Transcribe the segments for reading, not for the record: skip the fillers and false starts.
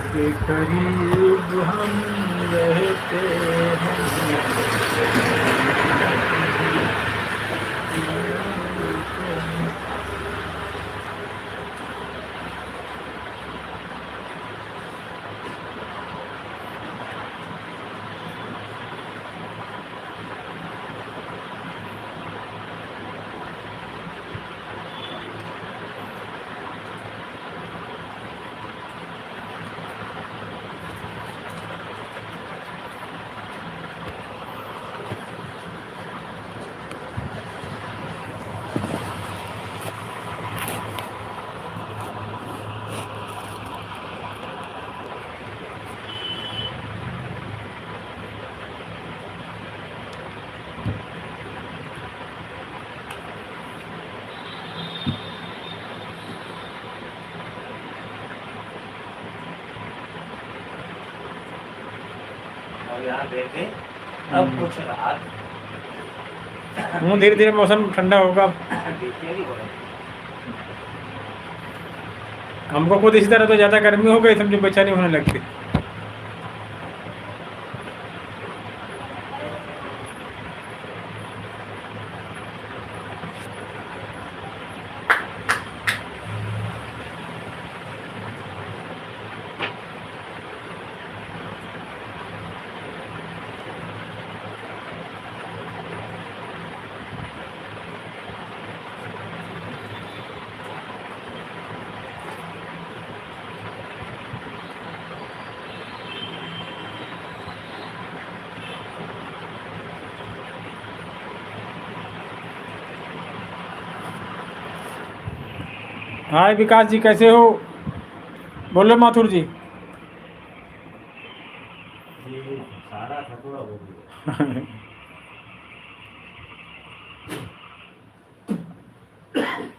के करीब हम रहते हैं। यहाँ देखे अब कुछ राहत धीरे धीरे मौसम ठंडा होगा। हमको खुद इसी तरह तो ज़्यादा गर्मी हो गई, समझो बेचैनी होने लगती। हाय विकास जी, कैसे हो? बोलो माथुर जी। सारा खतरा हो गया।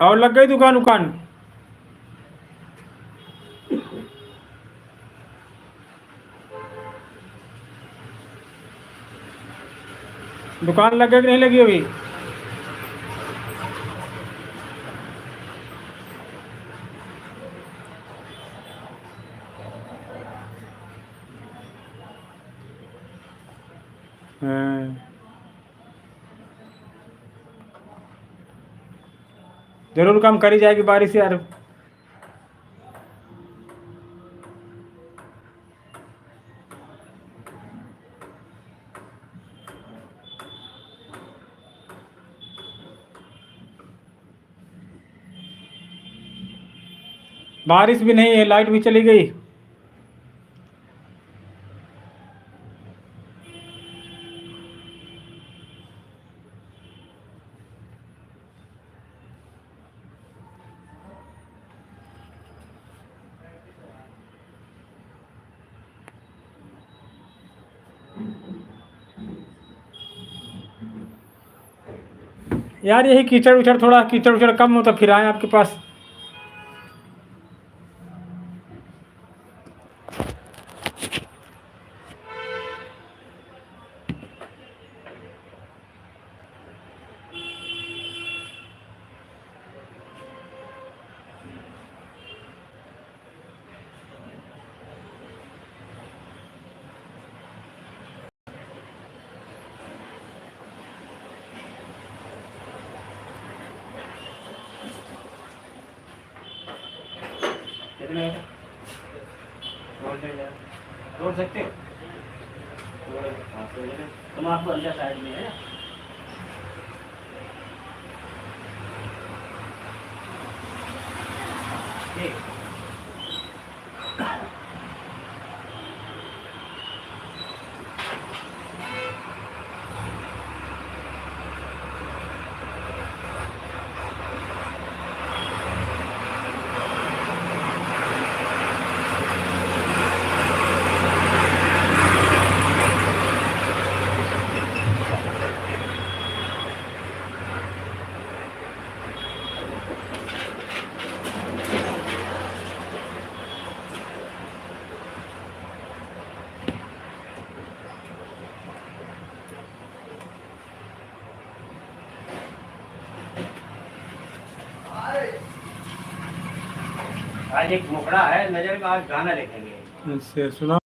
और लग गई दुकान दुकान लग गई कि नहीं लगी अभी? जरूर काम करी जाएगी बारिश यार। बारिश भी नहीं है, लाइट भी चली गई। यार यही कीचड़ उचड़, थोड़ा कीचड़ उचड़ कम हो तो फिर आए आपके पास। तोड़ सकते हो? तुम आपको अंदर साइड में है ना? ठीक। आज एक मुखड़ा है नजर का, आज गाना लिखेंगे। अच्छा सुना।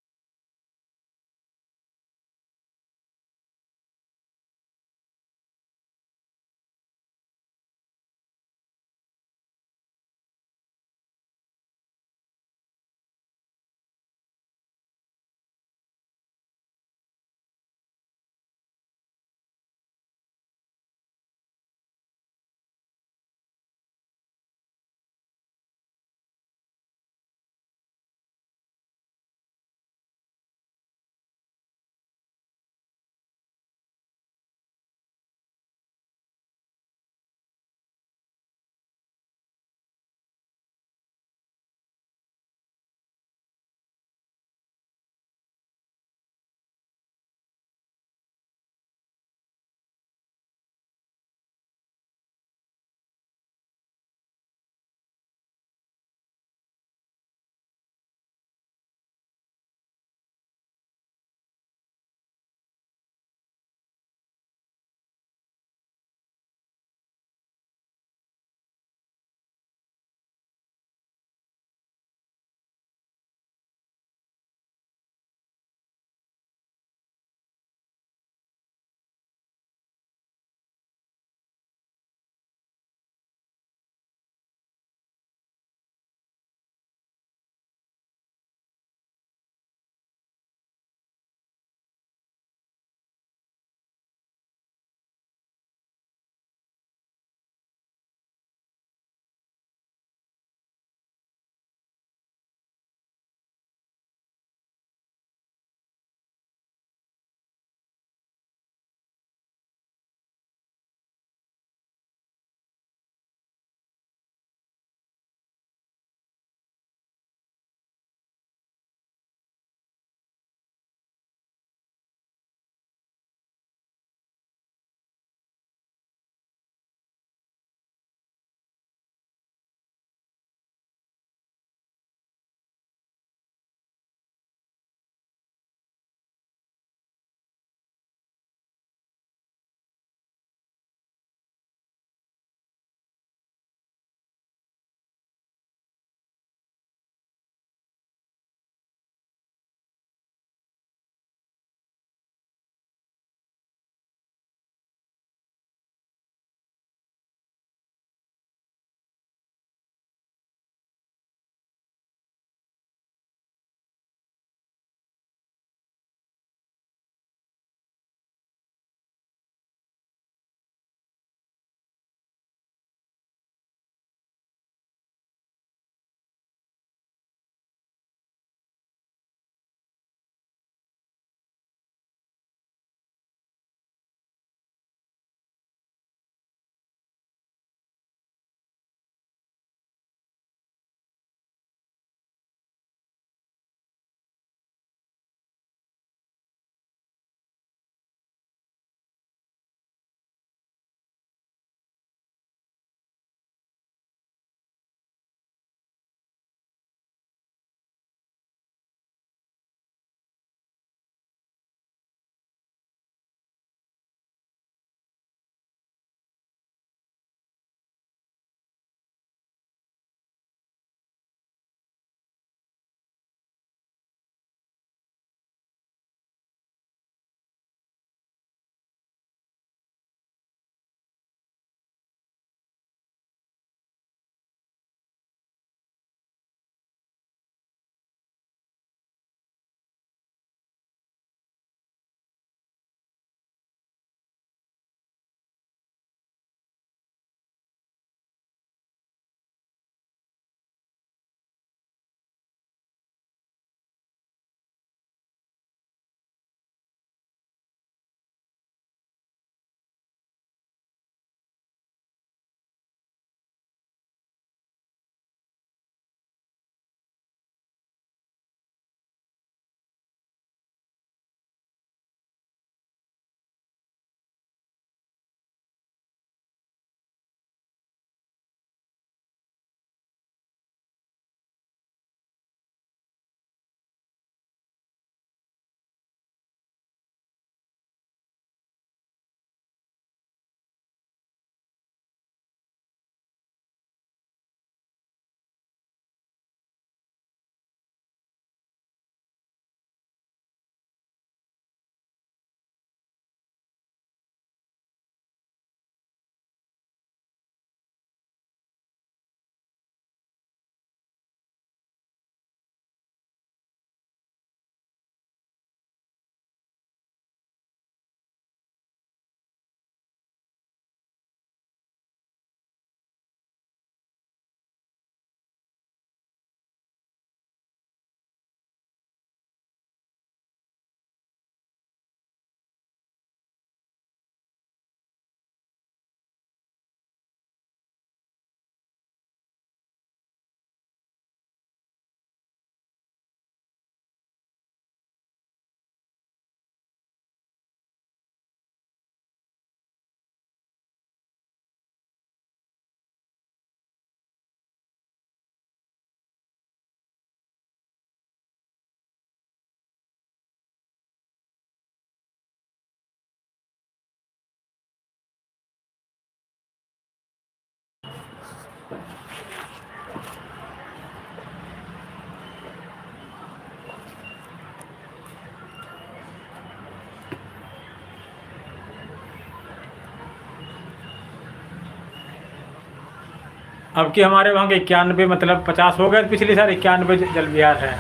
अब कि हमारे वहाँ के 91 मतलब 50 हो गए, पिछली साल 91 जल विहार है।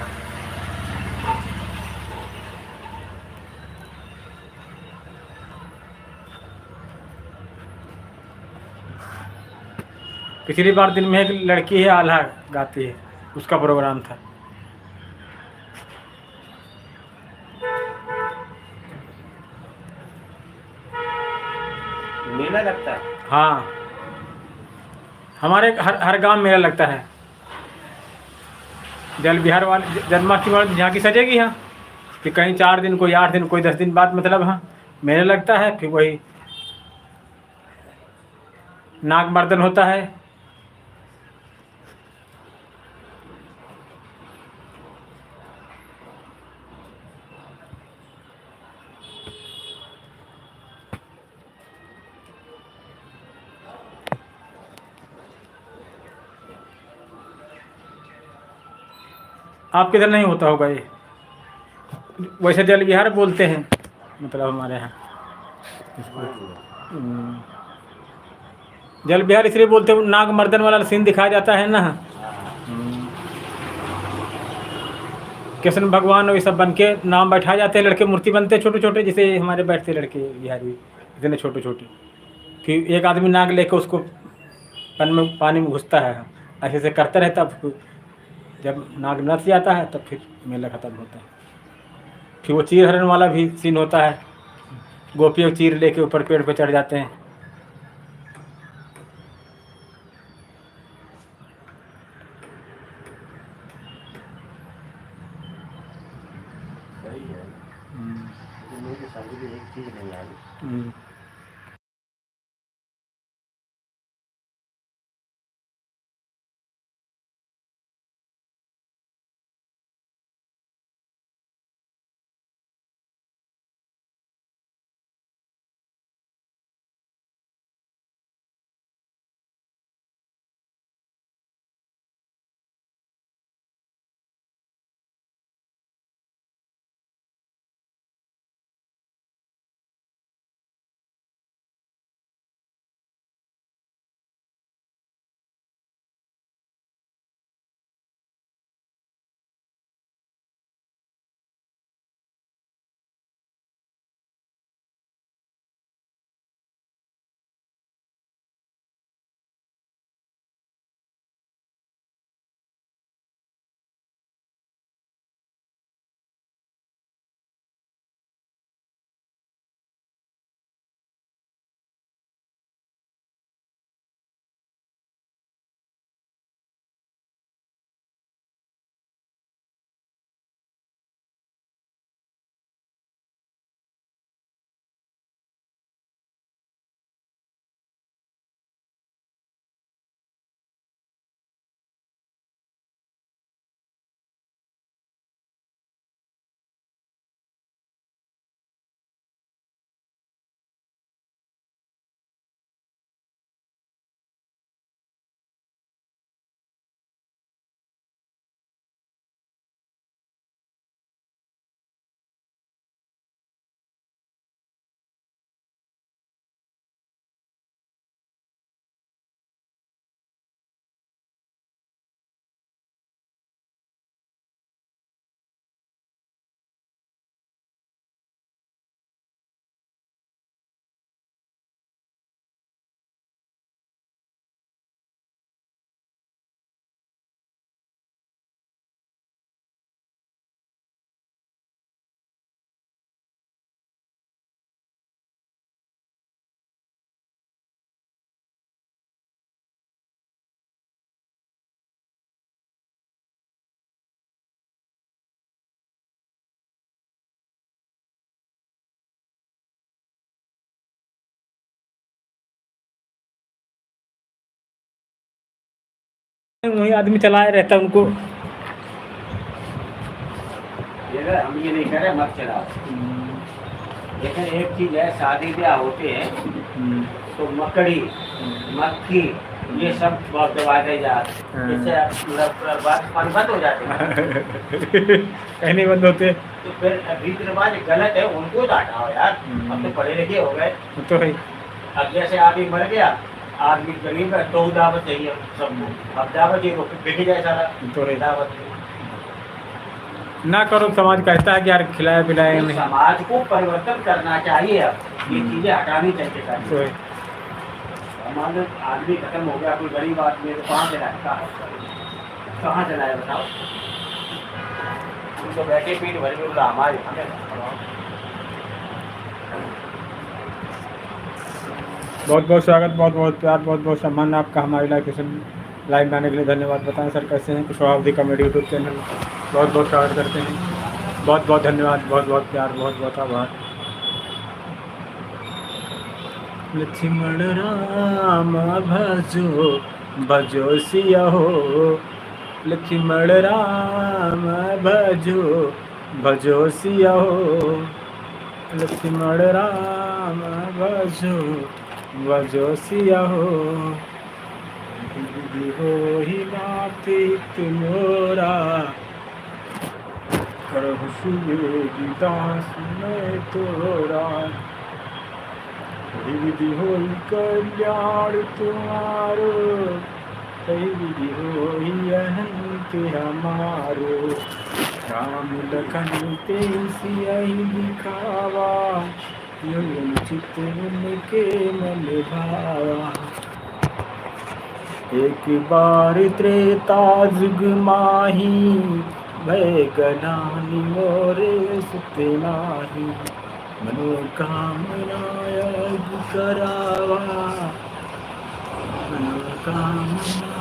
पिछली बार दिन में एक लड़की है आल्हा गाती है, उसका प्रोग्राम था। मेला लगता है। हाँ, हमारे हर गांव में मेला लगता है। जल विहार वाले जन्माष्टमी वाले झांकी सजेगी, हाँ, कि कहीं 4 दिन, कोई 8 दिन, कोई 10 दिन बाद, मतलब हाँ मेला लगता है। फिर वही नागमर्दन होता है। आपके इधर नहीं होता होगा ये, वैसे जल विहार बोलते हैं मतलब हमारे यहाँ इसको। जल विहार इसलिए बोलते हैं, नागमर्दन वाला सीन दिखाया जाता है ना। कृष्ण भगवान और ये सब बन के नाम बैठाए जाते हैं, लड़के मूर्ति बनते हैं छोटे छोटे, जैसे हमारे बैठते लड़के बिहारी इतने छोटे छोटे। फिर एक आदमी नाग लेकर उसको पानी में घुसता है, ऐसे ऐसे करता रहता है। जब नाग नस जाता है तब फिर मेला ख़त्म होता है। फिर वो चीर हरण वाला भी सीन होता है, गोपियों चीर लेके ऊपर पेड़ पे चढ़ जाते हैं। सही है। लेकिन मुझे समझ में एक चीज नहीं आई। वही आदमी चलाए रहता उनको। हम ये नहीं कह रहे मत चलाओ, लेकिन एक चीज है, शादी ब्याह होते हैं तो मकड़ी, मक्खी, ये सब बहुत दबाते जा रहे हैं। हाँ। इससे पूरा बात पानी बंद हो जाते हैं। कहीं नहीं बंद होते। तो फिर रीति रिवाज गलत है, उनको तो हटाओ यार। अब तो पढ़े लिखे हो गए। वो तो है। अब जैसे आदमी मर गया, आदमी गरीब है तो दावत चाहिए सबको। अब दावत ये बिक जाए सारा। तो है। दावत ना करो, समाज कहता है कि यार खिलाए पिलाए तो नहीं। समाज को परिवर्तन करना चाहिए। अब ये चीजें हटानी चाहिए तो सारी। है। मान लो आदमी खत्म हो गया, कोई गरीब आदमी है तो कहाँ चलाए, कहाँ चलाए बताओ। तुम तो बैठे पेट भर के बोला हमारे हमें बहुत बहुत स्वागत, बहुत बहुत प्यार, बहुत बहुत सम्मान आपका हमारी लाइव में आने के लिए धन्यवाद। बताएं सर कैसे हैं? कुशवाहा कॉमेडी यूट्यूब चैनल बहुत बहुत स्वागत करते हैं। बहुत बहुत धन्यवाद, बहुत बहुत प्यार, बहुत बहुत आभार। लक्ष्मण राम भजो भजो सिया हो, लक्ष्मण राम भजो भजो सिया हो, लक्ष्मण राम भजो भजो सिया हो। विधि हो ही नाती तुमोरा, करहु सुयोगी दास मैं तोरा। कही विधि हो कल्याण तुम्हारो, कही विधि हो अनंत हमारो। राम लखन ते सियहि दिखावा, युग चित उनके मन भावा। एक बार त्रेता जुग माही, भय गनानी मोरे सुत नाही। मनोकामना यज्ञ करावा, मनोकामना।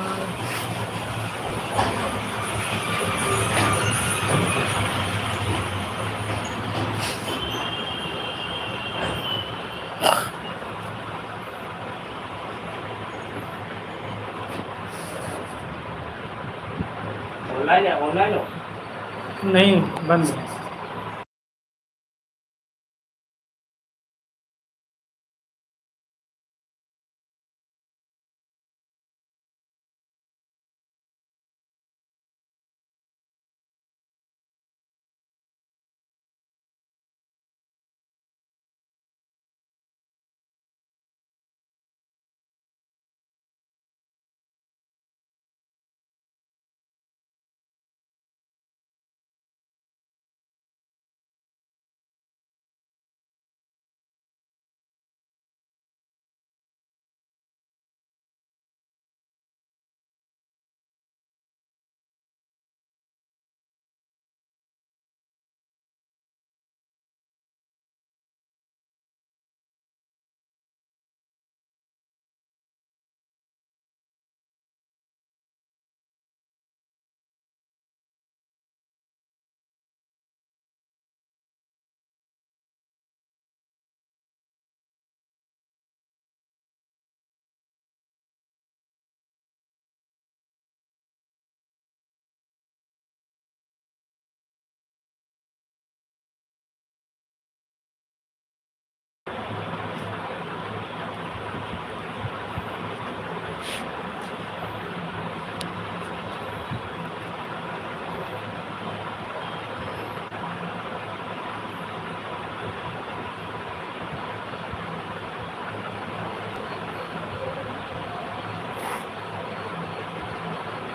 ऑनलाइन है, ऑनलाइन हो। नहीं, बंद है।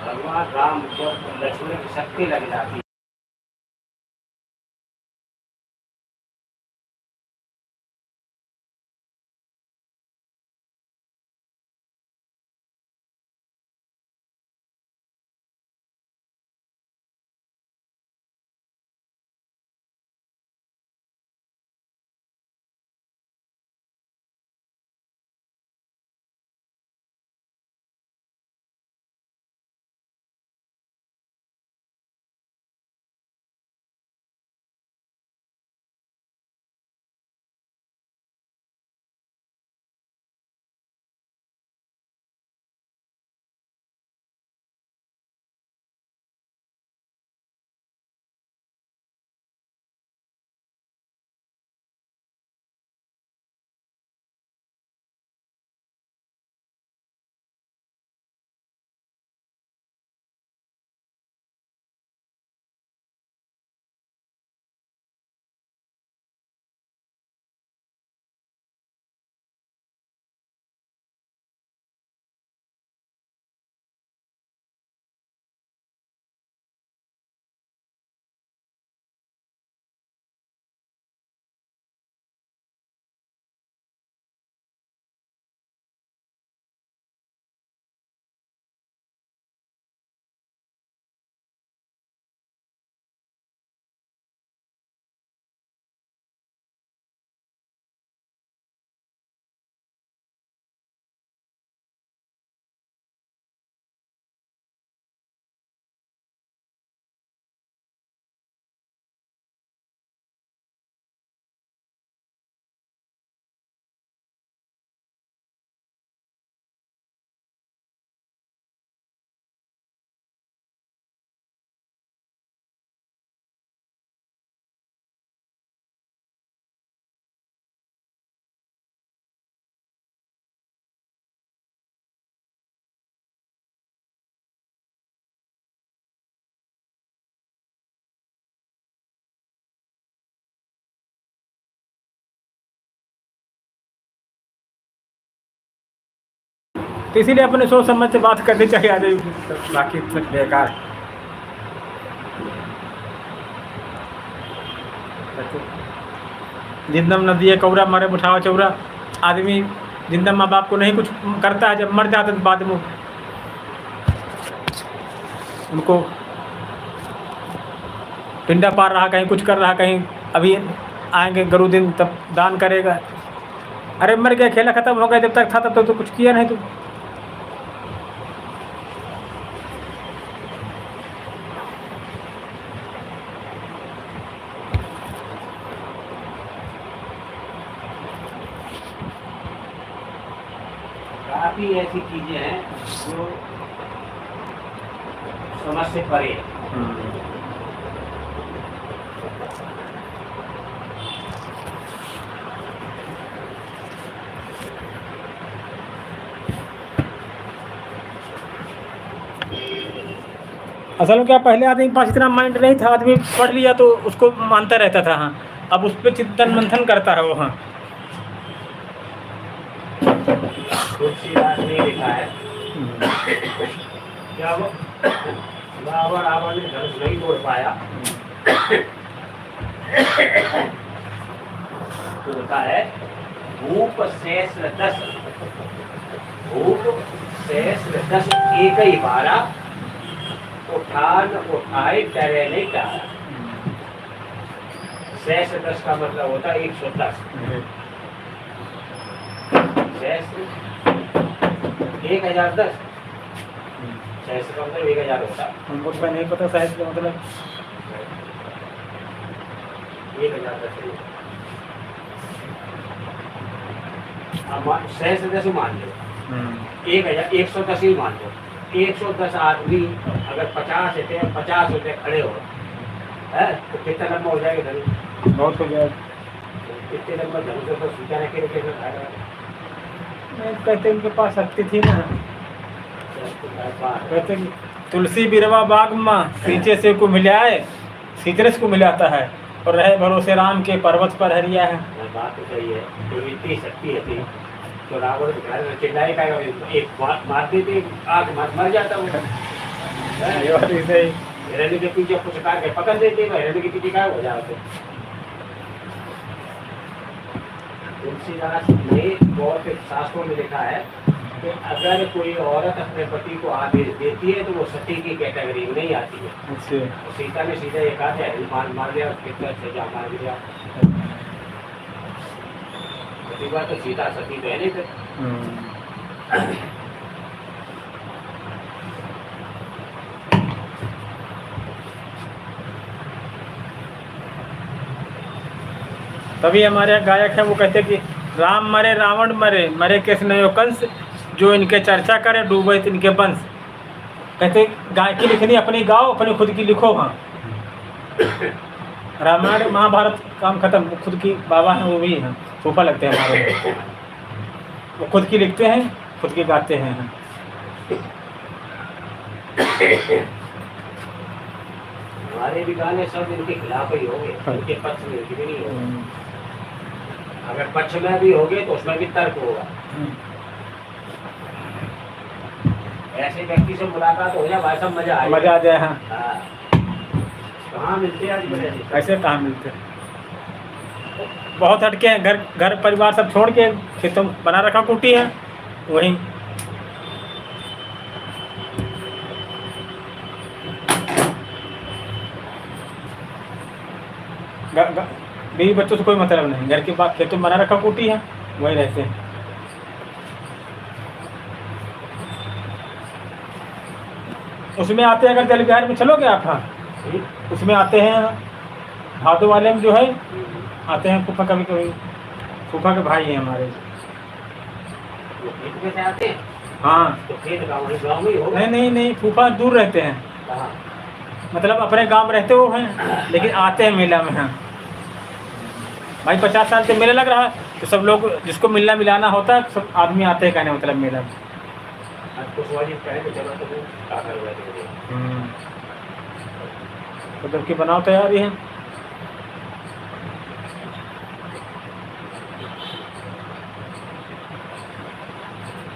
भगवान राम जब लक्ष्मण की शक्ति लग जाती तो इसीलिए अपने सोच समझ से बात करनी चाहिए आदमी, बाकी सब बेकार है। जिंदा नदी है कौरा मारे बुठावा चौरा, आदमी जिंदा माँ बाप को नहीं कुछ करता है, जब मर जाता है तो बाद में उनको पिंडा पार रहा, कहीं कुछ कर रहा, कहीं अभी आएंगे गुरु दिन तब दान करेगा। अरे मर गया, खेला खत्म हो गया, जब तक था तब तो कुछ किया नहीं तू। काफी ऐसी चीजें हैं जो समझ से परे है। असल में क्या, पहले आदमी के पास इतना माइंड नहीं था, आदमी पढ़ लिया तो उसको मानता रहता था। हाँ, अब उस पर चिंतन मंथन करता है वो। हाँ, तुलसीदास ने लिखा है क्या वो रावण ने धनुष नहीं तोड़ पाया, तो होता है भूप सहस्र दस, भूप सहस्र दस एक ही बारा, उठान उठाए डरे नहीं टारा। सहस्र दस का मतलब होता है 110, सहस्र 1010, सहस्र का मतलब 1000 होता है। हमको तो नहीं पता साहित्य का मतलब। 1010 अब सहस्र दस ही मान लो, 1000 110 ही मान लो। 110 आदमी अगर 50 थे, 50 रुपये खड़े हो है तो कितना लंबा हो जाएगा धनुष? बहुत हो गया। कितने लंबा धनुष पर सूचा रखे रखे कहते उनके पास शक्ति थी ना, कहते कि तुलसी बिरवा बाग माँ सींचे से को मिलाए, सीचरस को मिलाता है, और रहे भरोसे राम के पर्वत पर हरिया है। बात तो सही है, तो इतनी शक्ति है तो रावण चिल्लाए का एक मार देते, आग मर जाता वो। हिरण्य के पीछे कुछ काट के पकड़ देते, हिरण्य के पीछे गायब हो जाते। तुलसीदास ने बहुत शास्त्रों में लिखा है कि अगर कोई औरत अपने पति को आदेश देती है तो वो सती की कैटेगरी में नहीं आती है। तो सीता ने सीधा ये कहा था, मार दिया, कितना सजा मार दिया। बात तो सीता सती तो है नहीं फिर। तभी हमारे यहाँ गायक है, वो कहते कि राम मरे रावण मरे, मरे किस नयो कंस, जो इनके चर्चा करे डूबे इनके वंश। कहते गाय की लिखनी अपनी गाओ, अपनी खुद की लिखो। हाँ, रामायण महाभारत काम खत्म, खुद की बाबा हैं वो भी हैं, फूफा लगते हैं हमारे, वो खुद की लिखते हैं, खुद की गाते हैं। हमारे भी गाने सब इनके खिलाफ ही होंगे, इनके पक्ष में भी नहीं होंगे। अगर पक्ष में भी होंगे तो उसमें भी तर्क होगा। ऐसे व्यक्ति से मुलाकात हो जाए भाई, सब मजा आ जाए। हाँ, कहाँ मिलते हैं आज? ऐसे कहाँ मिलते हैं, बहुत हटके हैं। घर परिवार सब छोड़ के खेतों में बना रखा कुटी है, वहीं बीवी बच्चों से कोई मतलब नहीं, घर के बाद खेतों में बना रखा कुटी है, वहीं रहते हैं। उसमें आते हैं, अगर जल विहार में चलोगे आप, हाँ उसमें आते हैं भादो वाले में जो है आते हैं फूफा, कभी कभी फूफा के भाई हैं हमारे। हाँ, तो खेत गाँव में ही होगा? नहीं, फूफा दूर रहते हैं, मतलब अपने गांव में रहते वो हैं, लेकिन आते हैं मेला में। हाँ भाई, 50 साल से मेला लग रहा है, तो सब लोग जिसको मिलना मिलाना होता है सब आदमी आते हैं, कहने मतलब मेला में। तो जबकि बनाओ तैयारी है।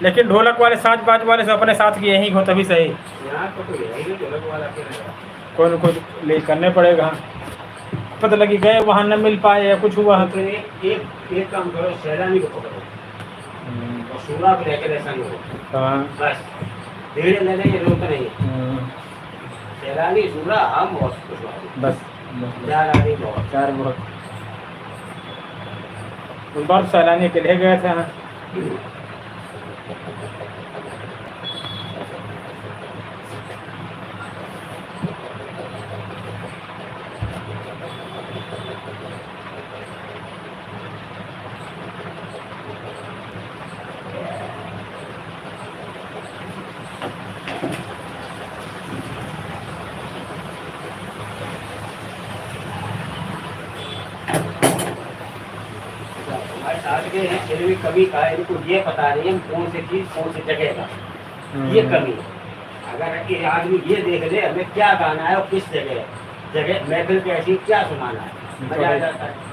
लेकिन ढोलक वाले साज बाज वाले से अपने साथ की यही हो तभी सही। यहाँ तो कोई है ही नहीं ढोलक वाला के रहेगा। कोई न कोई ले करने पड़ेगा। पता लगी गए वहाँ न मिल पाए या कुछ हुआ तो एक काम करो, सैलानी को पकड़ो और सूरा को लेकर ऐसा नहीं हो। हाँ। बस धीरे लेने की जरूरत नहीं है। सैलानी सूरा हम और कुछ बस चार आदमी बहुत। चार बहुत। उस बार सैलानी अकेले गए थे। हाँ। हमारे साथ के हैं, फिर भी कभी का इनको ये पता नहीं है कौन सी चीज कौन सी जगह का, ये कमी है। अगर ये आदमी ये देख ले हमें क्या गाना है और किस जगह महफिल पे ऐसी क्या सुनाना है, मजा आ जाता है।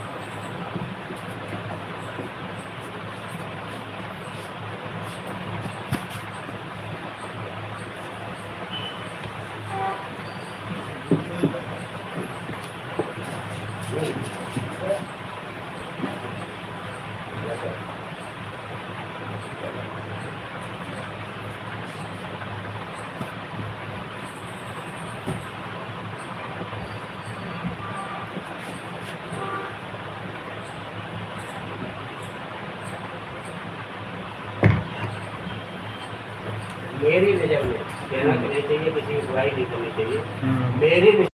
मेरी नजर में कहना नहीं चाहिए, किसी की बुराई नहीं करनी चाहिए, मेरी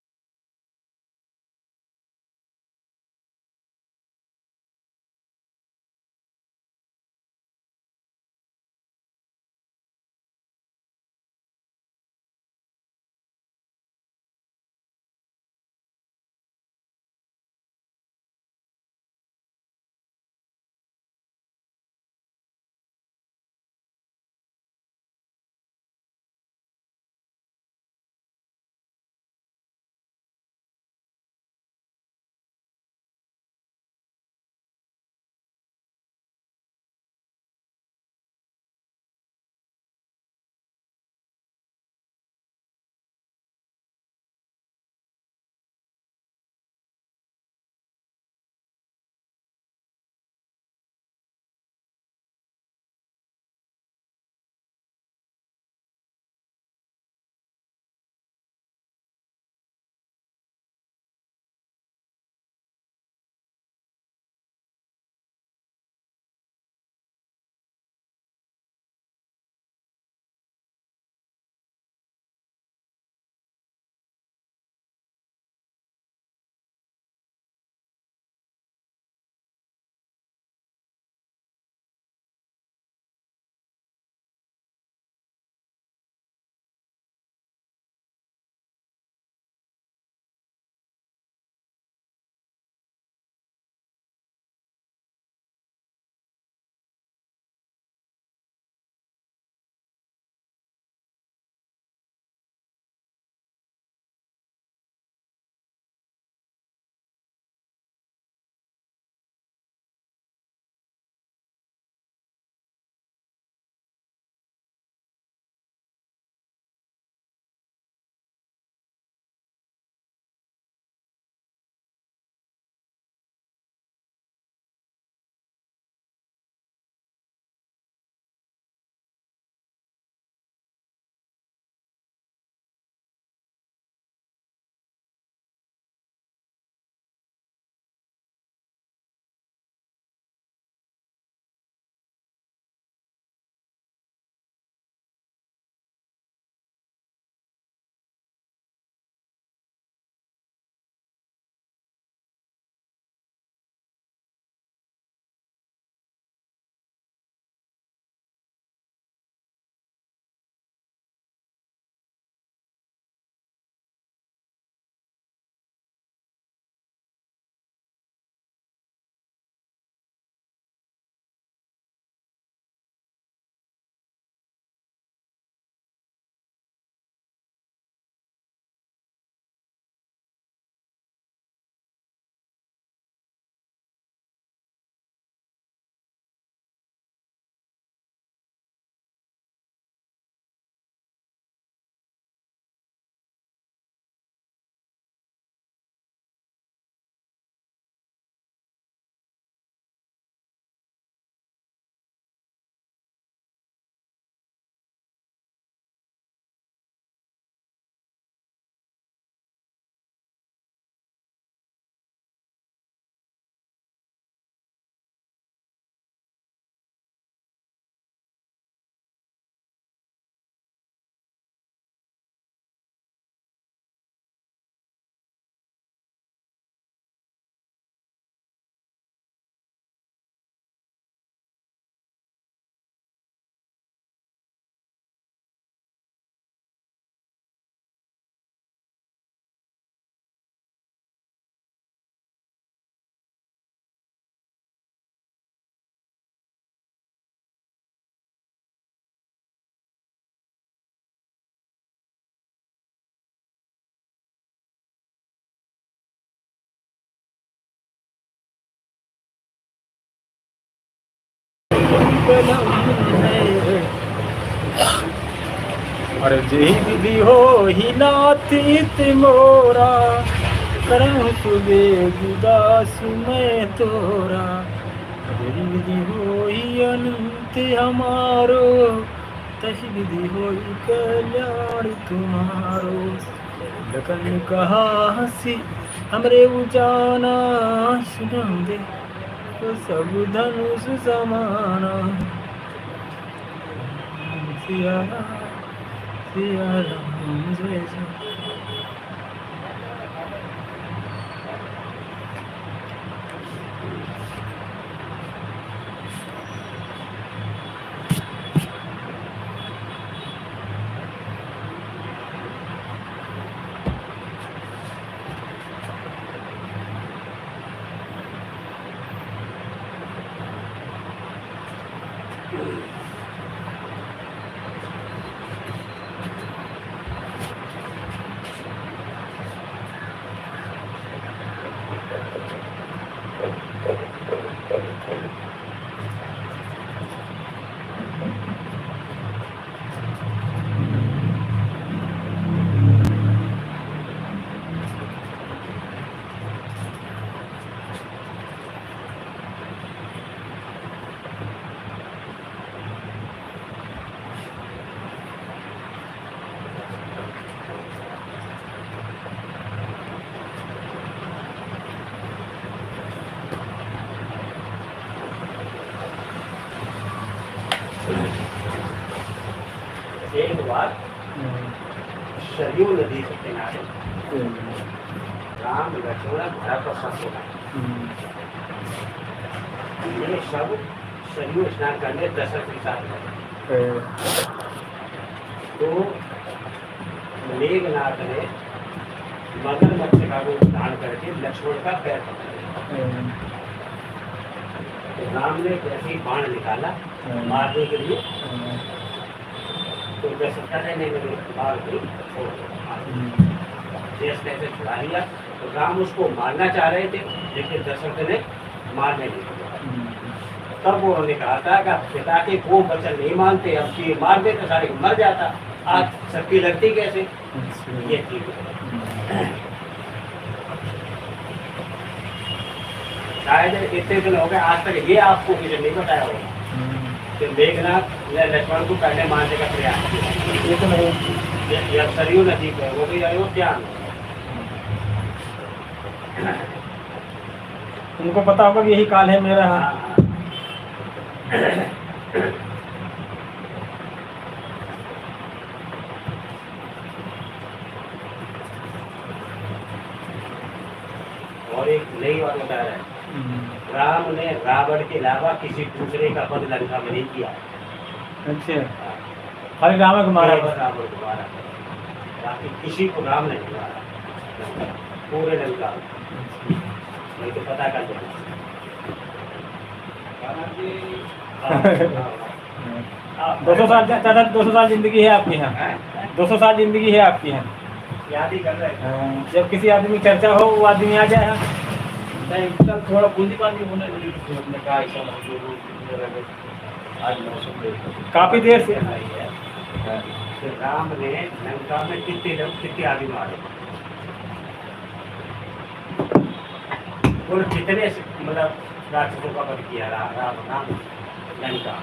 कोई कलम है। और जे विधि हो ही नाथ इत मोरा, करम सुबे जुदास मैं तोरा। जे विधि हो ही अनंत हमारो, तही विधि हो ही कल्याण तुम्हारो। लखन कहा हंसी हमरे उजाना, सुन दे तो सब धनुष समाना। सिया राम, सिया राम जय जय। एक बार सरयू नदी के किनारे राम लक्ष्मण भरत और शत्रुघ्न, ये सब सरयू स्नान करने दशरथ के साथ गए। तो मेघनाथ ने मगरमच्छ का रूप धारण करके लक्ष्मण का पैर पकड़। तो राम ने जैसे ही बाण निकाला मारने के लिए, तो दशरथ ने मार दी, जैसे छुड़ा लिया। तो राम उसको मारना चाह रहे थे, लेकिन दशरथ ने मारने नहीं दिया। तब वो उन्होंने कहा था कि पिता के को वचन नहीं मानते, अब ये मार दे तो सारे मर जाता, आज सबकी लगती कैसे। ये ठीक है, शायद इतने दिन हो गए आज तक ये आपको किसी नहीं बताया होगा कि मेघनाथ ने लक्ष्मण को पहले मारने का प्रयास किया। ये तो नहीं, ये सरयू नदी पे वो भी अयोध्या में। उनको पता होगा कि यही काल है मेरा। और एक नई बात बता रहा है, राम ने रावण के अलावा किसी दूसरे का पद लंका में नहीं किया। अच्छा, खाली राम को मारा बस। रावण को मारा, बाकी किसी को राम ने नहीं मारा पूरे लंका में। नहीं तो पता कर देना। 200 साल दादा, 200 साल जिंदगी है आपकी यहाँ। 200 साल जिंदगी है आपकी यहाँ। याद ही कर रहे हैं। जब किसी आदमी की चर्चा हो, वो आदमी आ जाए। नहीं, तब थोड़ा बूंदीबांदी होने लगी थी, हमने कहा ऐसा आज मौसम देखो काफी देर से तो राम ने लंका में कितने आदमी मारे, और कितने मतलब राक्षसों का वध किया राम लंका।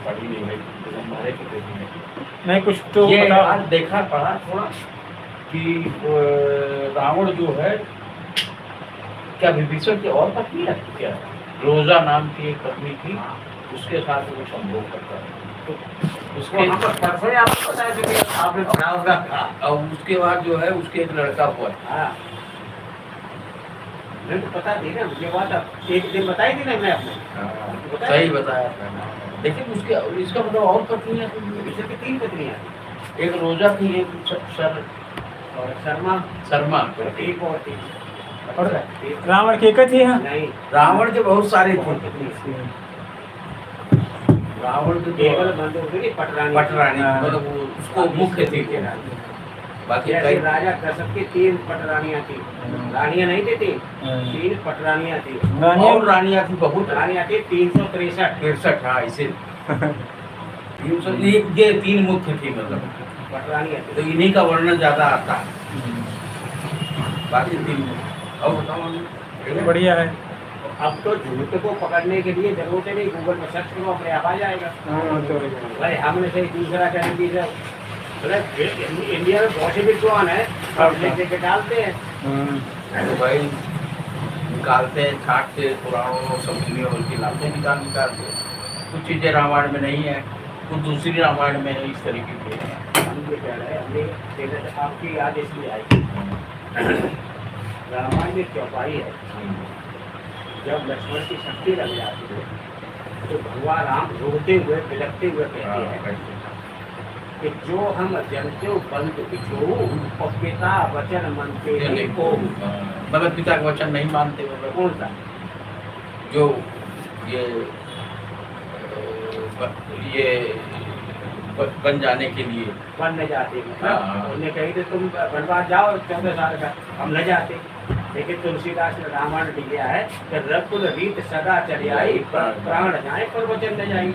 पढ़ी नहीं भाई, हमारे नहीं कुछ तो ये बताओ। आज देखा पढ़ा थोड़ा कि रावण जो है, क्या विभीषण की और पत्नी है क्या? रोजा नाम की एक पत्नी थी, उसके साथ वो संभोग करता है। तो उसके परसों आपको पता है कि आपने पढ़ा होगा। और उसके बाद जो है उसके एक लड़का हुआ। हाँ, मुझे तो पता थी ना, मुझे बात अब एक दिन बताई थी ना मैं आपने। सही बताया आपने। लेकिन उसके इसका मतलब और पत्नियां थी, इसकी 3 पत्नियां, एक रोजा थी, एक और शर्मा एक और थी। और रावण के एक ही है। नहीं, रावण के बहुत सारे थे। पत्नी रावण के केवल बंधु थी पटरानी। पटरानी, मतलब वो उसको मुख्य थी। बाकी जैसे कई राजा दशरथ की 3 पटरानियां थी, रानियां नहीं थी 3, हाँ। 3 पटरानियां थी, रानियां और रानियां थी बहुत, रानियां थी 363 63, हाँ इसे 300, ये 3 मुख्य थी मतलब, पटरानियां तो थी। इन्हीं का वर्णन ज्यादा आता है, बाकी 3 और बताओ ये हमें। बढ़िया है। अब तो झूठ को पकड़ने के लिए जरूरत ही नहीं, गूगल में सर्च करो अपने आप आ जाएगा। हाँ तो भाई हमने से दूसरा चैनल भी है, इंडिया में बहुत से विद्वान है, सब लिख के डालते हैं। तो भाई निकालते हैं, छाटते हैं, पुराणों सब दुनिया भर की लाते हैं, निकालते। कुछ चीजें रामायण में नहीं है, कुछ दूसरी रामायण में है, इस तरीके के। हम ये कह रहे हैं, हमने पहले से आपकी याद इसलिए आई, रामायण में चौपाई है, जब लक्ष्मण की शक्ति लग जाती है तो भगवान राम रोते हुए बिलखते हुए कहते हैं कि जो हम जनते बंद बिछो और पिता वचन मनते नहीं को। मतलब पिता का वचन नहीं मानते, मतलब कौन सा? जो ये बन जाने के लिए बनने जाते हैं, हाँ। उन्हें कही थे तुम बनवास जाओ 14 साल का, हम न जाते, लेकिन तुलसीदास ने रामायण लिखा है कि रकुल रीत सदा चली आई, प्राण जाए पर वचन न जाई।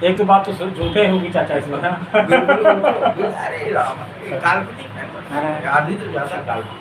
एक तो बात तो झूठे होगी चाचा इसमें ना। अरे राम काल्पनिक है, आधी तो ज्यादा काल्पनिक।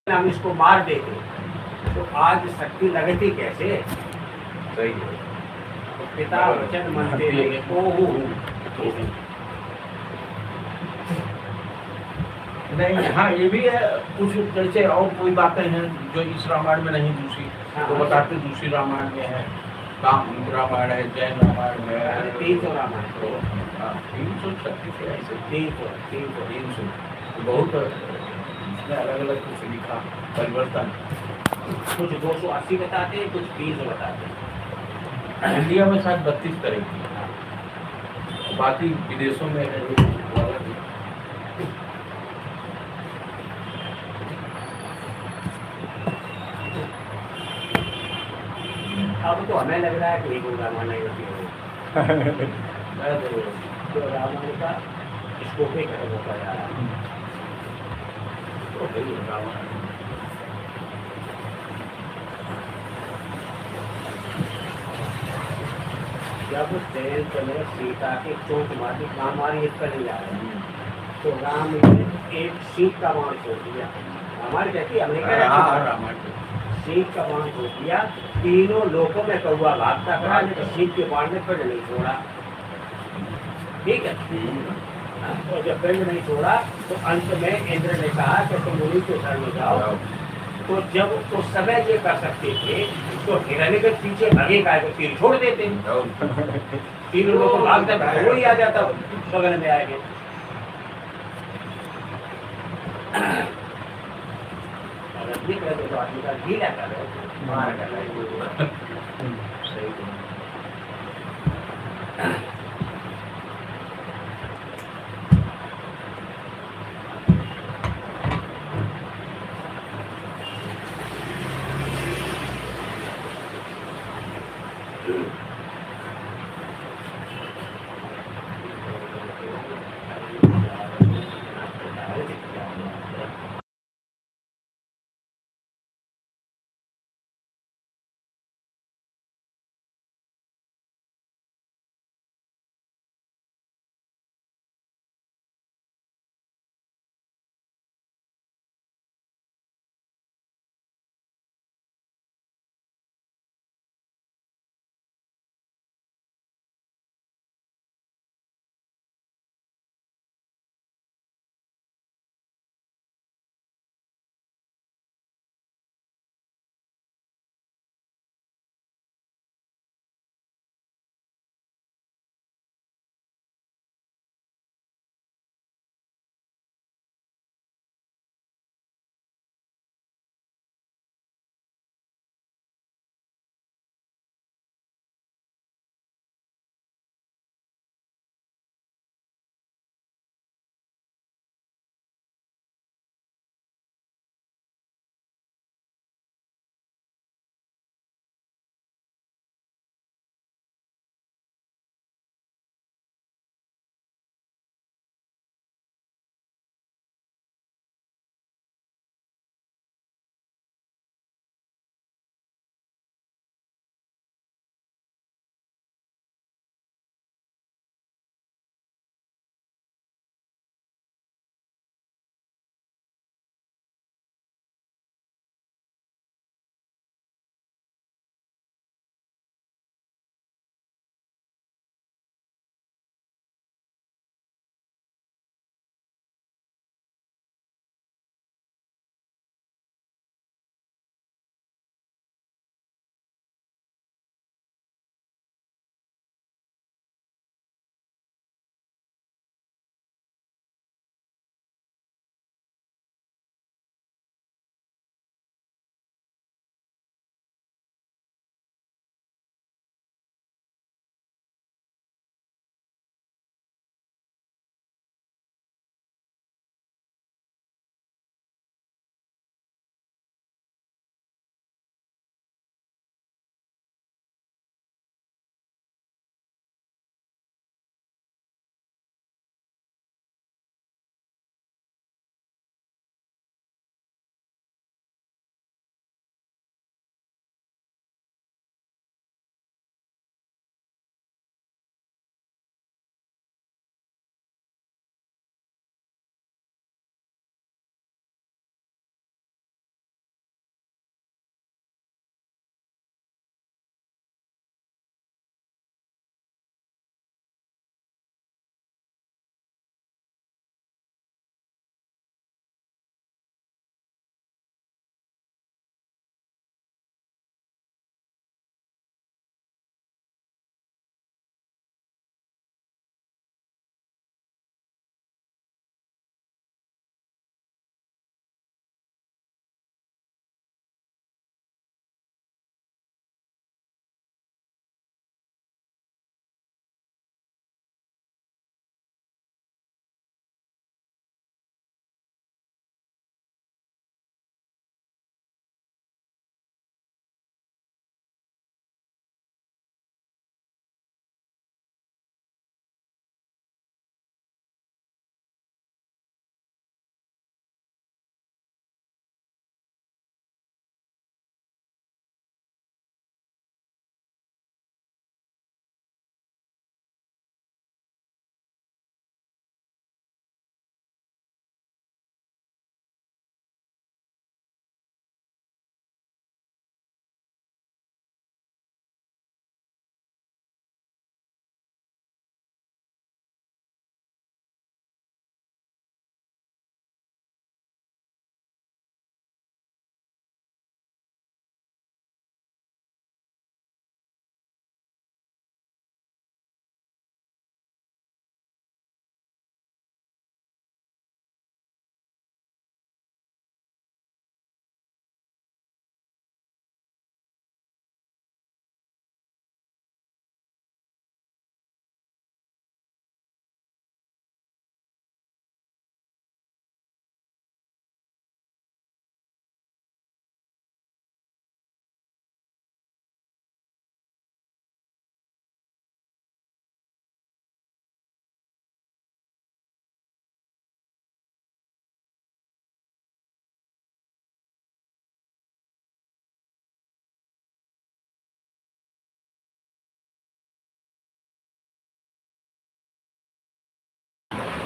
हम इसको मार देते तो आज शक्ति लगती कैसे? सही है। तो पिता वचन मनते नहीं को। नहीं, हाँ ये भी है, कुछ जैसे और कोई बातें हैं जो इस रामायण में नहीं, दूसरी तो बताते दूसरी रामायण में है, काम रामायण है, जैन रामायण है, 300 रामायण, 336 है ऐसे, 300 बहुत इसमें अलग अलग कुछ लिखा परिवर्तन। कुछ 280 बताते हैं, कुछ 300 बताते हैं। इंडिया में शायद 32 तरह की, बाकी विदेशों में है वो अलग है। अब तो हमें लग रहा है कि एक रामायण नहीं होती है, तो रामायण का स्कोप ही खत्म होता जा रहा है। तो भाई रामायण जब दयंत ने सीता के चोट मारी, महामारी इस पर नहीं आ रही, तो राम ने एक सीख का बाण छोड़ दिया। हमारी कहती हमने क्या रामायण सीख का बाण छोड़ दिया, तीनों लोकों में कौआ भागता खड़ा, लेकिन सीख के बाण ने फिर नहीं छोड़ा। ठीक है, और जब फिर नहीं छोड़ा तो अंत में इंद्र ने कहा कि तुम मुनि के शरण में जाओ। तो जब उस समय ये कर सकते थे तो हिरण्य के पीछे भगे का तीर छोड़ देते, तीनों लोग भागता तो वो ही आ जाता बगल में आएंगे। ये कहते तो आदमी का गीला कर रहे, मार कर रहे। सही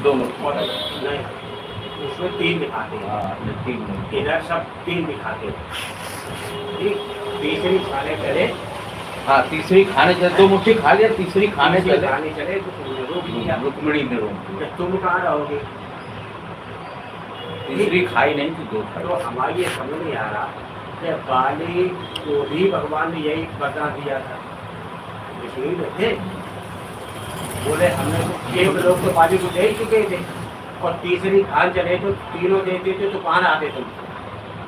दो मुट्ठी और खाली। नहीं, उसमें 3 दिखाते हैं, हाँ, ये 3 मुट्ठी। इधर सब 3 दिखाते हैं। ठीक, तीसरी खाने चले, हाँ, तीसरी खाने चले, 2 मुट्ठी खा लिया, तीसरी खाने तीसरी चले, खाने चले तो तुमने रोक लिया। रुक्मिणी ने रोक दिया। तो तुम कहाँ रहोगे? तीसरी खाई नहीं थी, 2 खाई। तो हमारी ये समझ नहीं आ रहा कि बाली को भी भगवान ने यही वरदान दिया था, इसलिए तो थे, बोले हमने तो एक लोग तो बाली को दे ही चुके थे, और तीसरी खान चले तो तीनों देते थे, तो कहाँ आते तुम?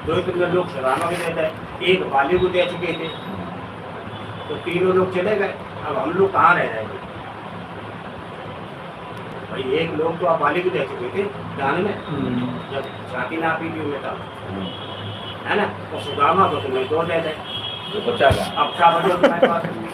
दो ही तुमने लोग सलामा भी देते, एक बाली को दे चुके थे, तो तीनों लोग चले गए, अब हम लोग कहाँ रह रहे थे? भाई एक लोग तो आप बाली को दे चुके थे जाने में, जब छाती ना पी थी में तब, है ना? तो सुदामा को तुम्हें 2 दे दे, तो बचा गया। अब क्या बचो तुम्हारे पास?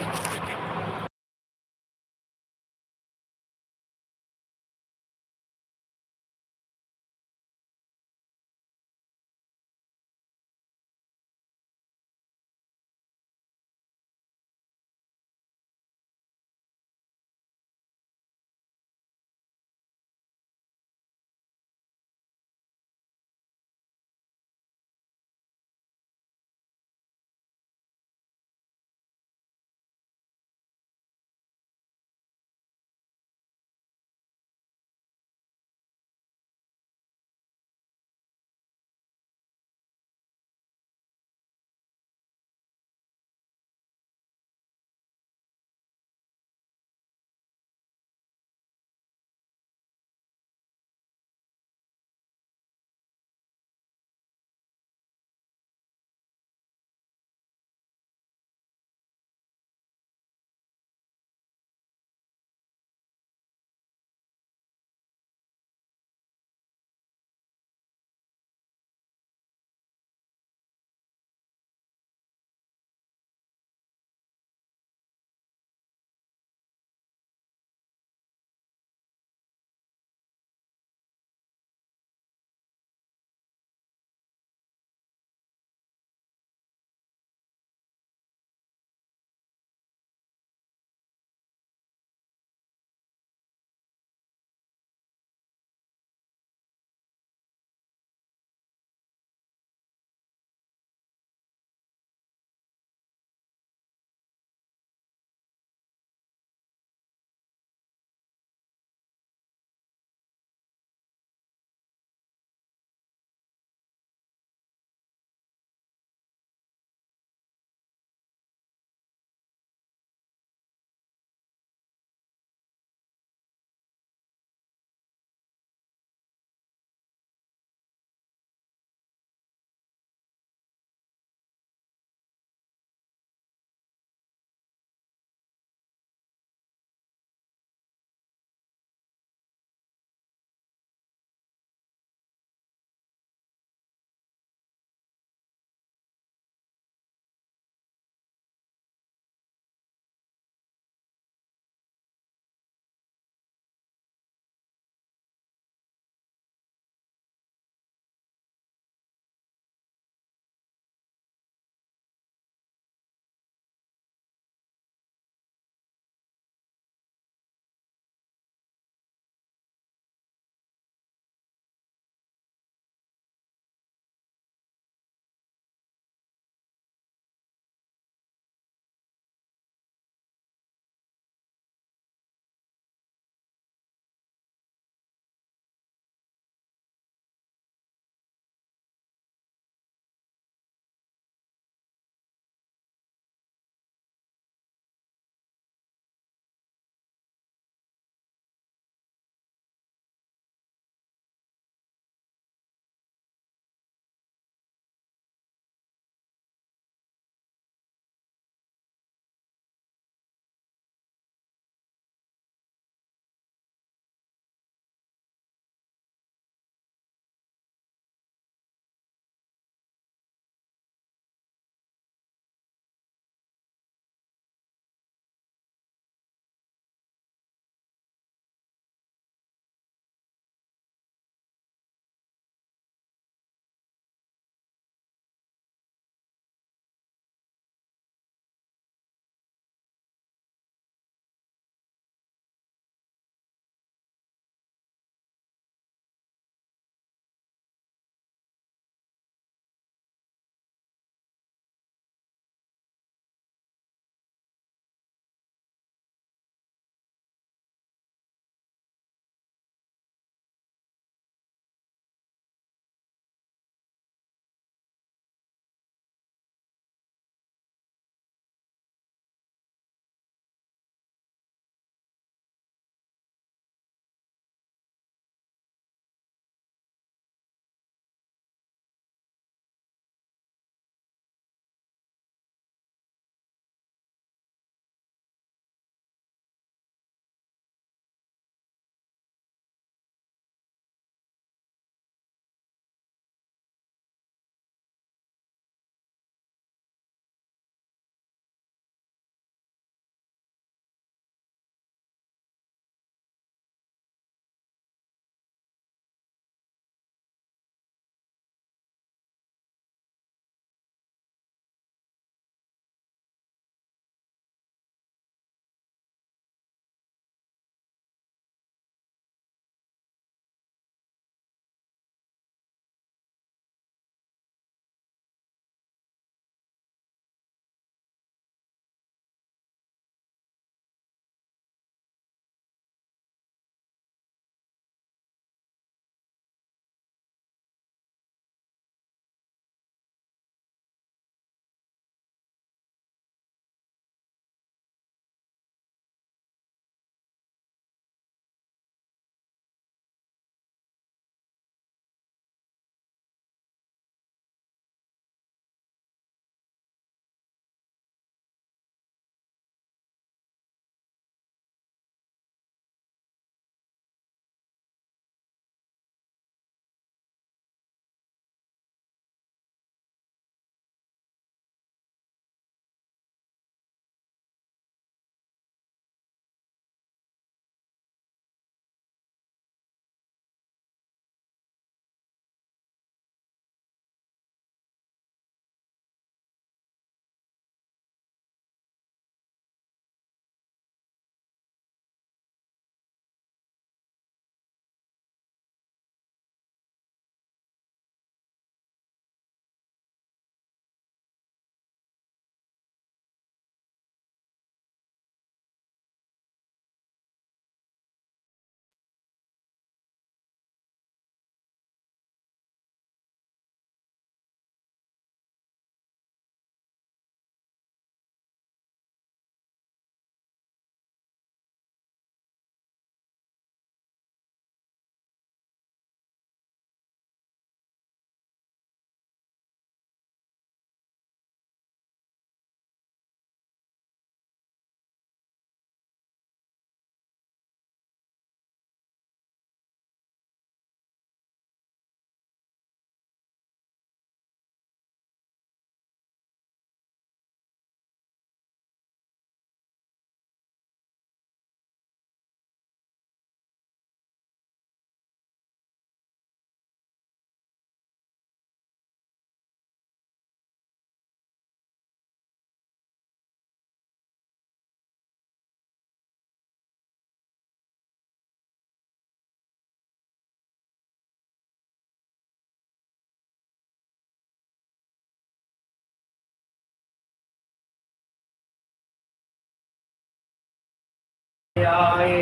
आए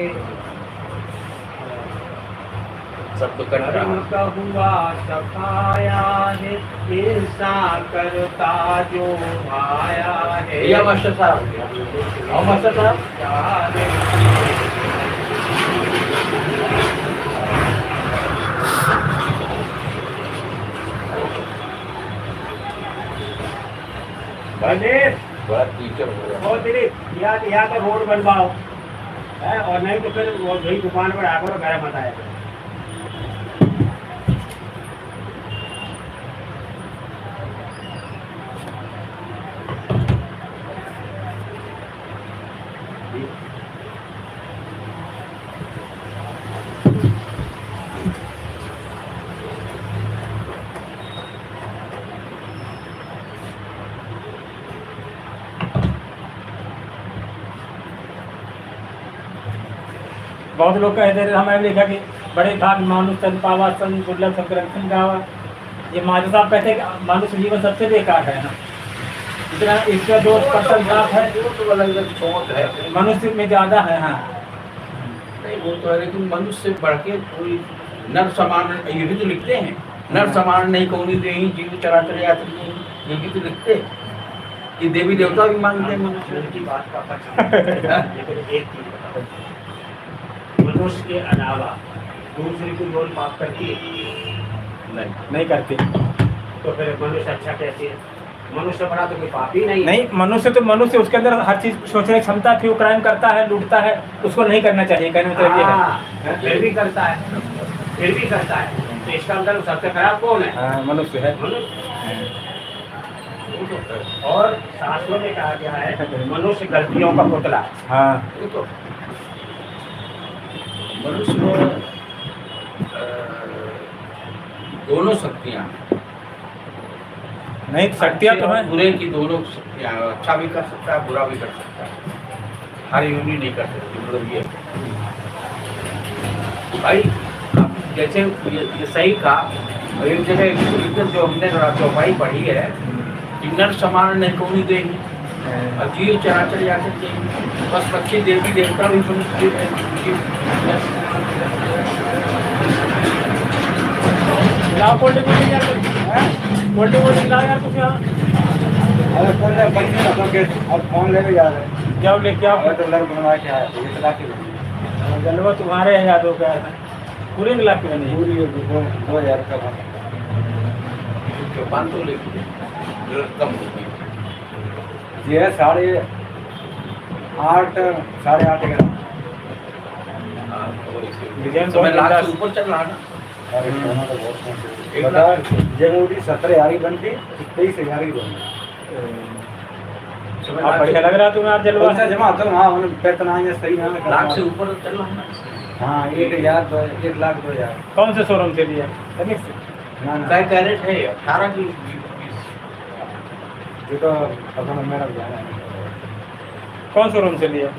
सब तो कर कर्म रहा हुआ सफाया है, ऐसा करता जो भाया है। भैया मास्टर साहब, आओ मास्टर साहब। बड़ा टीचर हो गया। बहुत दिलीप या तो रोड बनवाओ है, और नहीं तो फिर वो वही दुकान पर आकर गरम मत आया। बहुत लोग कहते थे, हमें लिखा कि बड़े भाग मानुष तन पावा सन दुर्लभ संकरक्षण गावा। ये महाराज साहब कहते हैं कि मनुष्य जीवन सबसे बेकार है। इतना इसका जो प्रशंसात है तो अलग अलग सोच है, मनुष्य में ज़्यादा है। हाँ, नहीं वो तो है, लेकिन मनुष्य से बढ़ के कोई नर समान, ये भी तो लिखते हैं, नर समान नहीं कौनी देही जीव चराचर यात्री नहीं, ये भी तो लिखते हैं कि देवी देवता भी मानते हैं मनुष्य की बात का लेकिन एक चीज बताओ, मनुष्य के अलावा दूसरी कोई रोल पाप करती है? नहीं करते। तो फिर मनुष्य अच्छा कैसे है? मनुष्य बड़ा तो कोई पाप ही नहीं है। नहीं, मनुष्य तो मनुष्य, उसके अंदर हर चीज सोचने की क्षमता थी। वो क्राइम करता है, लूटता है, उसको नहीं करना चाहिए, कहने में मतलब ये है। फिर भी करता है, फिर भी करता है, तो इसका अंदर सबसे खराब कौन है? हाँ, मनुष्य है। मनुष्य। और शास्त्रों में कहा गया है मनुष्य गलतियों का पुतला है। हाँ, तो मनुष्य में दोनों शक्तियाँ, नहीं शक्तियाँ तो हैं। बुरे की दोनों शक्तियाँ, अच्छा भी कर सकता है, बुरा भी कर सकता है, हर यूनी नहीं कर सकती। मतलब ये भाई जैसे ये सही कहा, एक जगह जो हमने चौपाई पढ़ी है कि नर समान नहीं कौनी देगी और जीव चराचर जाकर देगी, बस पक्षी देवी देवता भी लाओ कोल्ड ड्रिंक यार, कोल्ड ड्रिंक लाओ यार कुछ यहाँ। अरे फोन ले बंद नहीं होता के, अब फोन लेके जा रहे हैं। क्या लेके आओ? अरे तो लग बनवा के आया, ये चला के जलवा तुम्हारे हैं यादों का, पूरे मिला के नहीं। पूरी 2000 का था। 500 लेके कम हो गई। ये 8:30 8:30 का। डिजाइन समय बहुत लाख से ऊपर चल रहा ना। अरे सोना तो बहुत कम है। बता ये मूवी 17,000 की बनती, 23,000 की बनती। आप बढ़िया लग रहा तुम्हें आप जलवा। पैसा जमा तो हाँ उन्हें पैसा ये सही ना लाख से ऊपर चल रहा ना। हाँ 1,000 1 लाख 2,000 कौन से शोरूम से लिया? तनिक से। ना ना क्या कैरेट है 18 की 20। ये तो अपना मेरा जाना है। कौन शोरूम से लिया?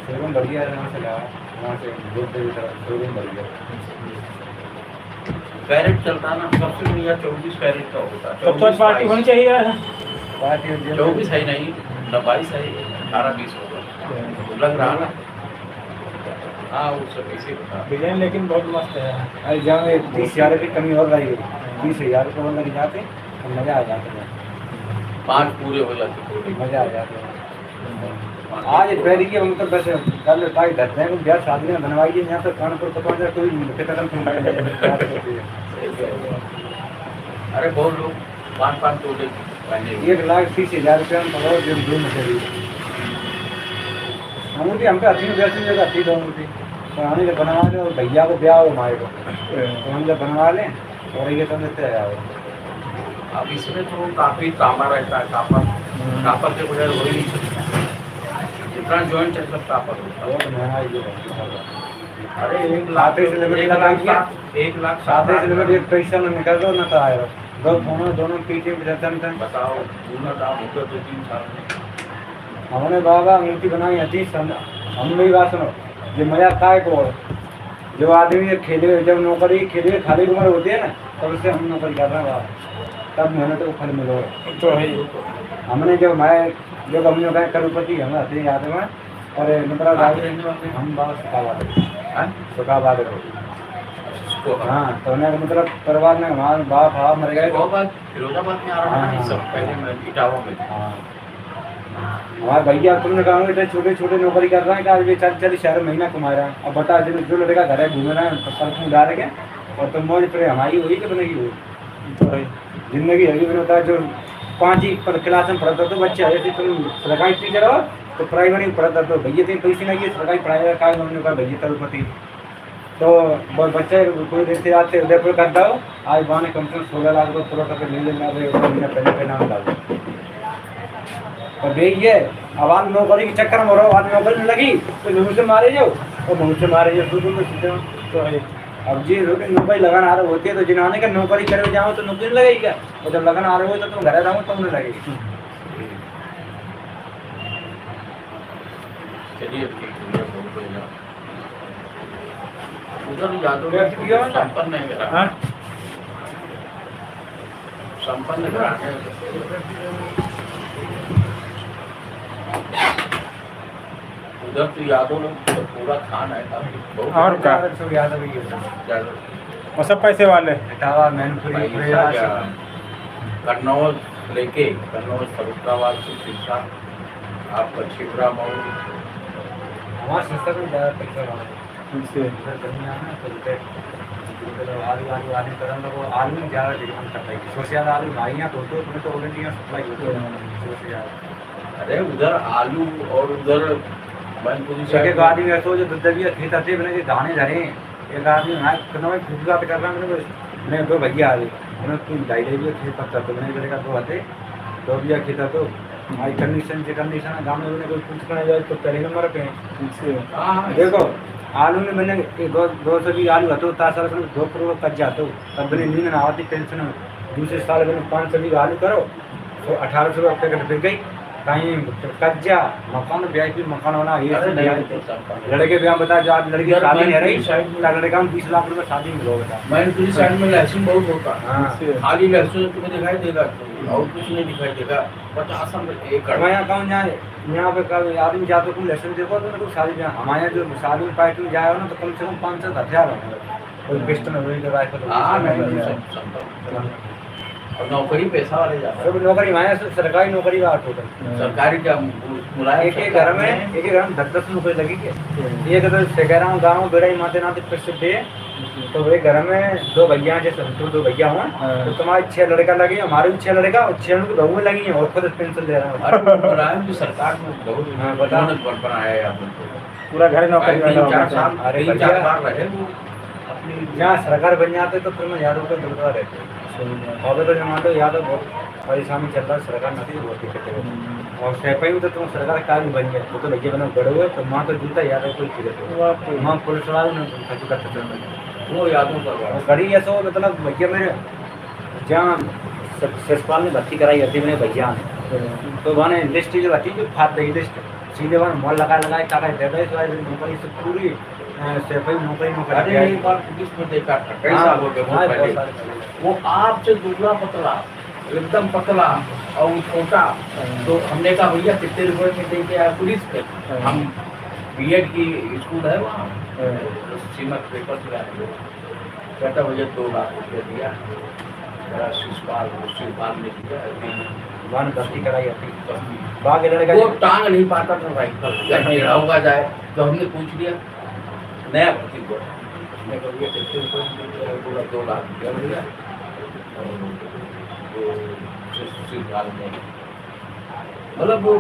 शोरूम बढ़िया है, वहाँ से लाया, वहाँ से दूध की तरफ शोरूम बढ़िया। कैरेट चलता ना, सबसे बढ़िया 24 कैरेट का होता है। तब तो आज पार्टी होनी चाहिए यार। पार्टी 24 है नहीं, 22 है, 18-20 होगा लग रहा ना। हाँ वो सब ऐसे होता है। डिजाइन लेकिन बहुत मस्त है। अरे जहाँ 30,000 की कमी और रही, 20,000 को लग जाते तो मजा आ जाता है। 5 पूरे हो जाते पूरे। मजा आ जाता है। आज बैठ के मतलब बस कर ले ताकि धरते हैं ब्याह शादी में बनवाइए, यहाँ तो कानपुर पकवान कोई कदम सुन अरे बहुत लोग 5-5 तोले पहने 1,30,000 रुपया में पकड़ो जो दो मछली अंगूठी हमको अच्छी में जगह अच्छी दो अंगूठी तो हमें जब बनवा लें और भैया को ब्याह हो हमारे को तो हम जब बनवा लें और ये सब देते हैं। अब इसमें तो काफी तांबा रहता है, कापर के बगैर हो ही नहीं सकता। जितना जॉइंट है सब कापर होता है। बहुत महंगा ये है। अरे 1 लाख से लेकर 1 लाख 7 से लेकर एक पैसा में निकल दो ना तो आएगा दो दोनों पीछे बताओ पूरा दाम होगा 2-3 साल में। हमने बाबा अंगूठी बनाई हती हम मेरी बात सुनो, ये मजा काय को जो आदमी खेले जब नौकरी खेले खाली उम्र होती है ना तब उससे हम नौकरी कर रहे हैं, तब मेहनत को फल मिलो। तो है हमने जब मैं जब हमने कहा करोड़पति हम आते याद में अरे मतलब कहाँ राज रहने वाले हैं? हम बात सुखाबाद हाँ? सुखाबाद को इसको हाँ तो उन्हें मतलब परिवार में हमारे बाप भाव मर गए तो फिरोजाबाद फिरोजाबाद में आ रहा है ना, इस सब हाँ। पहले मैं इटावा में था। हाँ हमारे भैया तुमने कहा इतने छोटे छोटे नौकरी कर रहे हैं कि आज भी चल चल शहर में महीना कमा रहा है। अब बता जो लड़का घर है घूम रहा है तो परफ्यूम डाल के और तुम मौज पर हमारी हुई कि बनेगी हुई तो है। जिंदगी है मैंने बताया जो 5वीं क्लास में पढ़ता तो बच्चा ऐसे तुम सरकारी टीचर हो तो प्राइमरी में पढ़ता तो भैया तीन पैसे नहीं है सरकारी पढ़ाई का उन्होंने कहा भैया तरुपति तो बच्चे कोई देते आते उदयपुर करता हो आज बहाने कम से कम 16 लाख रुपये पूरा करके ले लेना महीना पहले पे नाम डाल और यही है अब आप नौकरी के चक्कर में रहो आज नौकरी में लगी तो मुँह से मारे जाओ और मुँह से मारे जाओ दूर में सीधे तो है। अब जी नौकरी लगाना आ रहे होती है तो जिन्होंने का नौकरी करे जाओ तो नौकरी लगेगी क्या और जब लगन आ रहे हो तो तुम घर जाओ तो उन्हें लगेगी चलिए ठीक है, बहुत बढ़िया। उधर यादव व्यक्त किया ना? संपन्न है मेरा, हाँ संपन्न मेरा है। उधर तो यादव लोग तो पूरा खान है काफी, बहुत और क्या सब याद है भैया यादव। वो सब पैसे वाले इटावा मैनपुरी पैसा क्या, कन्नौज लेके कन्नौज फरुखाबाद से सीधा आपका छिबरा मऊ, हमारे संस्था में ज़्यादा पैसा वाला इनसे आलू आलू आलू करन लोगों आलू में ज़्यादा डिमांड करता है सबसे ज़्यादा आलू भाइयाँ तो तुम्हें तो ऑलरेडी यहाँ सप्लाई होती है सबसे ज़्यादा अरे उधर आलू और उधर मैनपुरी एक साइड आदमी ऐसा हो जो दबिया खेत आते बने के दाने धरे एक आदमी मैं कितना मैं खुद बात कर रहा हूँ मैंने दो भैया आ गए उन्होंने तुम ढाई ढाई खेत पत्ता तो मैंने करेगा दो आते दो भैया खेत तो आज कंडीशन से कंडीशन गाँव में उन्होंने कोई कुछ करना जाए तो पहले नंबर पे इनसे हाँ देखो आलू में मैंने दो सौ भी आलू हतो तार साल में 2 करोड़ कट जातो तब मैंने नींद ना आती टेंशन में दूसरे साल मैंने 500 भी आलू करो तो 1800 रुपये कट बिक गई कहीं कज्जा मकान वीआईपी मकान होना ये अरे सब नहीं, नहीं तो सब लड़के ब्याह बता जो आज लड़की इधर शादी नहीं रही मैनपुरी साइड में- लड़का में 20 लाख रुपए शादी में लो बता मैनपुरी साइड में लहसुन बहुत होता है, हाँ इनसे खाली लहसुन तुम्हें दिखाई देगा और कुछ नहीं दिखाई देगा। 50 एकड़ मैं यहाँ कहूँ जाए यहाँ पे कल आदमी जाते तुम लहसुन देखो तो कोई शादी ब्याह हमारे यहाँ जो शादी में पार्टी में जाए हो ना तो कम से कम 500 से 1000 हो कोई पिस्टन हुई तो राइफल हाँ हुई, नहीं सब सब संभव। और नौकरी पैसा वाले जाता है, सब नौकरी हमारे यहाँ सरकारी नौकरी का टोटल सरकारी क्या मुलायम एक एक घर में 10-10 नौकरी लगी है एक तो सेगरा गाँव बेड़ाई माते नाते प्रसिद्ध है तो एक घर में 2 भैया जैसे हम तो 2 भैया हुआ तो तुम्हारे 6 लड़का लगे हमारे भी 6 लड़का और 6 उनकी बहू लगी हैं और खुद पेंशन दे रहा हूँ और मुलायम की सरकार में बहुत हाँ, बता। बनाया है आप लोग को। पूरा घर नौकरी वाला हो 3-4 गया। साल अरे 3-4 भैया। बार रहे वो अपनी जहाँ सरकार बन जाते तो फिर मैं यादव का दुर्गा रहते और तो जमा तो यादव बहुत परेशानी चल रहा है सरकार नहीं बहुत दिक्कत है और सैपाई में तो तुम सरकार का भी बन गया वो तो भैया बना बड़े हुए तो माँ तो जूता यादव कोई चीज माँ पुलिस वाले ने खर्च करते थे वो यादों का और बात। गड़ी ऐसा हो मतलब भैया मेरे जहाँ ससपाल ने भर्ती कराई होती मेरे भैया ने तो वहाँ लिस्ट जो आती जो फाट गई लिस्ट सीधे वहाँ मॉल लगा टाका दे गए तो नौकरी से पूरी सैपाई नौकरी में कर अरे एक बार पुलिस में देखा था कई साल हो गए बहुत पहले, वो आपसे दुबला पतला एकदम पतला और वो छोटा, तो हमने कहा भैया कितने रुपए में दे के आया पुलिस पे, हम बीएड की स्कूल है वहाँ सीमत पेपर से लाए, कहता भैया 2 लाख रुपये दिया, मेरा शिशुपाल ने दिया वहाँ भर्ती कराई होती तो बाकी लड़का वो टांग नहीं पाता था राइफल, जब टेढ़ा होगा जाए तो हमने पूछ लिया नया भर्ती हुआ, हमने कहा भैया कितने रुपये में दे के आया? बोला 2 लाख रुपया भैया, और वो शिशुपाल ने मतलब वो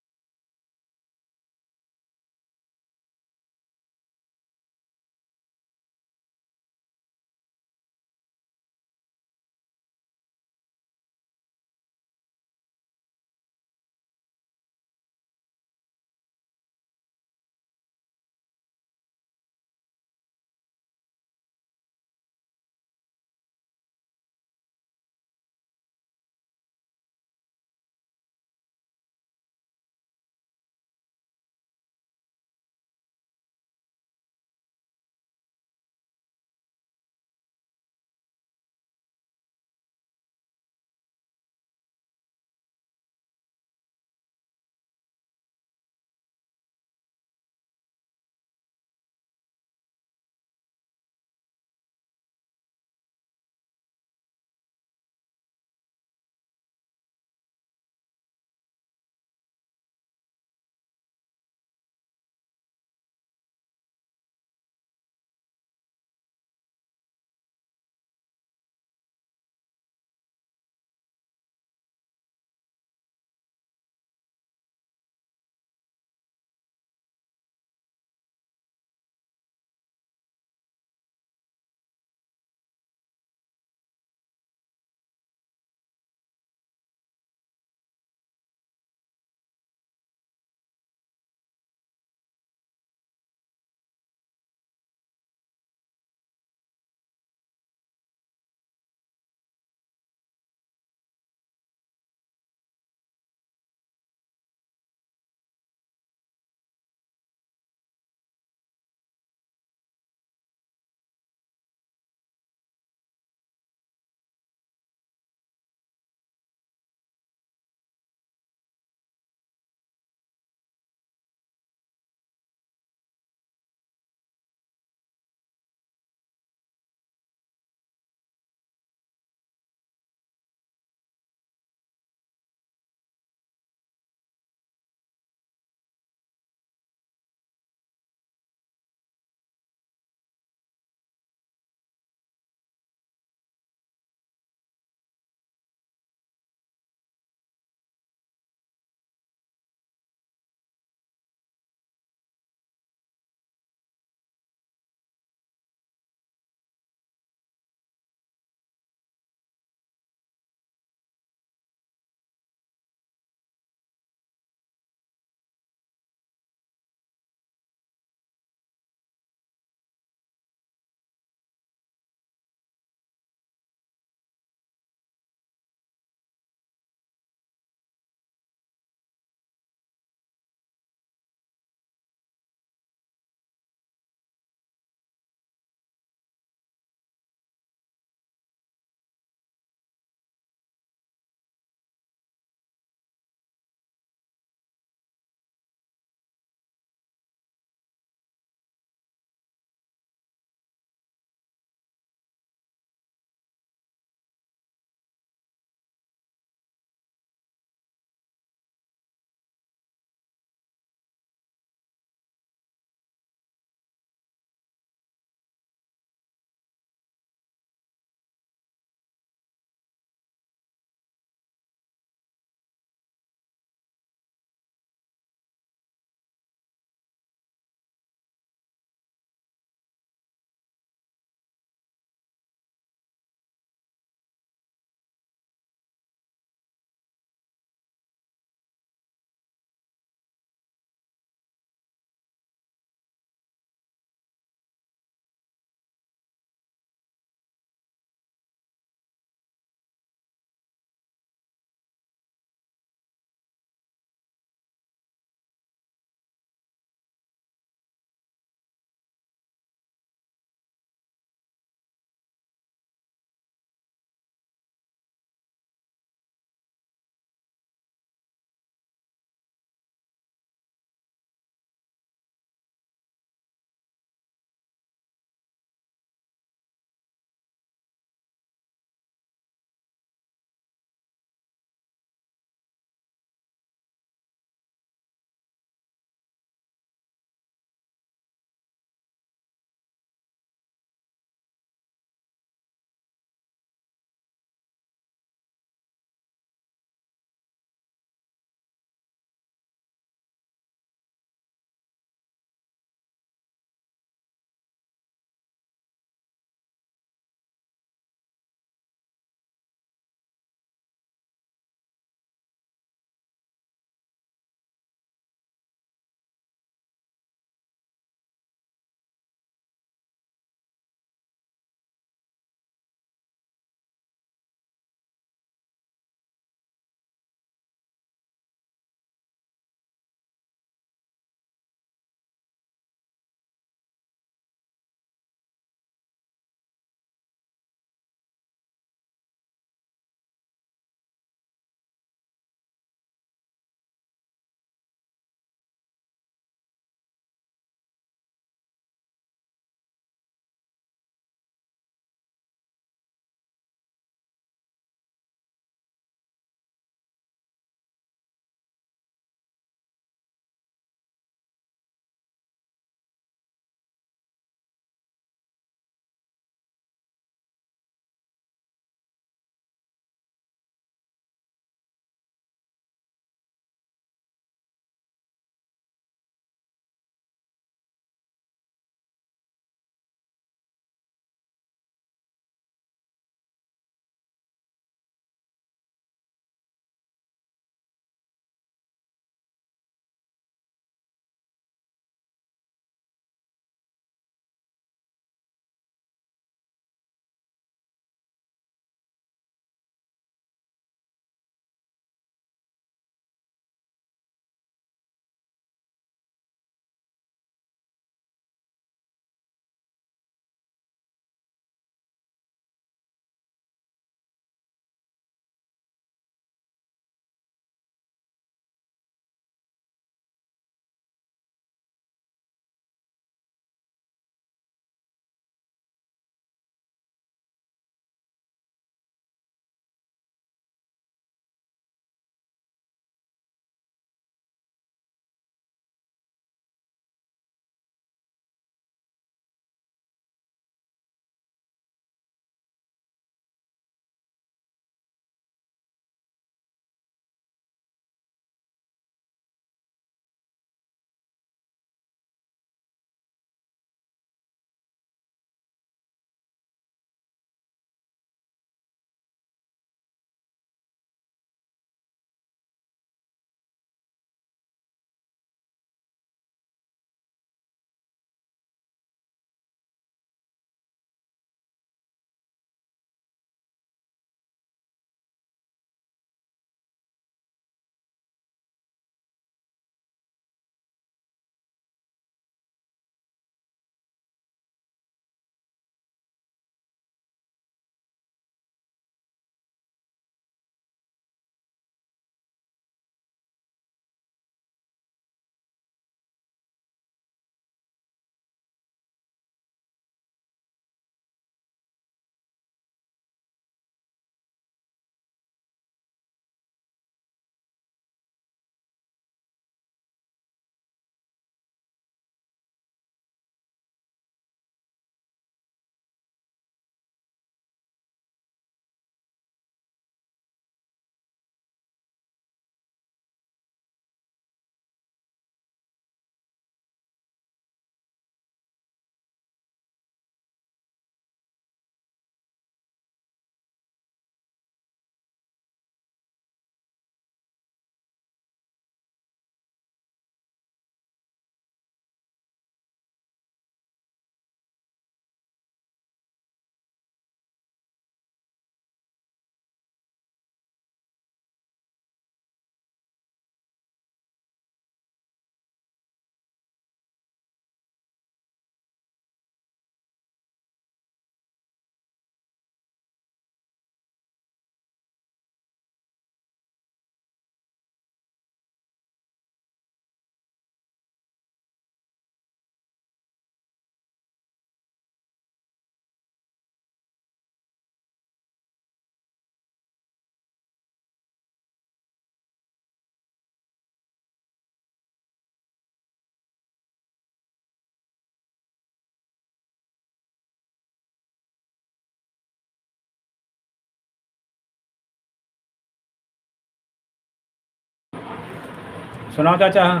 सुनाओ चाचा। हाँ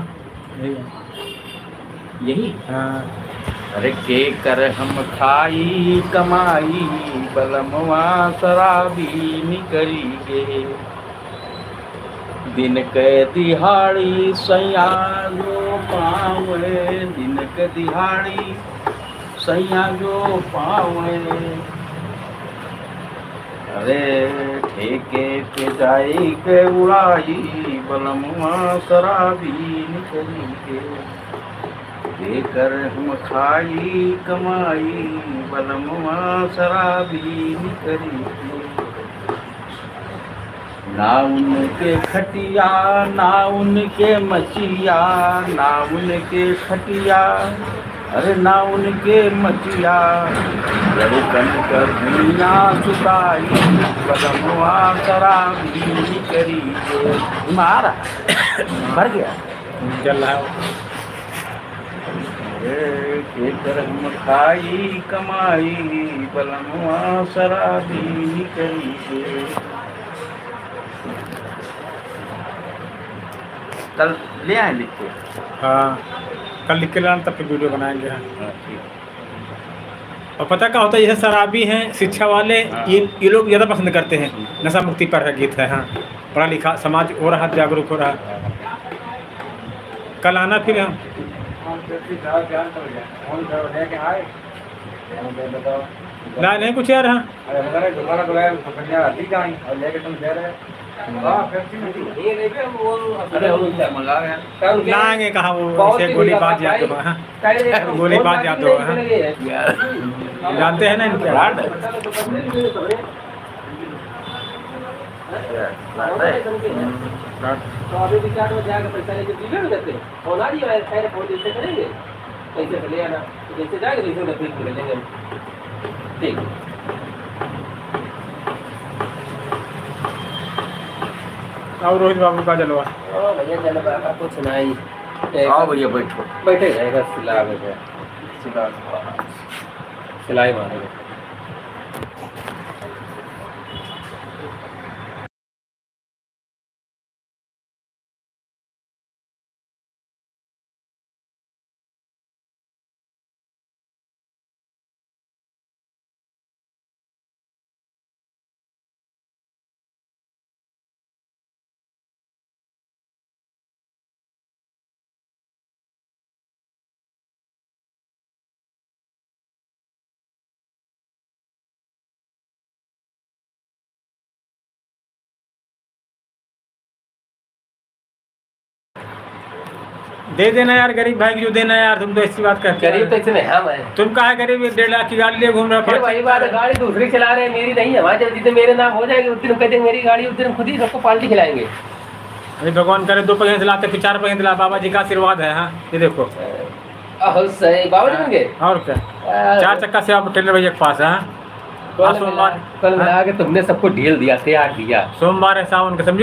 यही है। यही। हाँ अरे के कर हम खाई कमाई बलमवा शराबी निकरी गे, दिन के दिहाड़ी सैया जो पावे, दिन के दिहाड़ी सैया जो पावे। अरे ठेके पे जाई के उड़ाई बलमवा शराबी निकली गे, लेकर हम खाई कमाई बलमवा शराबी निकली गे। ना उनके खटिया ना उनके मचिया, ना उनके खटिया अरे ना उनके मचिया, लड़कन कर दुनिया सुताई बलमवा शराबी निकली गे। मारा भर गया चल रहा है। के कर हम खाई कमाई बलमवा शराबी निकली गे। कल ले आए लिख के। हाँ कल लिख के लाना, तब फिर वीडियो बनाएंगे। हाँ हाँ, ठीक। और पता क्या होता है, जैसे शराबी हैं शिक्षा वाले, हाँ। ये लोग ज़्यादा पसंद करते हैं। नशा मुक्ति पर है गीत है। हाँ पढ़ा लिखा समाज हो रहा, जागरूक हो रहा। कल आना फिर। हम ना नहीं कुछ यार। हाँ अरे वो मंगा गया। लाएंगे कहाँ, वो ऐसे गोली बाज याद हो। हाँ गोली बाज याद हो। हाँ जानते हैं ना इनके ब्रांड तो अभी भी क्या जाएगा पैसा लेके डीलर में देते और ना ये खैर फोन जैसे करेंगे पैसे से ले आना, तो जैसे जाएगा वैसे फिर ले लेंगे। ठीक और रोहित बाबू का जलवा। भैया चलो बाबा कुछ नहीं। आओ भैया बैठो। बैठे जाएगा सिलाई मारेगा। दे देना यार गरीब भाई की, जो देना है यार। तुम तो ऐसी बात करते गरीब तो हो। इसमें हम है। तुम कहा गरीब 1.5 लाख की गाड़ी लिए घूम रहा फिर वही बात है, गाड़ी दूसरी चला रहे हैं, मेरी नहीं है। वहाँ जब जितने मेरे नाम हो जाएगी उस दिन कह देंगे मेरी गाड़ी, उस दिन हम खुद ही सबको पार्टी खिलाएंगे। अरे भगवान करे 2 पैसे दिलाते, फिर 4 पैसे दिला। बाबा जी का आशीर्वाद है। हाँ ये देखो। सही बाबा जी होंगे। और क्या, 4 चक्का से आप टेलर भैया के पास है। हाँ सोमवार कल मिला के तुमने सबको ढील दिया, तैयार दिया। सोमवार है सावन का, समझे।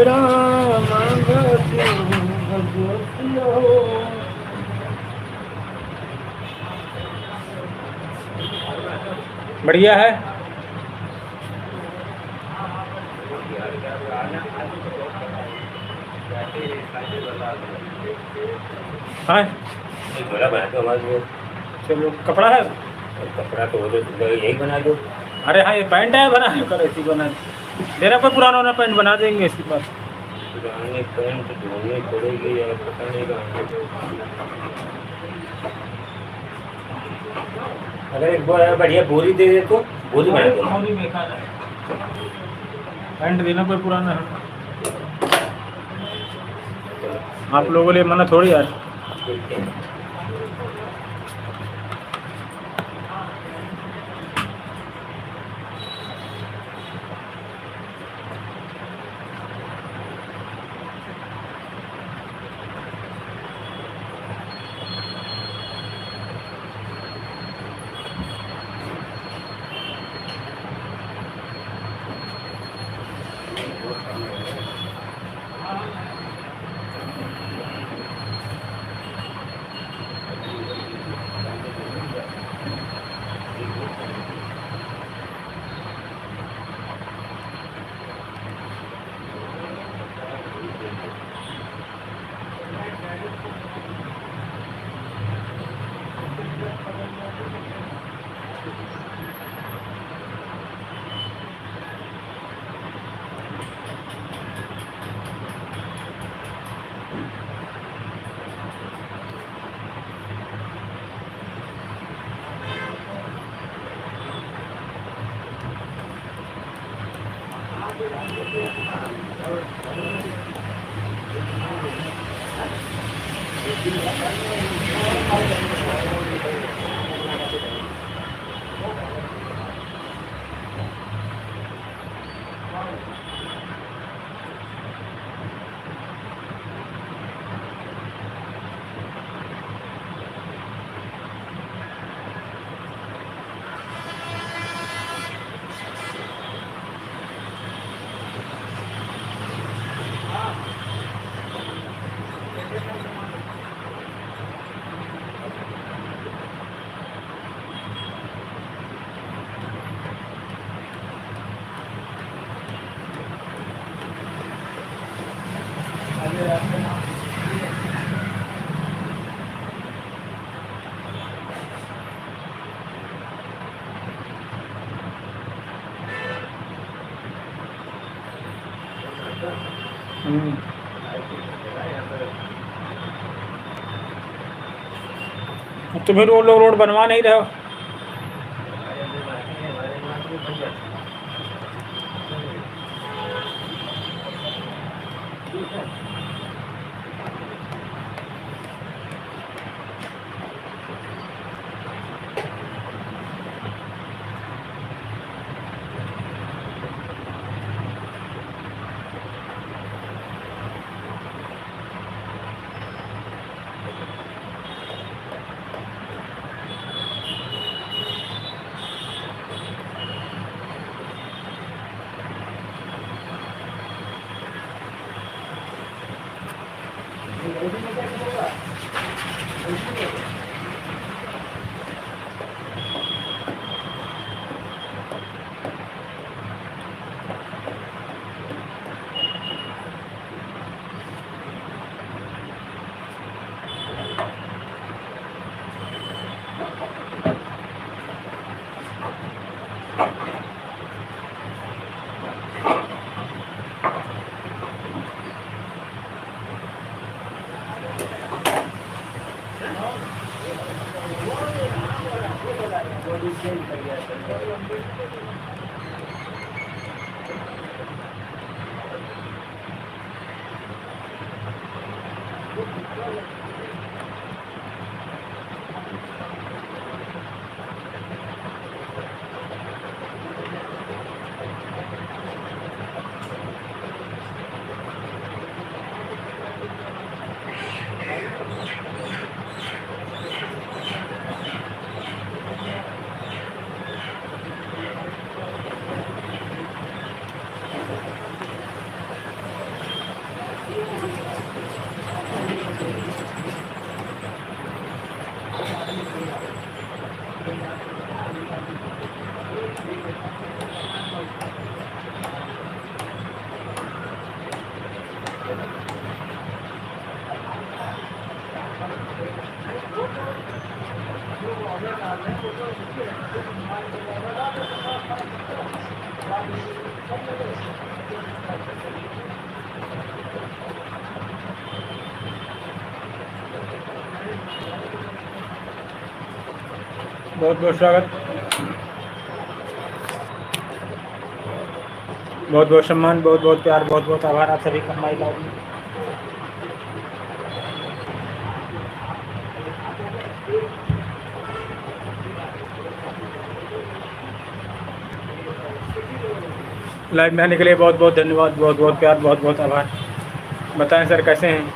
राम भजो। बढ़िया है। हाँ झोला बना दो हमारे लिए। चलो कपड़ा है। कपड़ा तो वो तो यही बना दो। अरे हाँ ये पैंट है बना कर ऐसी बना देना, कोई पुराना होना पैंट बना देंगे इसके पास। पुराने पैंट धोनी पड़ेगी या पता नहीं कहाँ। अगर एक बढ़िया बोरी दे दे तो बोरी बना दो। पैंट देना कोई पुराना है। आप लोगों के लिए मना थोड़ी यार। तो फिर वो लोग रोड बनवा नहीं रहे हो। बहुत बहुत स्वागत, बहुत बहुत सम्मान, बहुत बहुत प्यार, बहुत बहुत आभार आप सभी का हमारी लाइव में। लाइव में आने के लिए बहुत बहुत धन्यवाद, बहुत बहुत प्यार, बहुत बहुत आभार। बताएं सर कैसे हैं?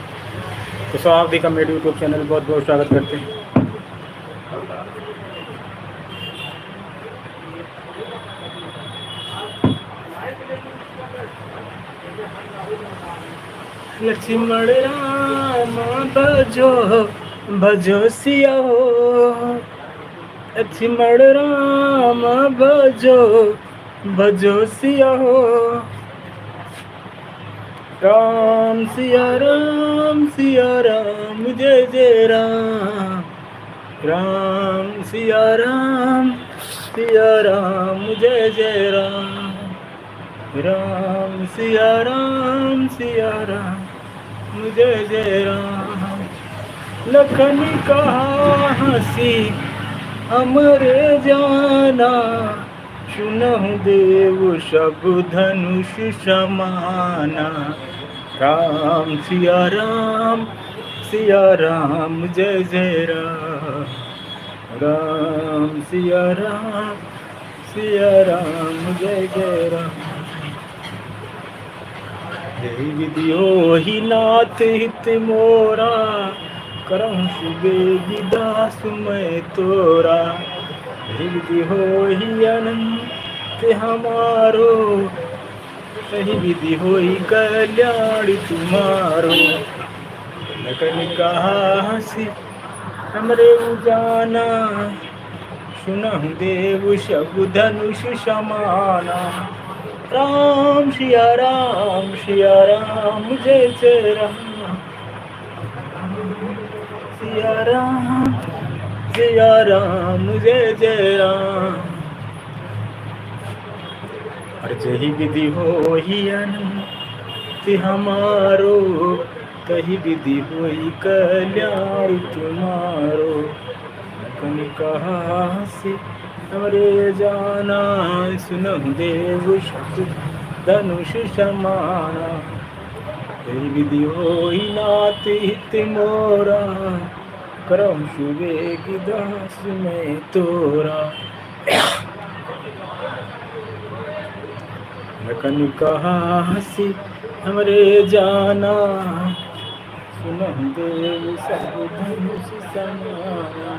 तो स्वाभाविक का मेरे यूट्यूब चैनल बहुत बहुत स्वागत करते हैं। लक्ष्मण राम भजो भजो सिया हो, लक्ष्मण राम भजो भजो सिया हो। राम सिया राम जय जय राम, राम सिया राम जय जय राम, राम सिया राम जय जय राम। लखन कहा हंसी हमरे जाना, सुनहु देव सब धनुष समाना। राम सिया राम जय जय राम, राम सिया राम जय जय राम। जय विधियो ही नाथ हित मोरा, करम सुबेगी दास मैं तोरा। जय विधि हो ही अनंत हमारो, सही विधि हो ही कल्याण तुम्हारो। लखन कहा हंसी हमरे उजाना, सुनहु देव सब धनुष समाना। राम सिया राम जय जय राम, सिया राम जय जय राम। और जही विधि हो ही अनंत हमारो, तही विधि होई कल्याण तुम्हारो। लखन कहा से हमरे जाना, सुनहु देव शब्द धनुष समाना। तही विधि होई नाथ हित मोरा, करम सुबेगी दास में तोरा। लखन कहा से हमरे जाना, सुनहु देव सब धनुष समाना।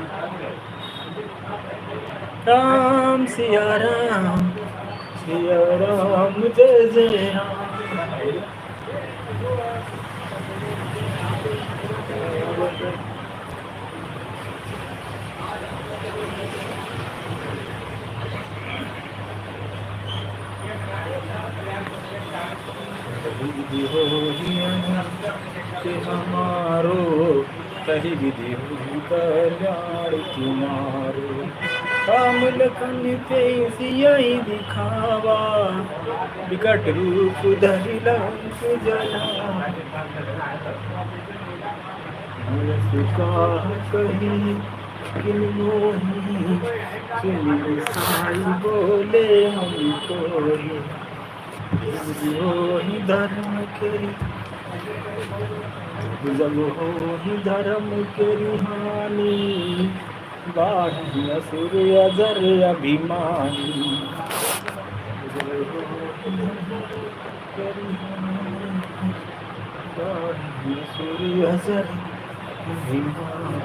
राम सिया राम जय जय राम। विधि हो हमारो, तही विधि हो कल्याण तुम्हारो। काम लखन ते सियहि दिखावा, विकट रूप धरि लंक जलावा। सुखा कही किन मोही, सुन साई बोले हमको ही धर्म के, जब हो ही धर्म के हानि, बाढ़ असुर अजर अभिमानी। असुर अजर अभिमानी।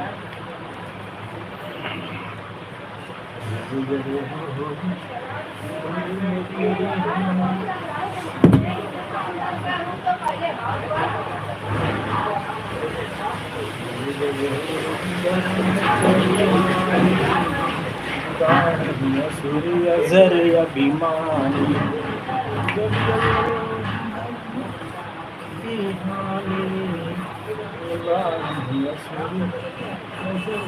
बाणी असुर अजर अभिमानी जब बिहानी बाणी असुर अजर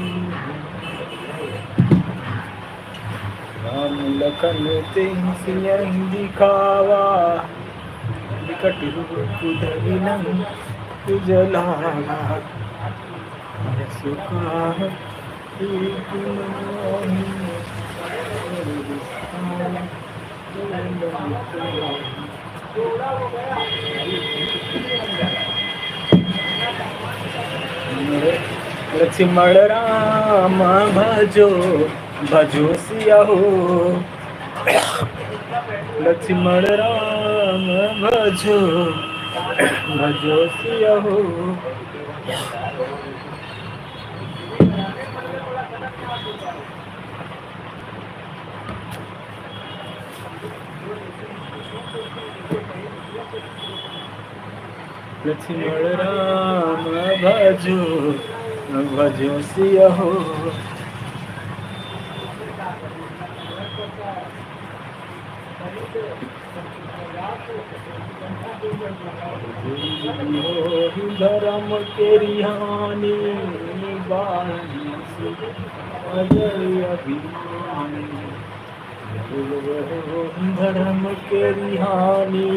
राम लखन तें सियहि दिखावा विकट रूप धरि लंक जलावा यशु का एक नाहि लक्ष्मण राम भजो भजो सिया हो लक्ष्मण राम भजो भजो सिया हो लक्ष्मण राम भजो भजो सिया हो धर्म के रिहानी बाणी अजय अभिमानी धर्म के रिहानी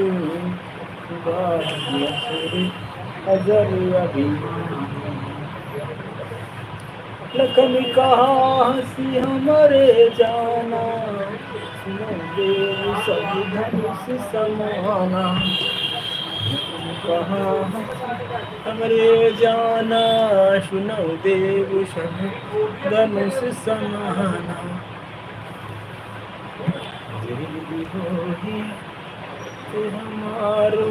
बाणी अजय अभिमानी लखन कहा हंसी हमारे जाना सुनो देव सब धनुष समाना कहा हमरे जाना सुनो देव सब धनुष समाना जय होही ते हमारो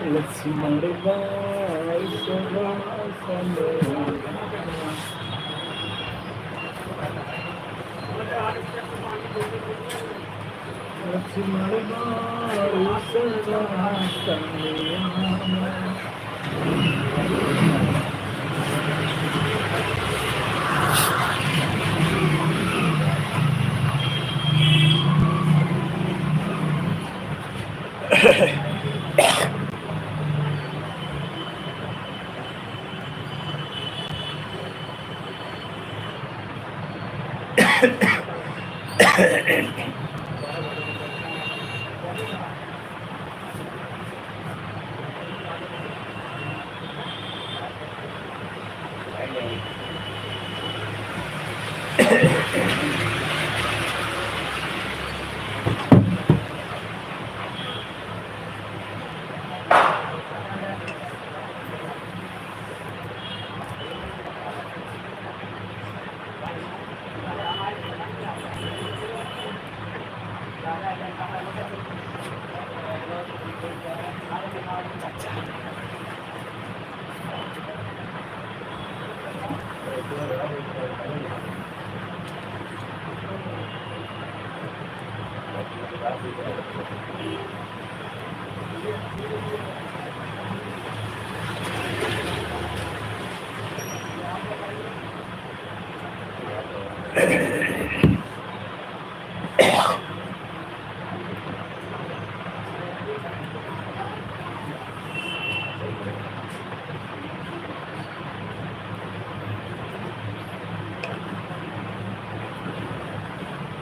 लक्ष्मण बाई सवासन लक्ष्मण बाई सवासन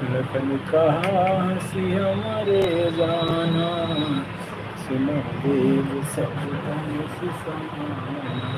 लखन कहाँ सी हमारे जाना सुन देव सब तन से समाना।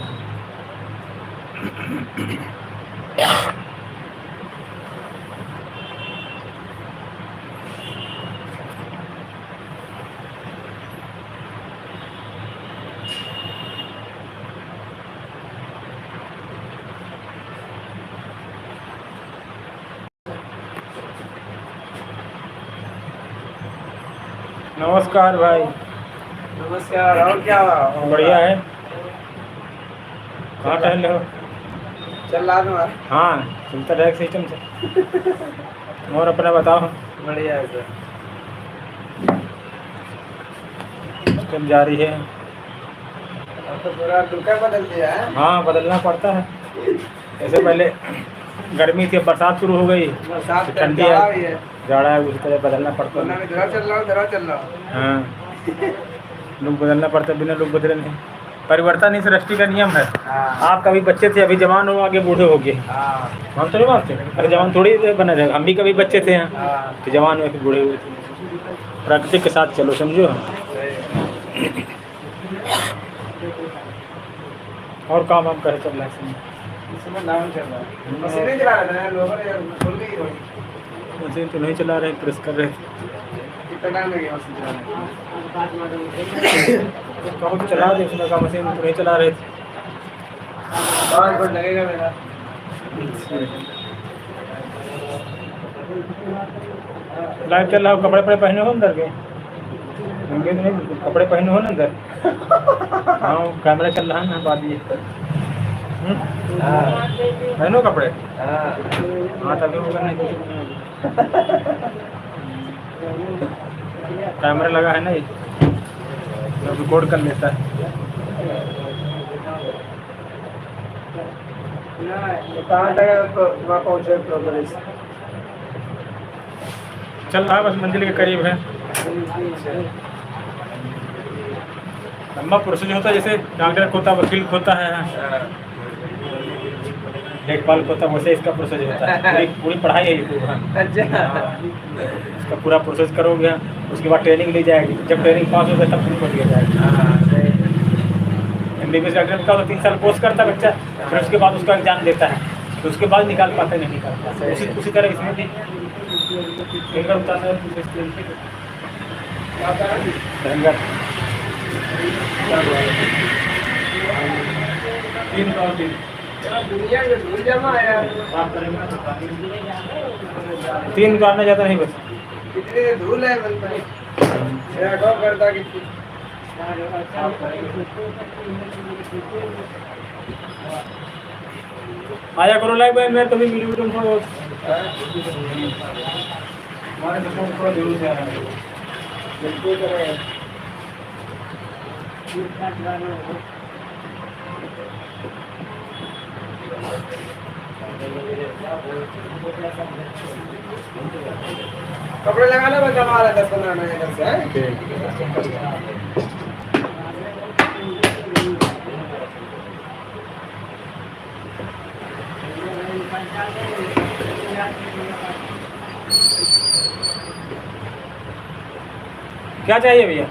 नमस्कार भाई। नमस्कार। और क्या बढ़िया है। कहाँ टहल रहे हो? चल रहा तुम्हारा? हाँ चलता रहेगा सिस्टम से। और अपना बताओ। बढ़िया है सर। कब जारी है? अब तो पूरा दुकान बदल दिया है। हाँ बदलना पड़ता है। ऐसे पहले गर्मी थी, बरसात शुरू हो गई, बरसात ठंडी जाड़ा है, भी है। जाड़ा है, उसी तरह बदलना पड़ता वरना है। मैं इधर चल रहा हूँ, इधर चल रहा हूँ। हाँ लोग बदलना पड़ता है, बिना लोग बदले नहीं। परिवर्तन ही सृष्टि का नियम है। हाँ आप कभी बच्चे थे, अभी जवान हो, आगे बूढ़े हो गए। हाँ हम तो नहीं मानते, अरे जवान थोड़ी देर बने रहे। हम भी कभी बच्चे थे यहाँ, हाँ। तो जवान हुए, फिर बूढ़े हुए थे। प्रकृति के साथ चलो, समझो। और काम वाम करे चल रहा है। इसमें नाम चल रहा है। मशीनें चला रहे हैं लोगों ने, खुल गई रोड। मशीन तो नहीं चला रहे, प्रेस कर रहे। कितना टाइम लगेगा मशीन चलाने में? कहो तो चला दे, उसने कहा मशीन तो नहीं चला रहे थे। 5 मिनट लगेगा मेरा। लाइव चल रहा हो, कपड़े वपड़े पहने हो अंदर के? नंगे तो नहीं, बिल्कुल कपड़े पहने हो ना अंदर? हाँ कैमरा चल रहा है ना, बात ये। पहनो कपड़े। हाँ तभी होगा, नहीं तो कैमरा लगा है ना, ये रिकॉर्ड कर लेता है। कहाँ तक वहाँ पहुँचे प्रोग्रेस? चल रहा है, बस मंजिल के करीब है। लंबा प्रोसेस होता है, जैसे डॉक्टर होता है, वकील होता है, देखभाल होता है, वैसे इसका प्रोसेस होता है। पूरी पढ़ाई है ये पूरा। अच्छा। इसका पूरा प्रोसेस करोगे, उसके बाद ट्रेनिंग ली जाएगी। जब ट्रेनिंग पास हो गया तब शुरू कर दिया जाएगा। MBBS डॉक्टर का 3 साल कोर्स करता है बच्चा, फिर उसके बाद उसका एग्जाम देता है, तो उसके बाद निकाल पाता है, नहीं निकाल पाता। उसी तरह इसमें भी फिंगर उतारना है। 3 दुनिया में धूल जमा है यार। 3 उतारना ज़्यादा नहीं बस। कितनी धूल है मन पर। मेरा कौन करता कि आया करो लाइव भाई, मैं कभी वीडियो तुमको हमारे दोस्तों को जरूर से आ रहा है। बिल्कुल करें। कपड़े लगा लो, बस हमारा 10-15 मिनट इधर से है। क्या चाहिए भैया?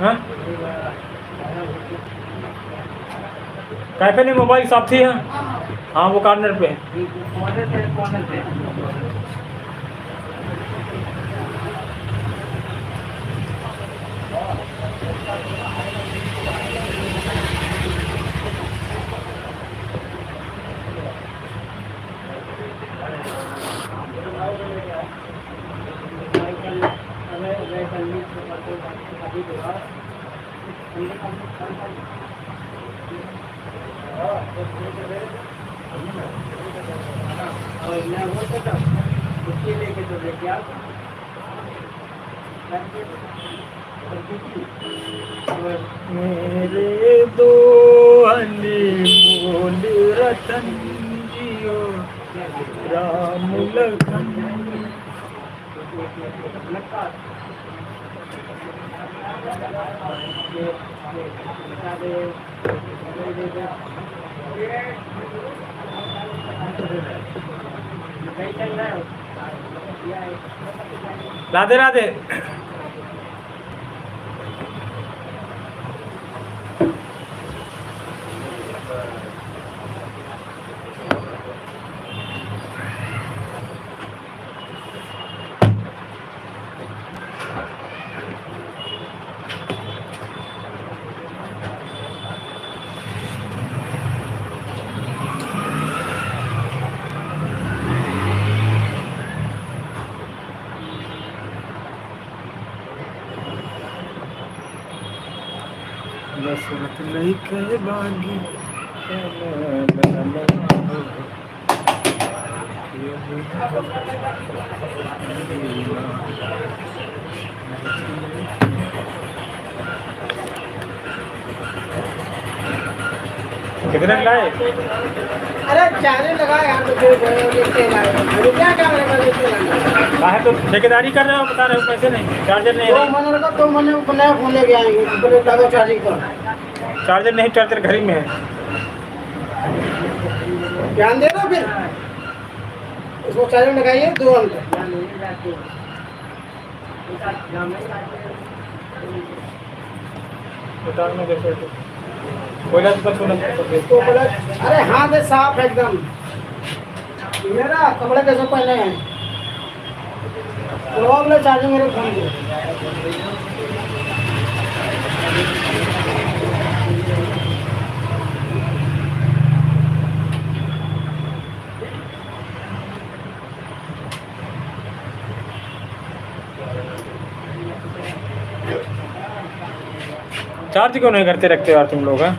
हाँ कैफे में मोबाइल शॉप थी। हाँ वो कॉर्नर पे। और मेरे दो अनमोल रतन जियो राम लखन। राधे राधे। दशरथ लइके बागी कितने लाए? अरे चार्जर लगाए यहाँ तो फिर लेके लाए अरे क्या कैमरे का लेके लाए काहे तो ठेकेदारी कर रहे हो, बता रहे हो पैसे नहीं, चार्जर नहीं दो है। महीने का 2 महीने को नया फोन लेके आएंगे बोले लगा चार्जिंग कर चार्जर नहीं, चार्जर घर ही में है। ध्यान दे दो फिर इसको चार्जर लगाइए 2 घंटे बता में देखो तो कोयला तो छूना इसको बोला अरे हाथ है साफ है एकदम मेरा कपड़े कैसे पहने हैं लोग ले चार्जिंग मेरे फोन के चार्ज क्यों नहीं करते रखते यार तुम लोग हैं?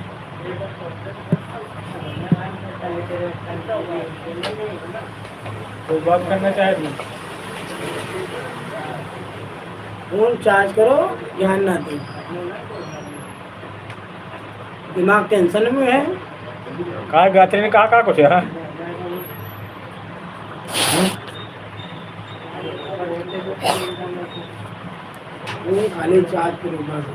कोई बात करना चाहे नहीं। फोन चार्ज करो ध्यान ना दो दिमाग टेंशन में है कहा गात्री ने कहा कुछ है? वो खाली चार्ज करो बस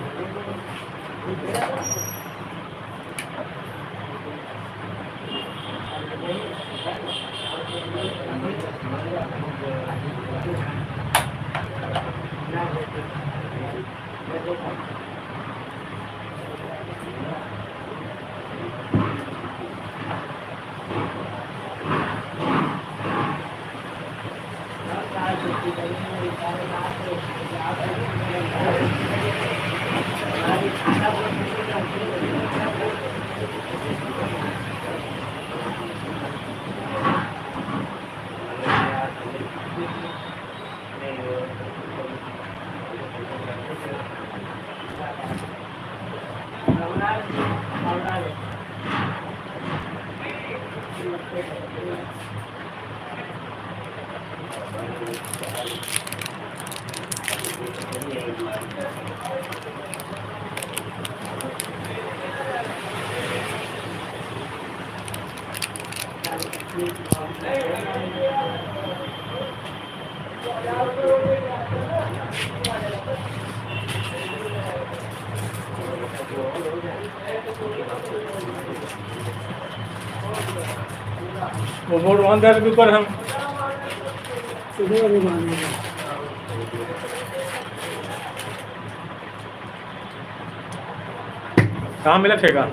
वो बोर्ड वहाँ दे के ऊपर हम सुबह अभी मारने का कहाँ मिला ठेका?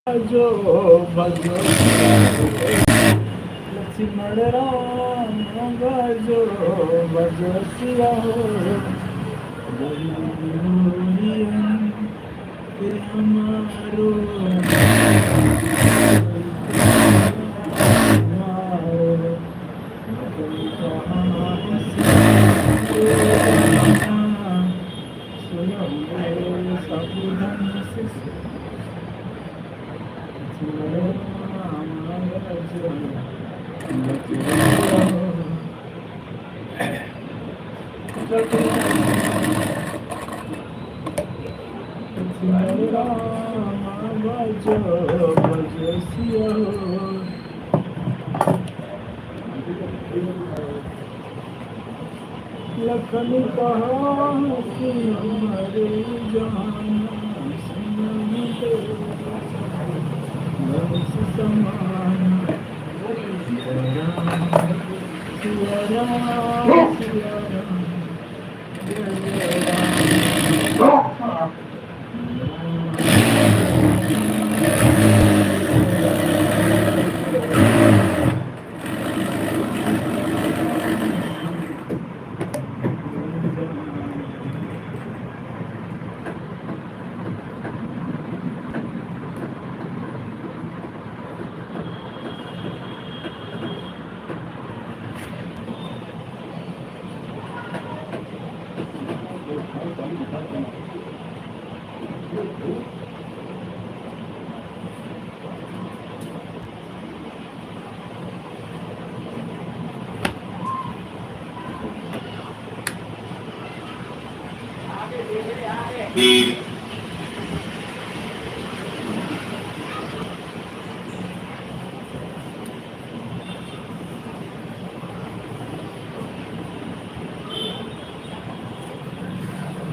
जो भजो लक्ष्मण राम जो भजो सिया हो हमारो लखन कहा कि हमारे जाना समान सिया राम सिया राम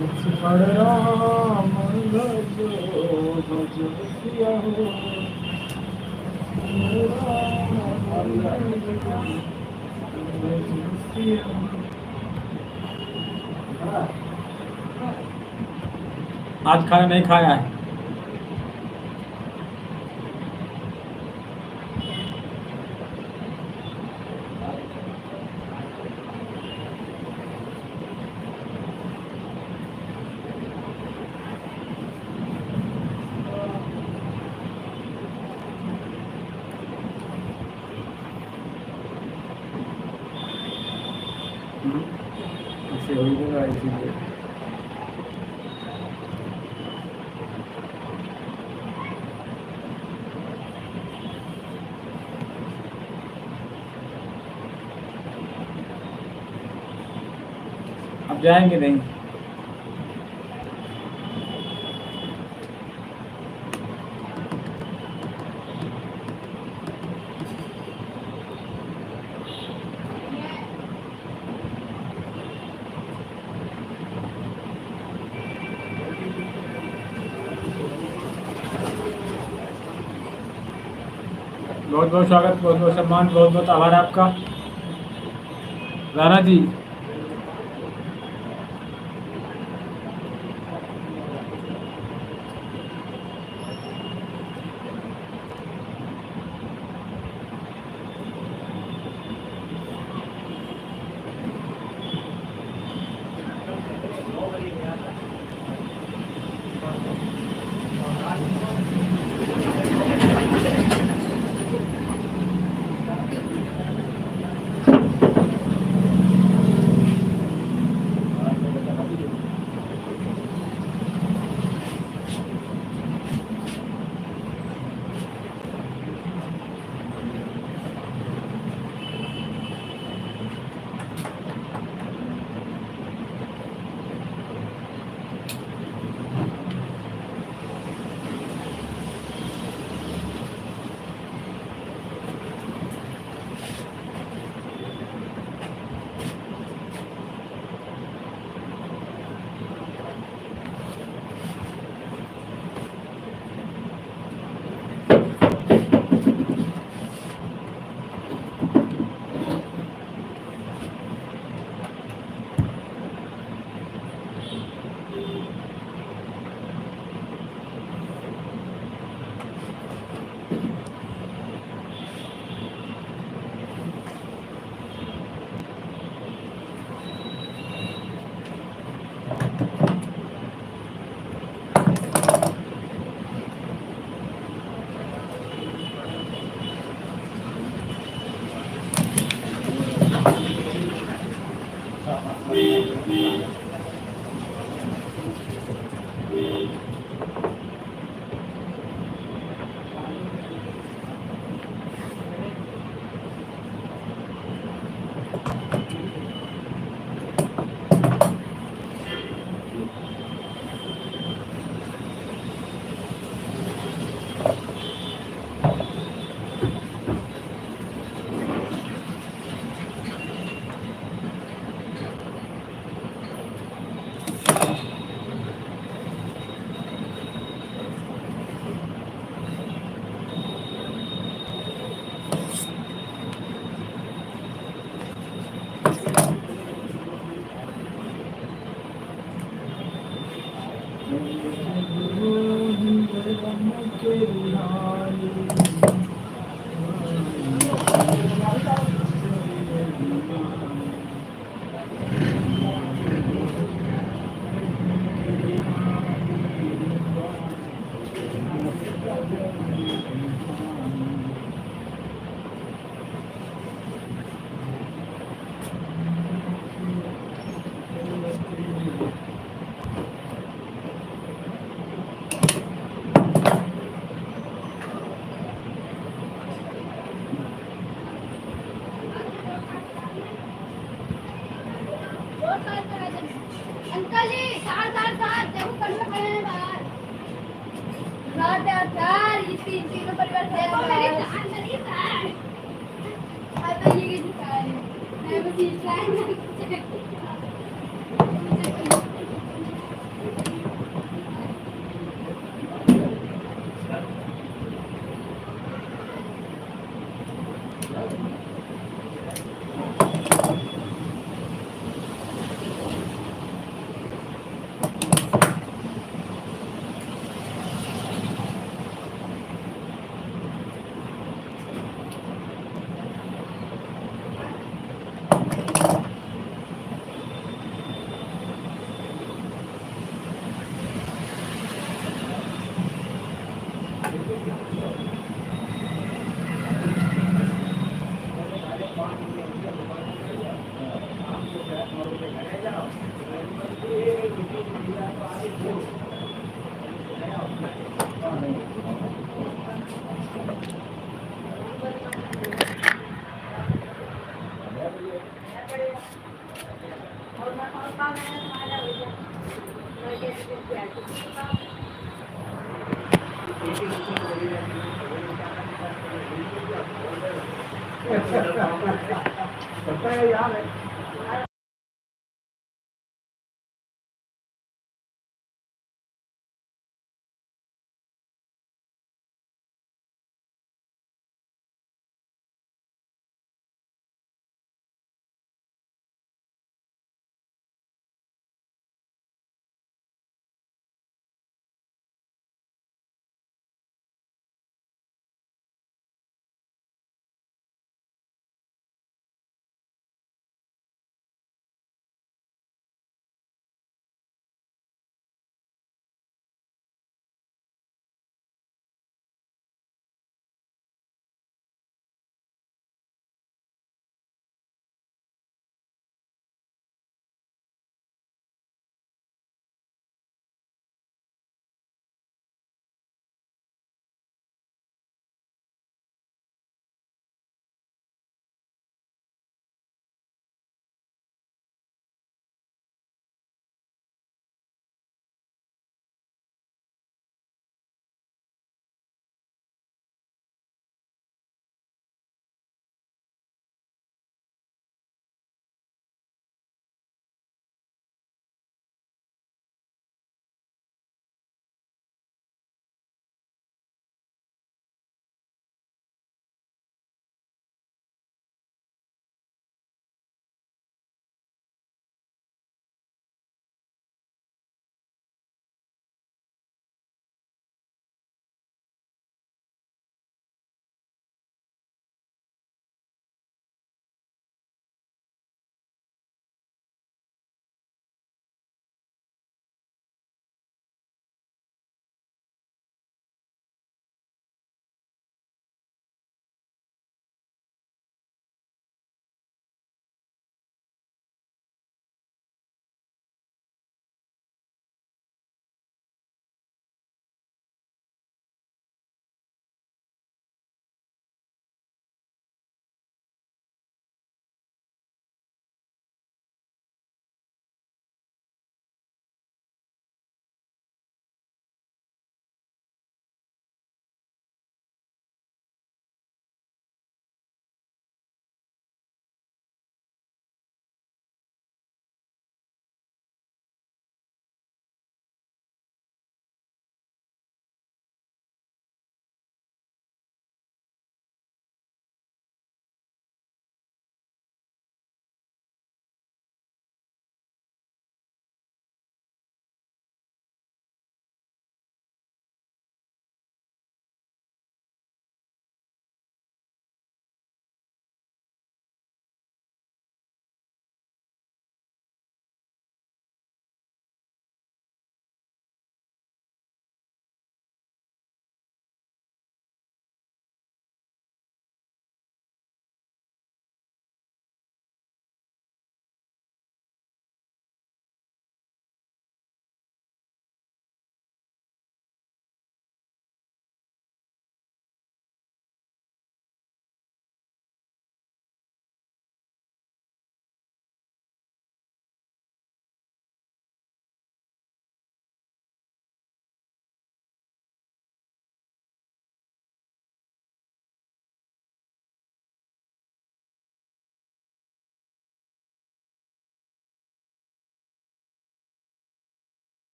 लक्ष्मण राम भजो भजो सिया हो आज खाना नहीं खाया है। ऐसे हो ही नहीं रहा इसीलिए अब जाएंगे नहीं। बहुत बहुत स्वागत, बहुत बहुत सम्मान, बहुत बहुत आभार आपका राणा जी। अंकल जी चार चार चार देखो कल में खड़े हैं बाहर चार चार चार ये तीनों परिवार देखो मेरी जान मेरी जान अब ये की जान मैं बस ये जान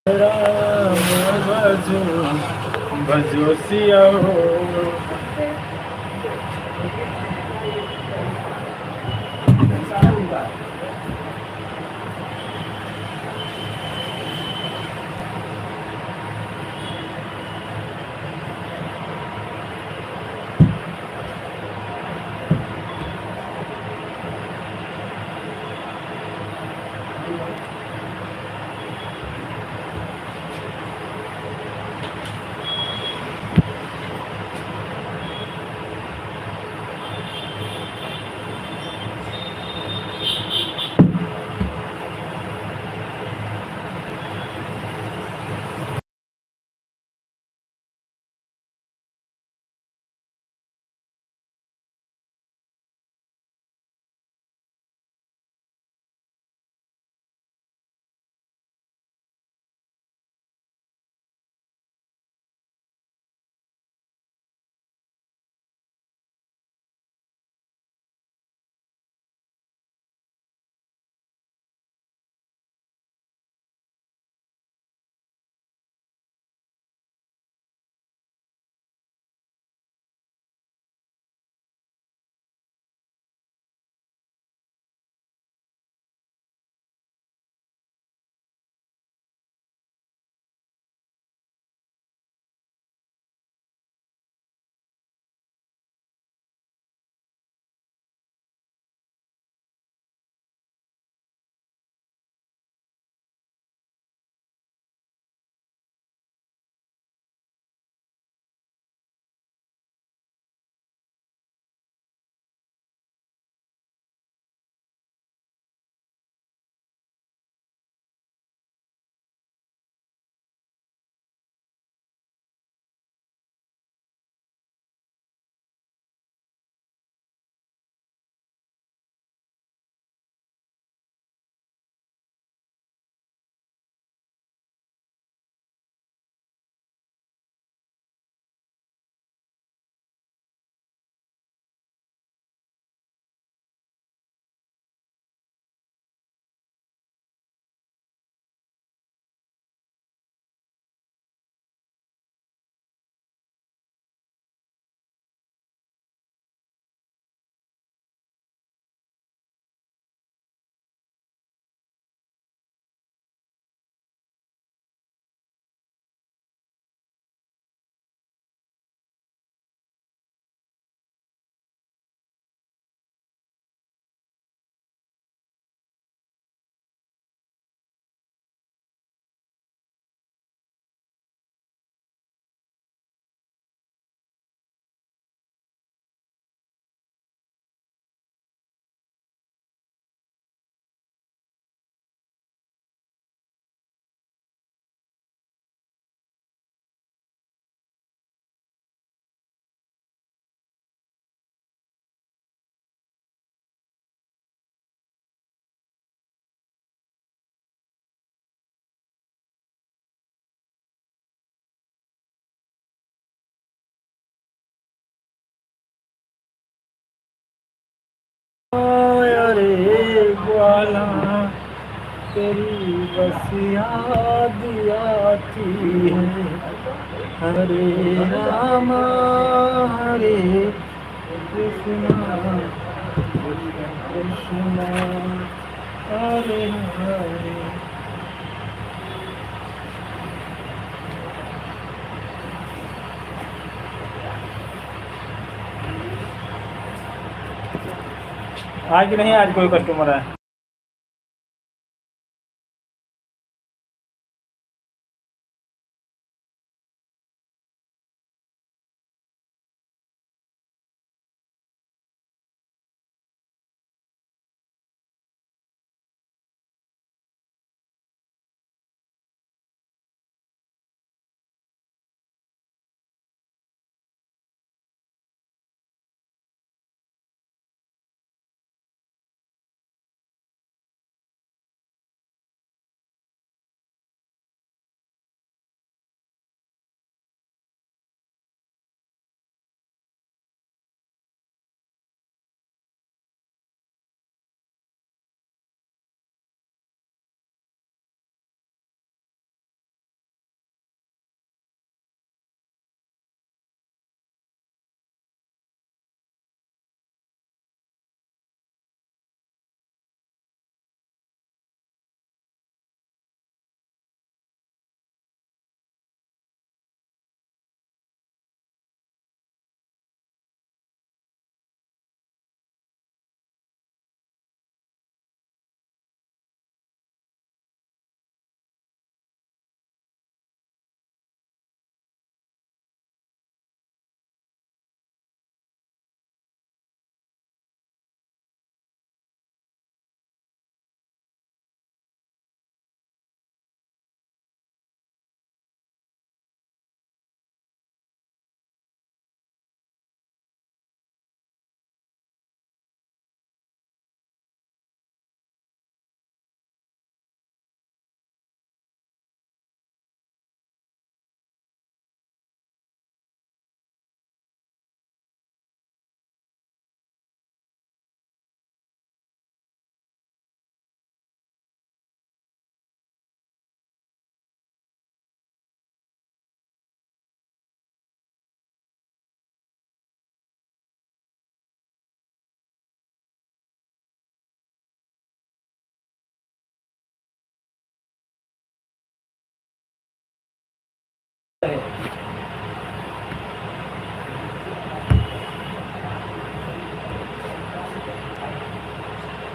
राम भजो भजो सिया हो। अरे ग्वाला तेरी बस याद आती है। हरे रामा हरे कृष्णा कृष्णा हरे हरे। आज नहीं, आज कोई कस्टमर है।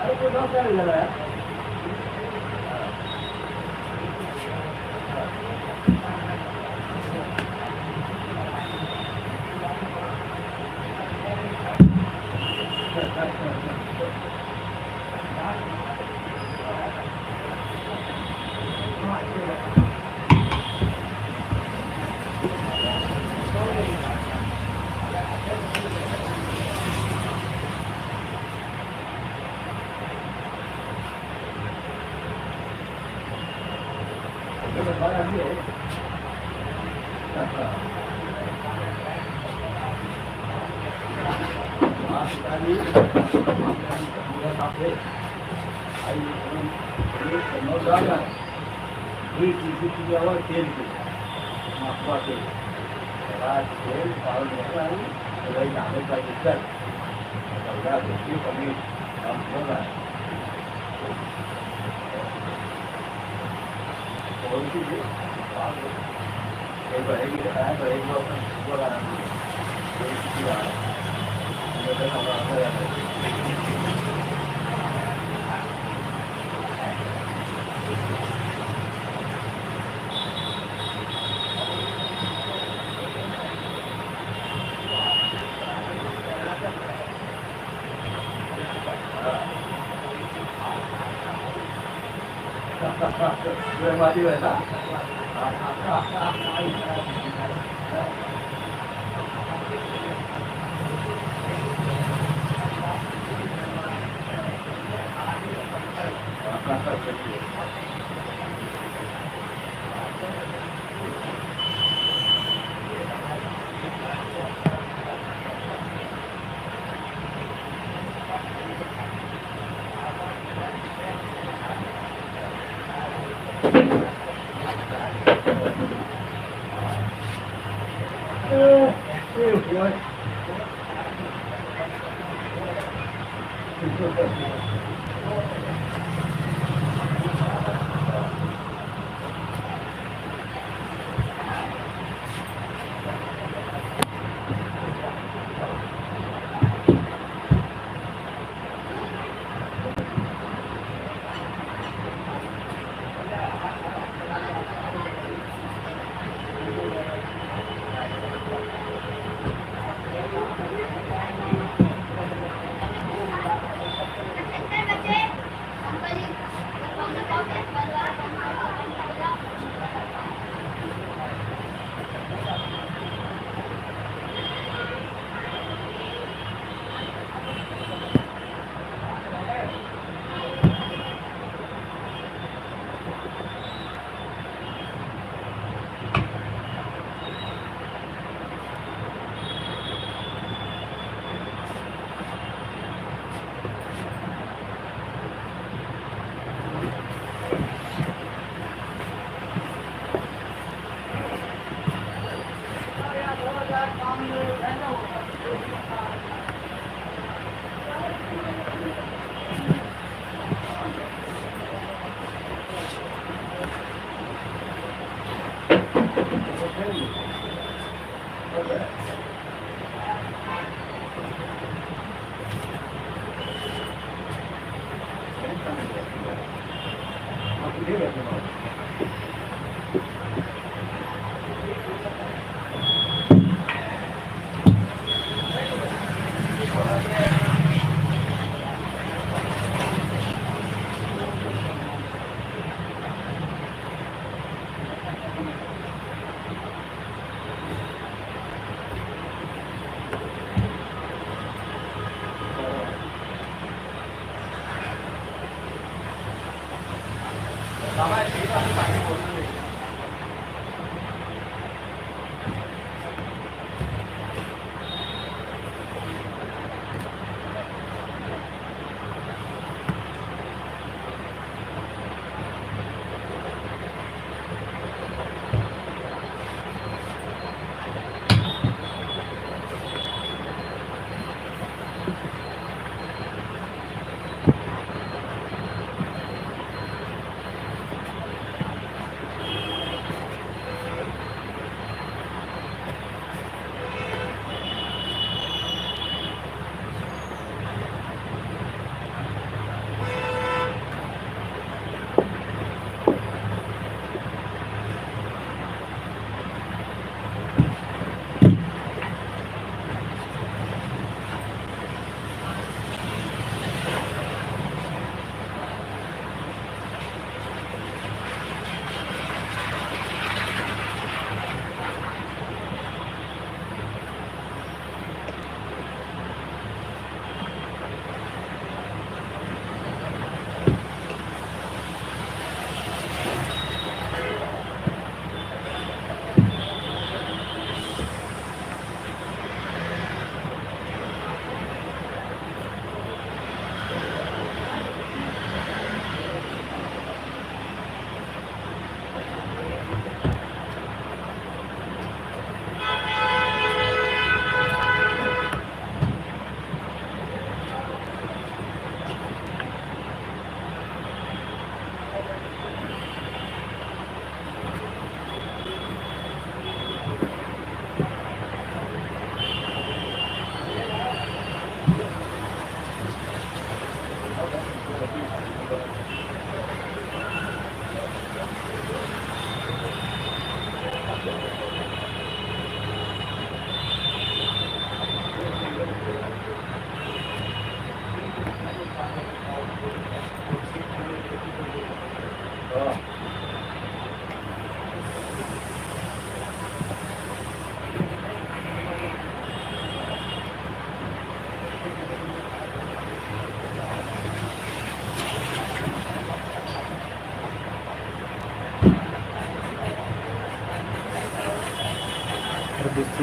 अरे कोई डॉक्टर नहीं लग रहा है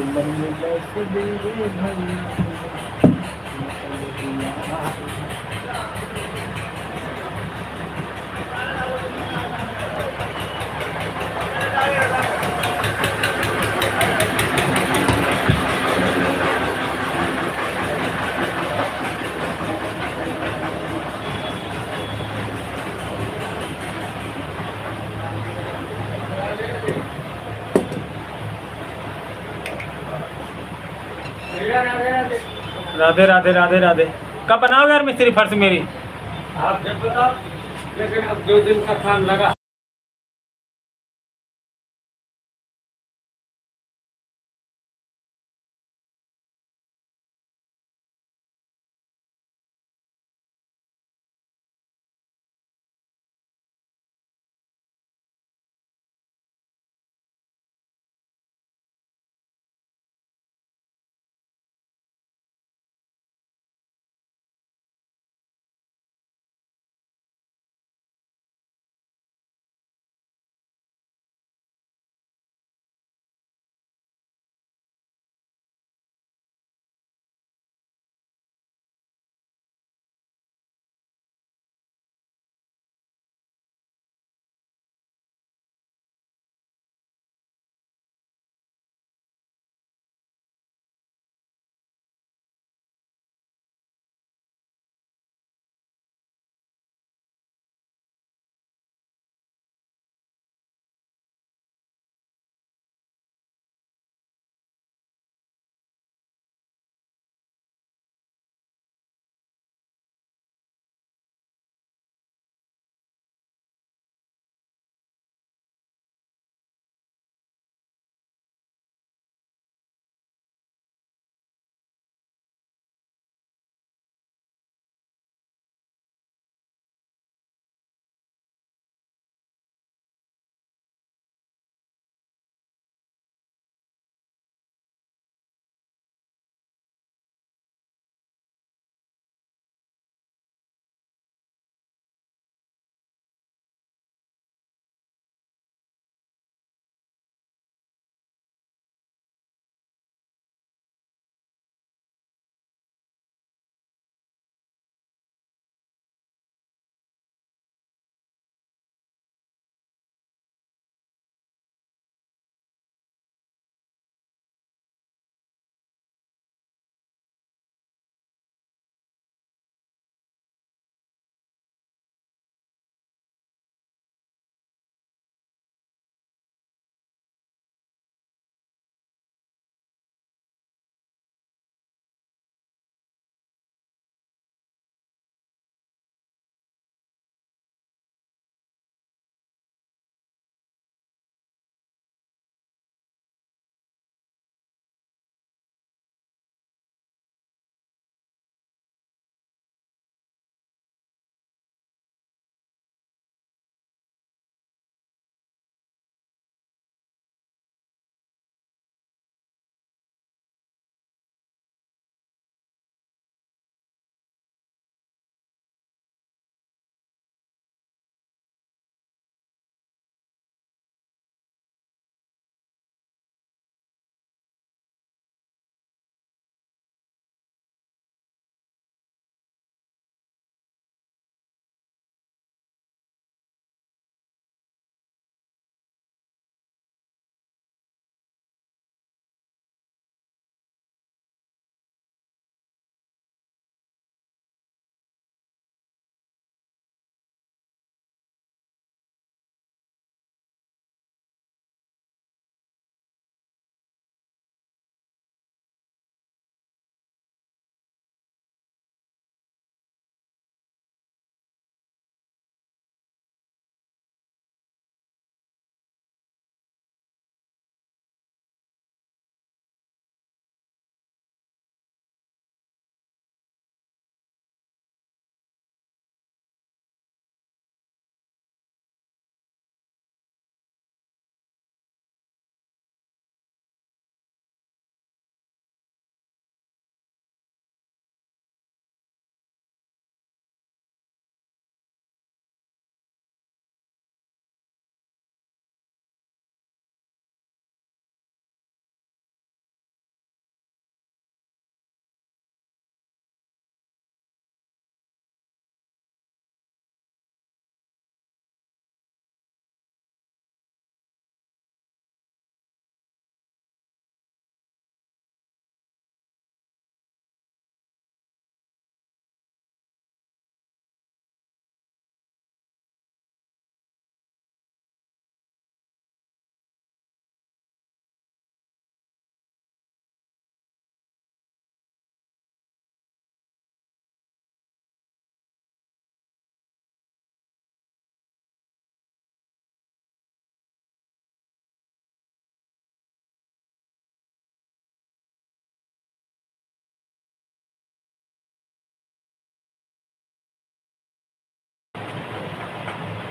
मन में बस मेरे राधे राधे राधे राधे। कब बनाओगे यार मिस्त्री फर्श मेरी? आप जब बताओ, लेकिन अब 2 दिन का काम लगा।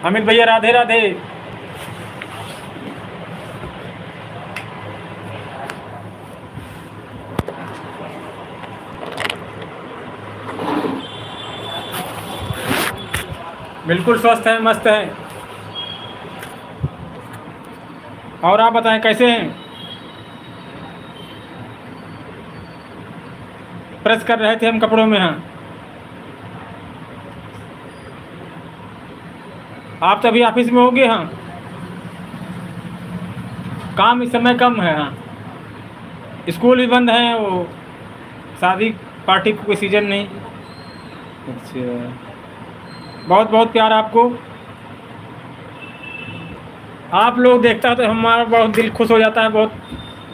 अमित भैया राधे राधे। बिल्कुल स्वस्थ हैं, मस्त हैं। और आप बताएं कैसे हैं? प्रेस कर रहे थे हम कपड़ों में। हाँ, आप तो अभी ऑफिस में होंगे। हाँ, काम इस समय कम है। हाँ, स्कूल भी बंद है, वो शादी पार्टी कोई सीजन नहीं। अच्छा, बहुत बहुत प्यार आपको। आप लोग देखता तो हमारा बहुत दिल खुश हो जाता है, बहुत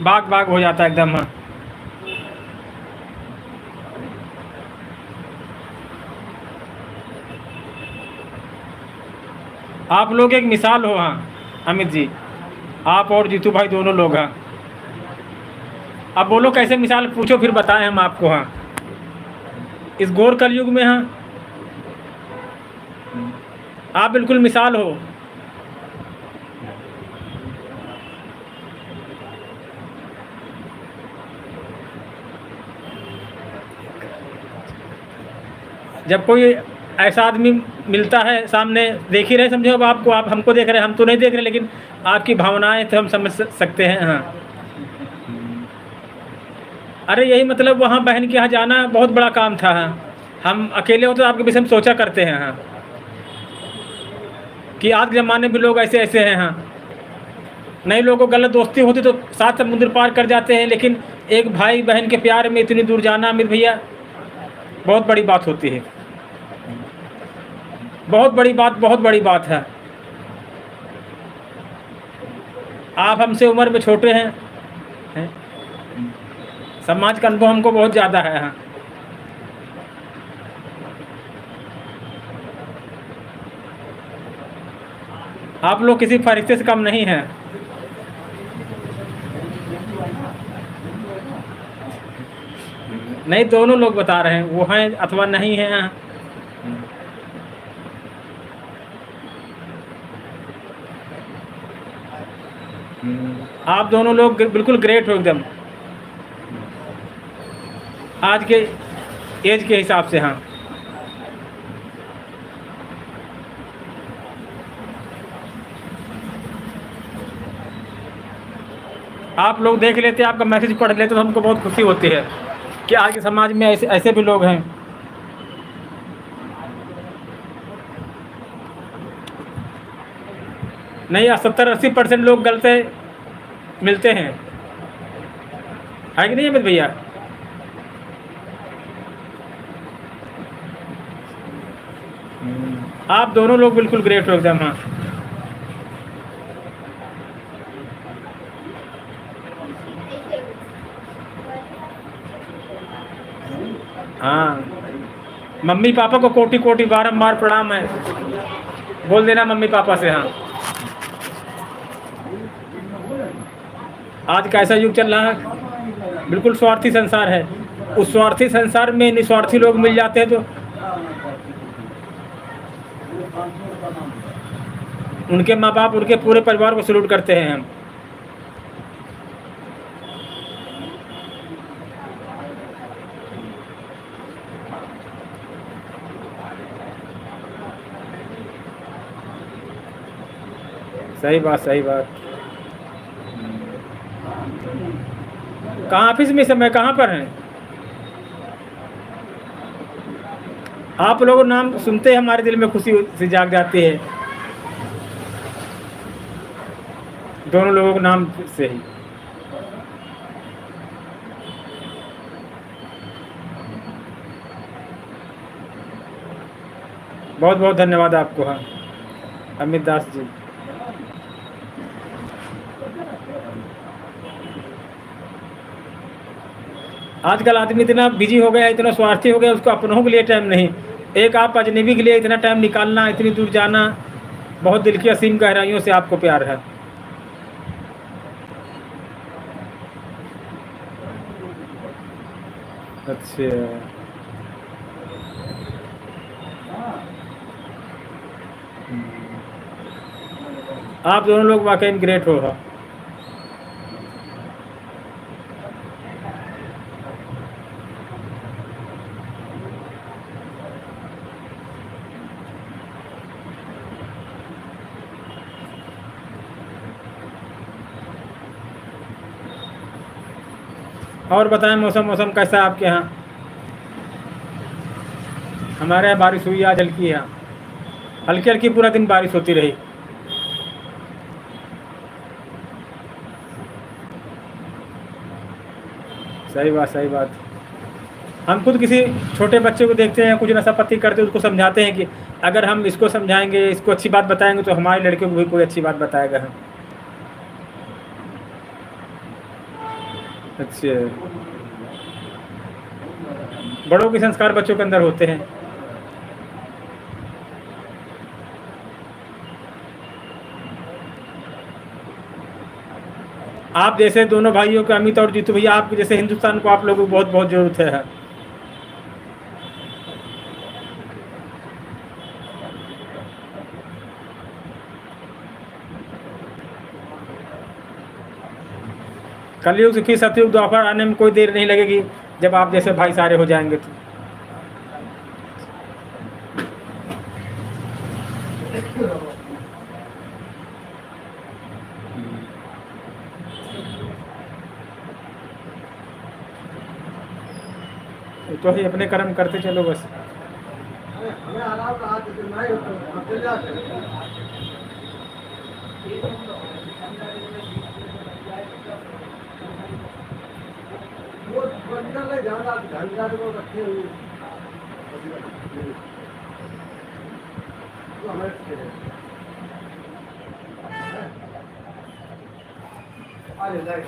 बाग बाग हो जाता है एकदम। हाँ, आप लोग एक मिसाल हो। हाँ अमित जी, आप और जीतू भाई दोनों लोग। हाँ, अब बोलो कैसे मिसाल, पूछो फिर बताएं हम आपको। हाँ, इस घोर कलयुग में। हाँ, आप बिल्कुल मिसाल हो। जब कोई ऐसा आदमी मिलता है सामने, देख ही रहे समझो। अब आपको, आप हमको देख रहे हैं, हम तो नहीं देख रहे, लेकिन आपकी भावनाएं तो हम समझ सकते हैं। हाँ, अरे यही मतलब, वहाँ बहन के यहाँ जाना बहुत बड़ा काम था। हाँ, हम अकेले होते तो आपके विषय में सोचा करते हैं। हाँ, कि आज के ज़माने में लोग ऐसे ऐसे हैं। हाँ, नए लोगों को गलत दोस्ती होती तो सात समुद्र पार कर जाते हैं, लेकिन एक भाई बहन के प्यार में इतनी दूर जाना अमित भैया बहुत बड़ी बात होती है। बहुत बड़ी बात, बहुत बड़ी बात है। आप हमसे उम्र में छोटे हैं? समाज का अनुभव हमको बहुत ज़्यादा है। हाँ, आप लोग किसी फरिश्ते से कम नहीं हैं। नहीं, दोनों लोग बता रहे हैं, वो हैं अथवा नहीं हैं। आप दोनों लोग बिल्कुल ग्रेट हो एकदम, आज के एज के हिसाब से। हाँ, आप लोग देख लेते, आपका मैसेज पढ़ लेते तो हमको बहुत खुशी होती है कि आज के समाज में ऐसे ऐसे भी लोग हैं। नहीं, 70-80% लोग गलत मिलते हैं, है कि नहीं अमित भैया? आप दोनों लोग बिल्कुल ग्रेट हो एकदम। हाँ, हाँ, मम्मी पापा को कोटि कोटि बारंबार प्रणाम है, बोल देना मम्मी पापा से। हाँ, आज का ऐसा युग चल रहा है, बिल्कुल स्वार्थी संसार है। उस स्वार्थी संसार में निस्वार्थी लोग मिल जाते हैं तो उनके माँ बाप, उनके पूरे परिवार को सैल्यूट करते हैं हम। सही बात, सही बात। कहाँ ऑफिस में समय, कहाँ पर हैं आप लोगों? नाम सुनते हमारे दिल में खुशी से जाग जाती है, दोनों लोगों के नाम से ही। बहुत बहुत धन्यवाद आपको। हाँ अमित दास जी। आजकल आदमी इतना बिजी हो गया, इतना स्वार्थी हो गया, उसको अपनों के लिए टाइम नहीं। एक आप अजनबी के लिए इतना टाइम निकालना, इतनी दूर जाना, बहुत दिल की असीम गहराइयों से आपको प्यार है। अच्छा, आप दोनों लोग वाकई में ग्रेट हो। हाँ। और बताएं मौसम मौसम कैसा है आपके यहाँ? हमारे यहाँ बारिश हुई आज हल्की है, हल्की हल्की पूरा दिन बारिश होती रही। सही बात, सही बात। हम खुद किसी छोटे बच्चे को देखते हैं कुछ नशा पत्ती करते हैं, उसको समझाते हैं कि अगर हम इसको समझाएंगे, इसको अच्छी बात बताएंगे तो हमारे लड़के को भी कोई अच्छी बात बताएगा। हम अच्छा, बड़ों के संस्कार बच्चों के अंदर होते हैं। आप जैसे दोनों भाइयों के, अमित और जीतू भैया, आपके जैसे हिंदुस्तान को आप लोगों को बहुत बहुत जरूरत है। कलयुग की सतयुग द्वापर आने में कोई देर नहीं लगेगी जब आप जैसे भाई सारे हो जाएंगे तो ही अपने कर्म करते चलो बस। हमें आराम कहा तो नहीं होता, हम चले जाते हैं। वो बंदर ले जाना घंटा को रखे हुए तो हमें आ जाए।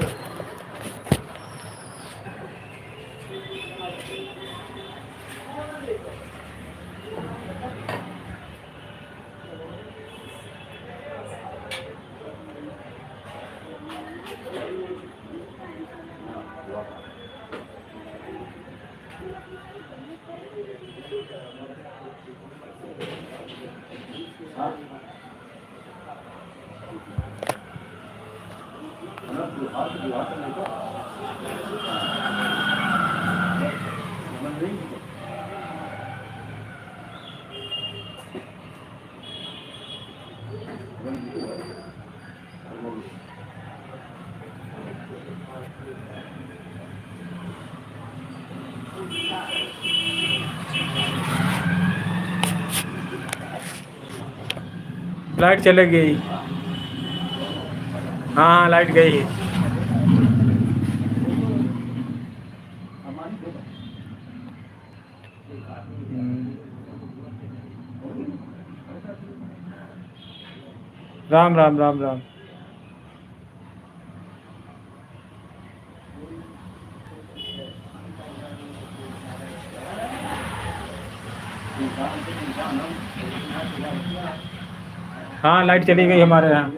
लाइट चले गई। हाँ, लाइट गई। राम राम राम राम। हाँ, लाइट चली गई हमारे यहाँ।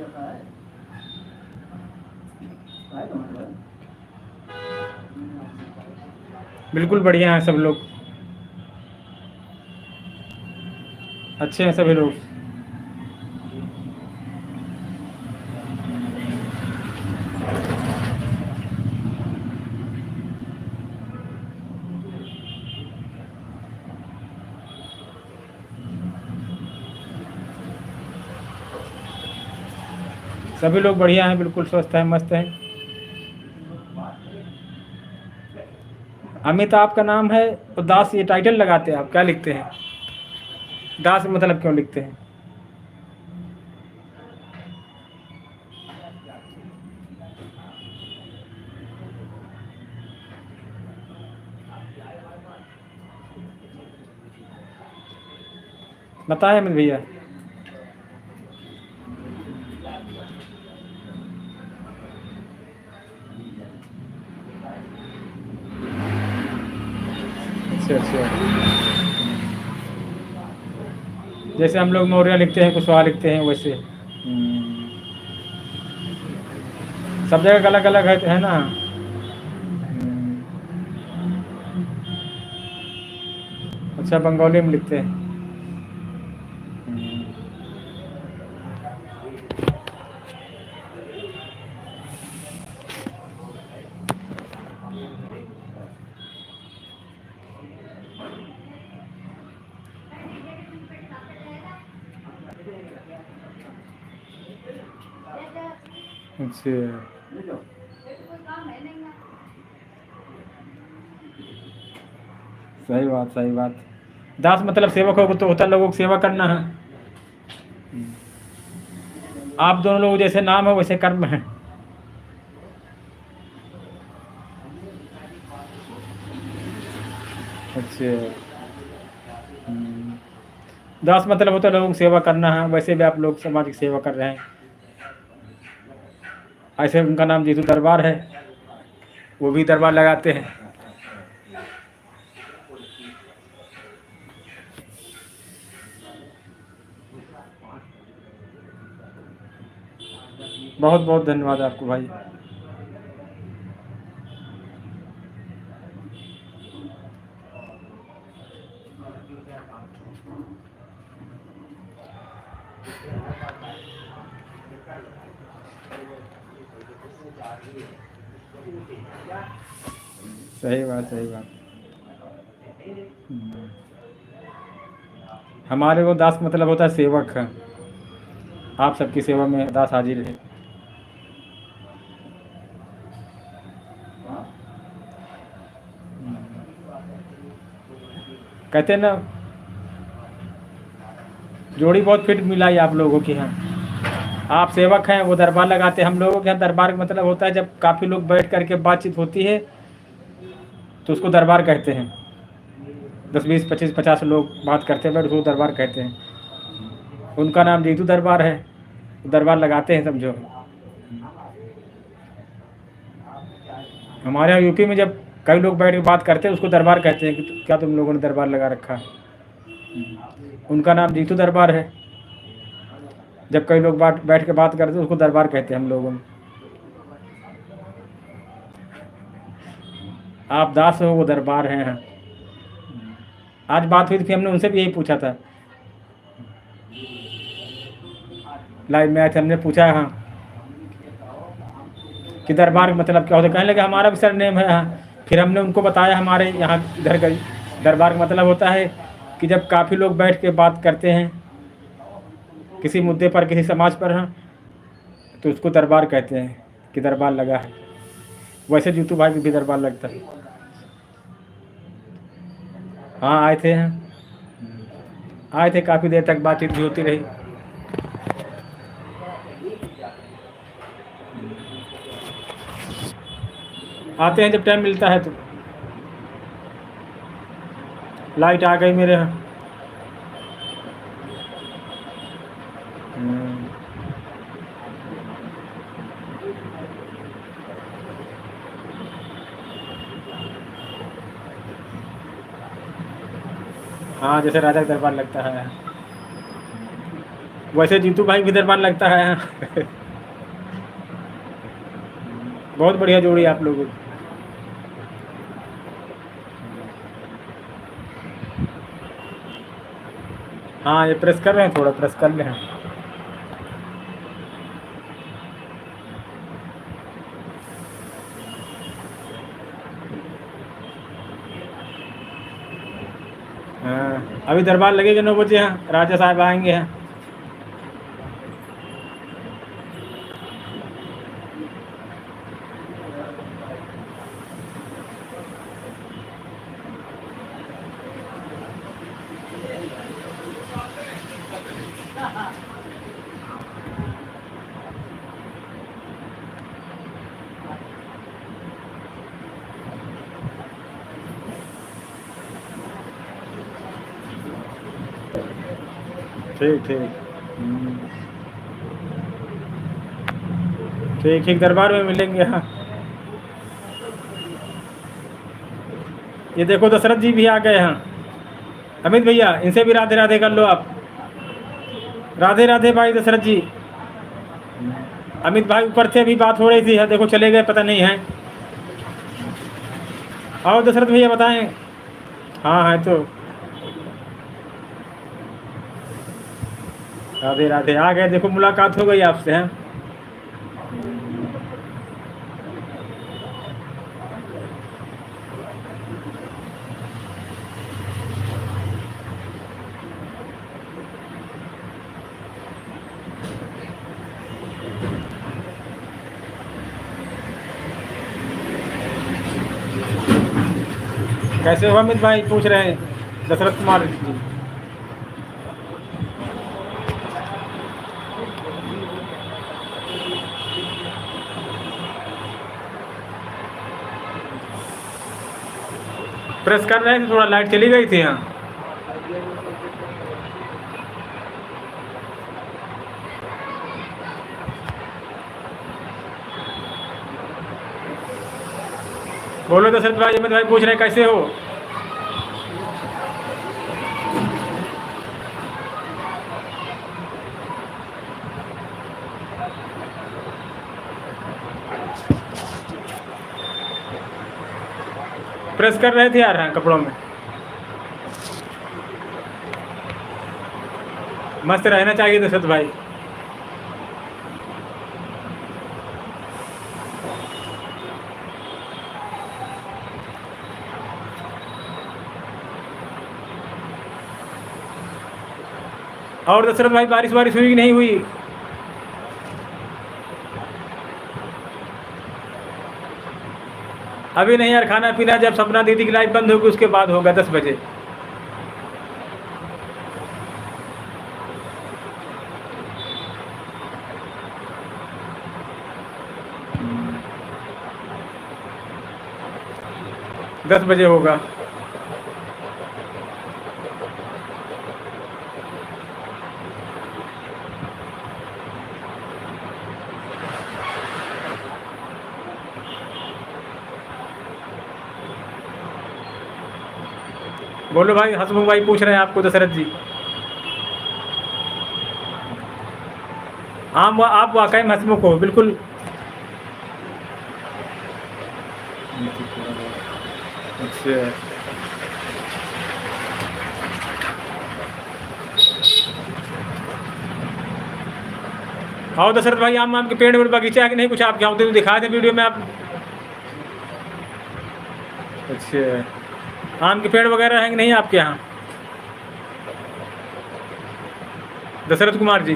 बिल्कुल बढ़िया हैं सब लोग, अच्छे हैं सभी लोग। सभी लोग बढ़िया हैं, बिल्कुल स्वस्थ हैं, मस्त हैं। अमित आपका नाम है उदास, ये टाइटल लगाते हैं आप, क्या लिखते हैं? दास मतलब क्यों लिखते हैं? बताएं अमित भैया। अच्छा, जैसे हम लोग मौर्य लिखते हैं, कुशवाहा लिखते हैं, वैसे सब जगह अलग अलग है ना। अच्छा, बंगाली में लिखते हैं। अच्छा, कोई काम है नहीं ना। सही बात, सही बात। दास मतलब सेवक हो तो होता लोगों की सेवा करना है। आप दोनों लोग जैसे नाम है वैसे कर्म है। अच्छा। दास मतलब होता लोगों की सेवा करना है, वैसे भी आप लोग समाज की सेवा कर रहे हैं। ऐसे उनका नाम जीतू दरबार है, वो भी दरबार लगाते हैं। बहुत बहुत धन्यवाद आपको भाई। सही बात, सही बात। हमारे को दास मतलब होता है सेवक है। आप सबकी सेवा में दास हाजिर है। कहते हैं ना, जोड़ी बहुत फिट मिला है आप लोगों की यहाँ। आप सेवक हैं, वो दरबार लगाते हैं। हम लोगों के यहाँ दरबार का मतलब होता है जब काफ़ी लोग बैठ करके बातचीत होती है तो उसको दरबार कहते हैं। 10, 20, 25, 50 लोग बात करते हैं बैठ, उसको दरबार कहते हैं। उनका नाम जीतू दरबार है, दरबार लगाते हैं समझो। हमारे यहाँ यूपी में जब कई लोग बैठ के बात करते हैं उसको दरबार कहते हैं कि क्या तुम लोगों ने दरबार लगा रखा है। उनका नाम जीतू दरबार है। जब कई लोग बैठ के बात करते हैं उसको दरबार कहते हैं हम लोगों में। आप दास हो, वो दरबार हैं। आज बात हुई थी, हमने उनसे भी यही पूछा था, लाइव में आए थे। हमने पूछा हाँ कि दरबार का मतलब क्या होता है, कहने लगे हमारा भी सर नेम है हाँ। फिर हमने उनको बताया हमारे यहाँ इधर का दरबार का मतलब होता है कि जब काफ़ी लोग बैठ के बात करते हैं किसी मुद्दे पर, किसी समाज पर हाँ, तो उसको दरबार कहते हैं कि दरबार लगा है। वैसे जीतू भाई भी दरबार लगता है। हाँ आए थे, हाँ आए थे, काफ़ी देर तक बातचीत भी होती रही। आते हैं जब टाइम मिलता है तो। लाइट आ गई मेरे यहाँ। हाँ जैसे राजा का दरबार लगता है वैसे जीतू भाई भी दरबार लगता है। बहुत बढ़िया जोड़ी आप लोगों की। हाँ ये प्रेस कर रहे हैं, थोड़ा प्रेस कर ले हैं। हाँ अभी दरबार लगेगा 9 बजे। हाँ राजा साहब आएंगे हैं। ठीक ठीक ठीक ठीक, दरबार में मिलेंगे। हाँ ये देखो दशरथ जी भी आ गए हैं। अमित भैया इनसे भी राधे राधे कर लो आप। राधे राधे भाई दशरथ जी। अमित भाई ऊपर थे, अभी बात हो रही थी, है देखो चले गए, पता नहीं है। आओ दशरथ भैया बताएं। हाँ है तो। राधे राधे आ गए, देखो मुलाकात हो गई आपसे। हैं कैसे हो अमित भाई, पूछ रहे हैं दशरथ कुमार जी। प्रेस कर रहे थे, थोड़ा लाइट चली गई थी यहाँ। बोलो दशरथ भाई, अमित भाई पूछ रहे हैं कैसे हो। प्रेस कर रहे थे यार हाँ, कपड़ों में। मस्त रहना चाहिए दशरथ भाई। और दशरथ भाई बारिश हुई कि नहीं हुई? अभी नहीं यार, खाना पीना जब सपना दीदी की लाइट बंद होगी उसके बाद होगा 10 बजे। दस बजे होगा। बोलो भाई, हसमुख भाई पूछ रहे हैं आपको दशरथ जी। आप वाकई में हसमुख हो, बिल्कुल। अच्छा, आओ दशरथ भाई, आम के पेड़ में बगीचा है कि नहीं? कुछ आपके यहाँ तो दिखाए थे वीडियो में आप। अच्छा, आम के पेड़ वगैरह हैं कि नहीं आपके यहाँ दशरथ कुमार जी?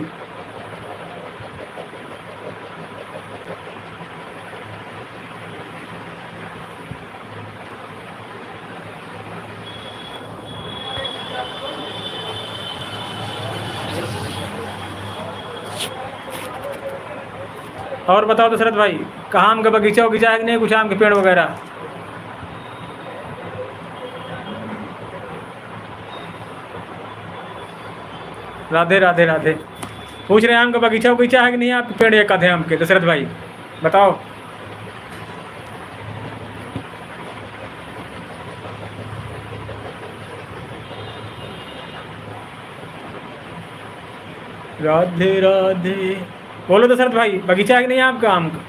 और बताओ दशरथ भाई, कहाँ आम का बगीचा है कि नहीं? कुछ आम के पेड़ वगैरह? राधे राधे राधे। पूछ रहे हैं आम का बगीचा है कि नहीं आपके पेड़ एक आधे आम के? दशरथ भाई बताओ। राधे राधे। बोलो दशरथ भाई, बगीचा है कि नहीं आपका आम का?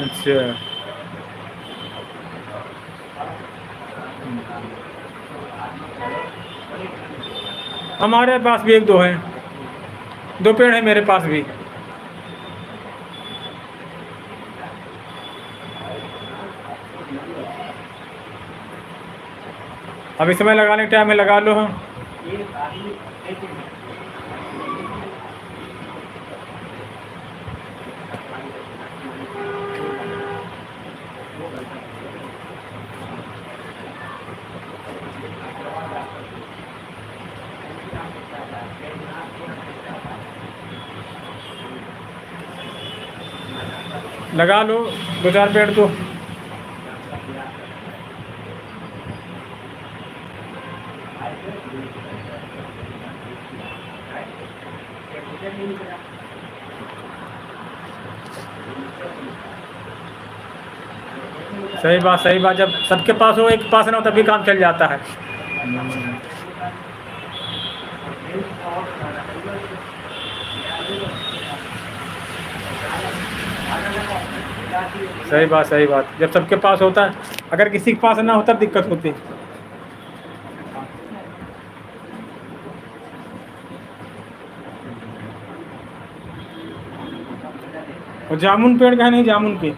अच्छा, हमारे पास भी एक दो हैं, 2 पेड़ हैं मेरे पास भी। अभी समय लगाने के टाइम में लगा लो। हम लगा लो 2-4 पेड़ तो। सही बात। जब सबके पास हो, एक के पास ना हो, तभी काम चल जाता है। सही बात। जब सबके पास होता है, अगर किसी के पास ना होता दिक्कत होती। और जामुन पेड़ का है नहीं? जामुन के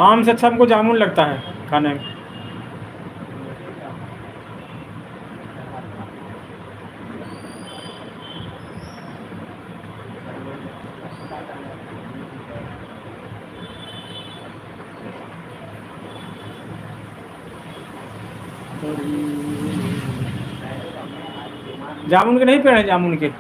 आम से अच्छा हमको जामुन लगता है खाने में। जामुन के नहीं पेड़ हैं जामुन के?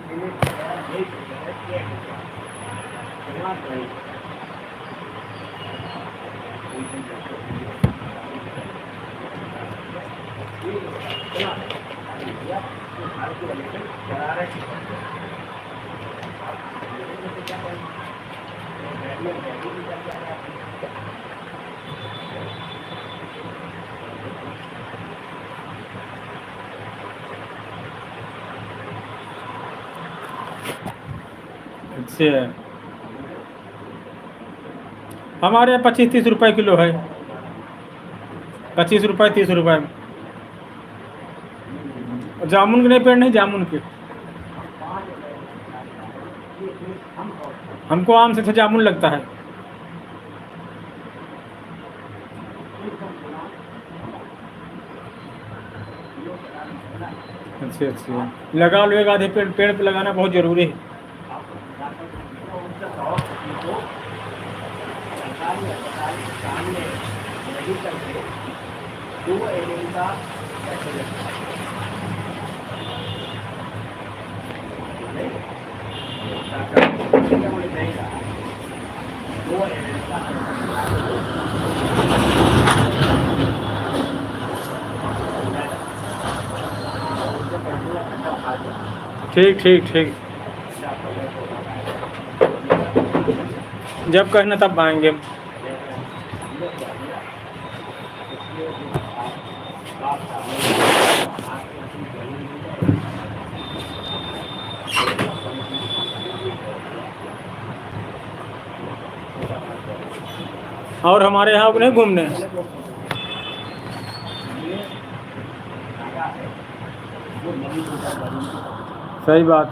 अच्छा, हमारे यहाँ 25-30 रुपए किलो है। 25 रुपए 30 रुपए। जामुन के नहीं पेड़ नहीं जामुन के। हमको आम से अच्छा जामुन लगता है। अच्छा अच्छा, लगा लो एक आधे पेड़, पेड़ पे लगाना बहुत ज़रूरी है। ठीक ठीक ठीक, जब कहना तब आएंगे। और हमारे यहाँ नहीं घूमने? सही बात।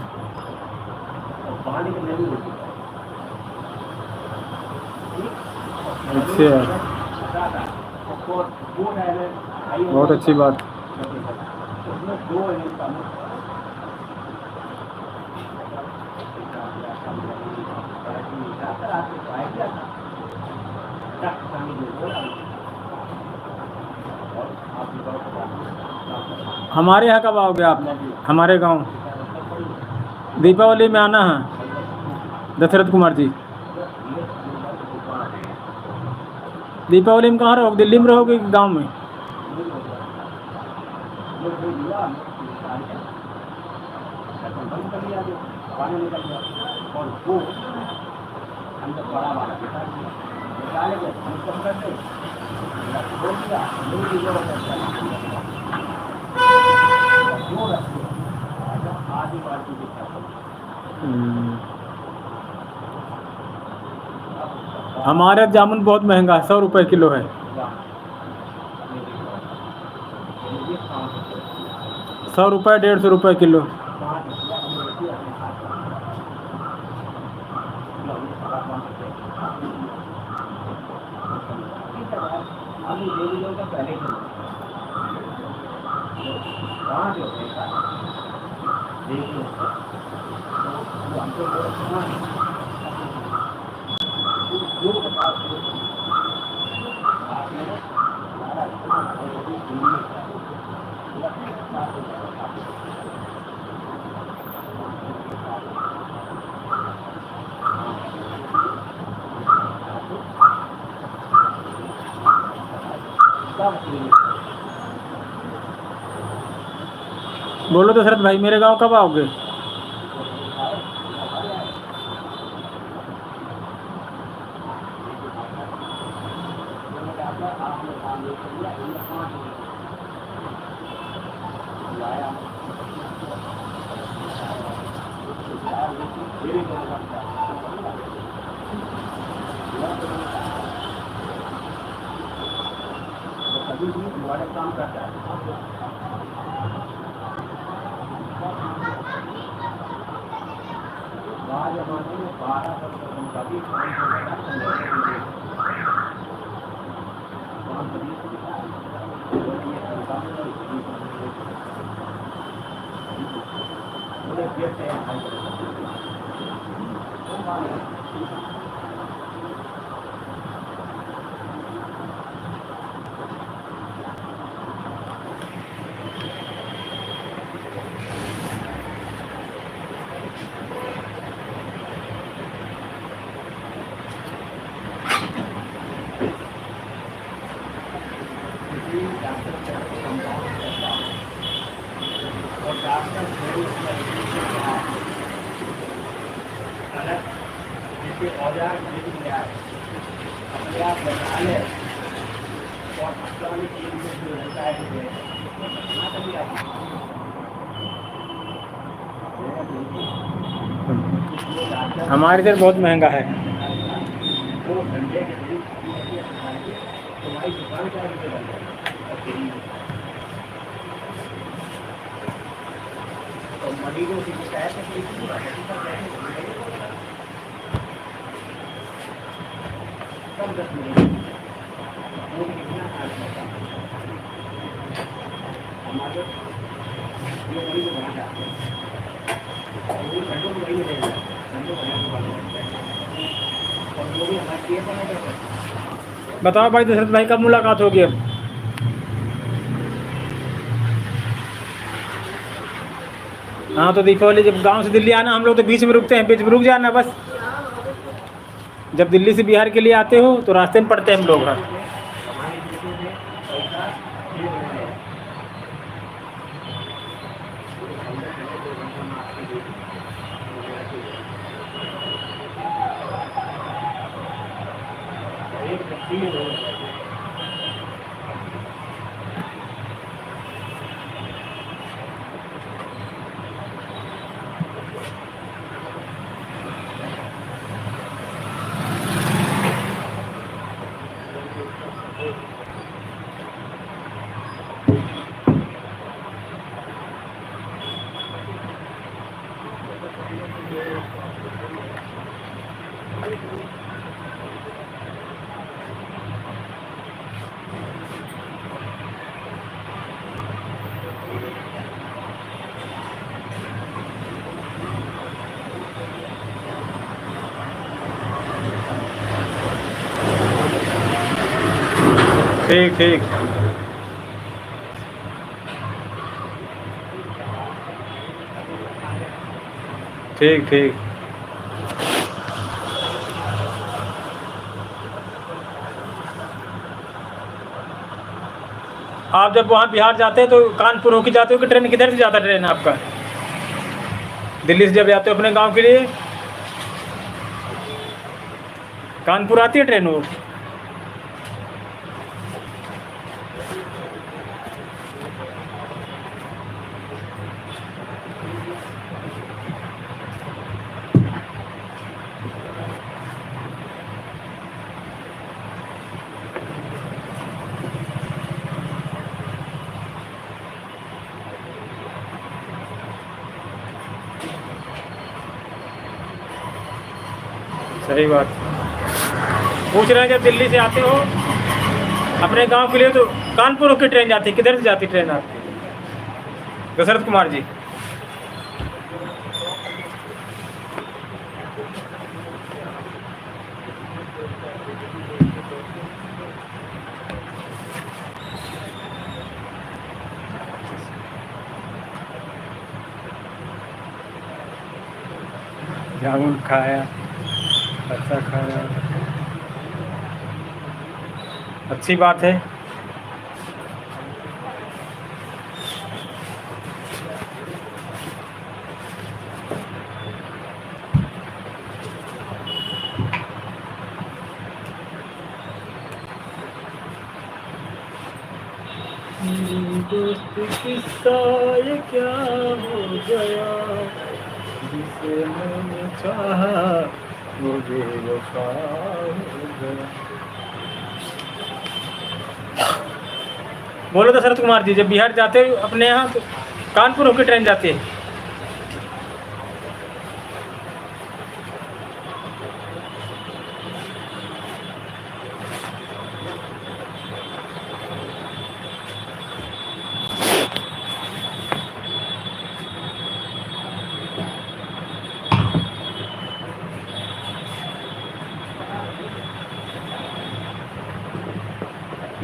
अच्छा, बहुत अच्छी बात। हमारे यहाँ कब आओगे आप? हमारे गांव दीपावली में आना है दशरथ कुमार जी। दीपावली में कहाँ रहोगे? दिल्ली में रहोगे कि गाँव में? हमारे जामुन बहुत महंगा है, 100 रुपए किलो है। 100 रुपये 150 रुपये किलो। बोलो दशरथ भाई, मेरे गांव कब आओगे? और डॉक्टर जैसे औजार खरीद लिया अपने आप बना ले और अस्पताल में जो रहता है हमारे इधर बहुत महंगा है। 2 घंटे के करीब तुम्हारी दुकान क्या और मरीजों की शिकायत है कि कम 10 मिनट वो भी कितना हमारे ये मरीज बना जाते हैं वो घंटों में नहीं मिलेगा घंटों और वो भी हमारे लिए बना जाता है। बताओ भाई दशरथ भाई, कब मुलाकात होगी अब? हाँ तो दीपावली जब गांव से दिल्ली आना, हम लोग तो बीच में रुकते हैं, बीच में रुक जाना बस। जब दिल्ली से बिहार के लिए आते हो तो रास्ते में पड़ते हैं हम लोग। हाँ ठीक ठीक। ठीक ठीक। आप जब वहाँ बिहार जाते हैं तो कानपुर होके जाते हो कि ट्रेन किधर से जाता है ट्रेन आपका? दिल्ली से जब जाते हो अपने गांव के लिए कानपुर आती है ट्रेन वो? सही बात। पूछ रहे हैं जब दिल्ली से आते हो अपने गांव के लिए तो कानपुर होकर ट्रेन जाती है, किधर से जाती ट्रेन आपकी? दशरथ कुमार जी जामुन खाया, अच्छा खाया, अच्छी बात है। दोस्त किस्सा ये क्या हो गया, जिसे मैंने चाहा वो बेवफा हो गया। बोलो दशरथ कुमार जी, जब बिहार जाते हो अपने यहाँ तो कानपुर होकर ट्रेन जाती है?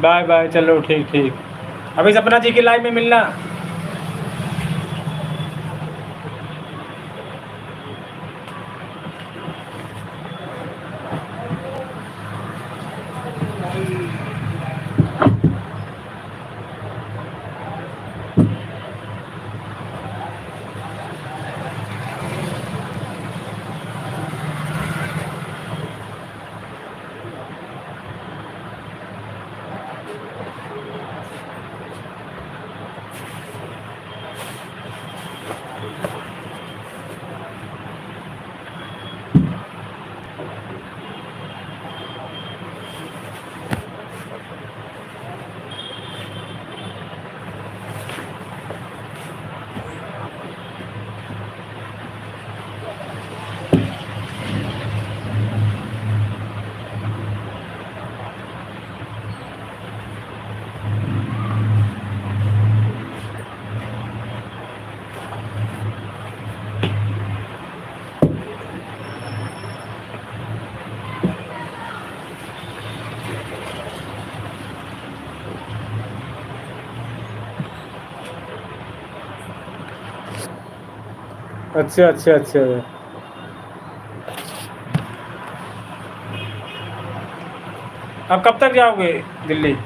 बाय बाय, चलो ठीक ठीक। अभी सपना जी की लाइव में मिलना। अच्छा अच्छा अच्छा। अब कब तक जाओगे दिल्ली?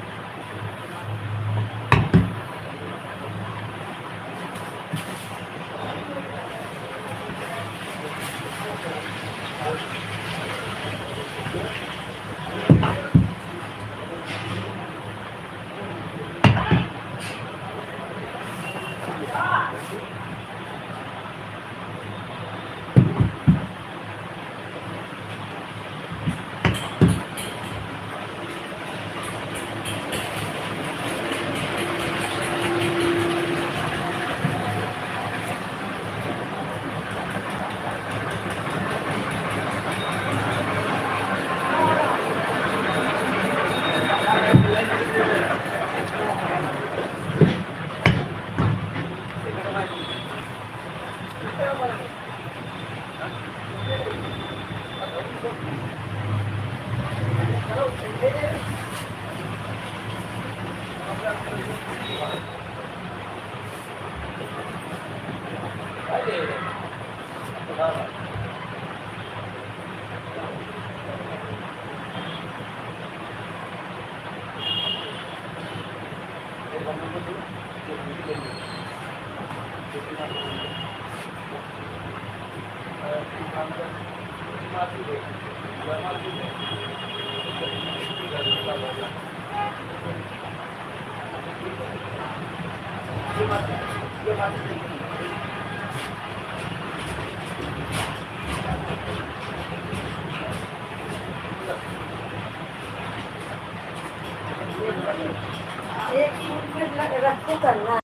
एक मिनट रख के करना।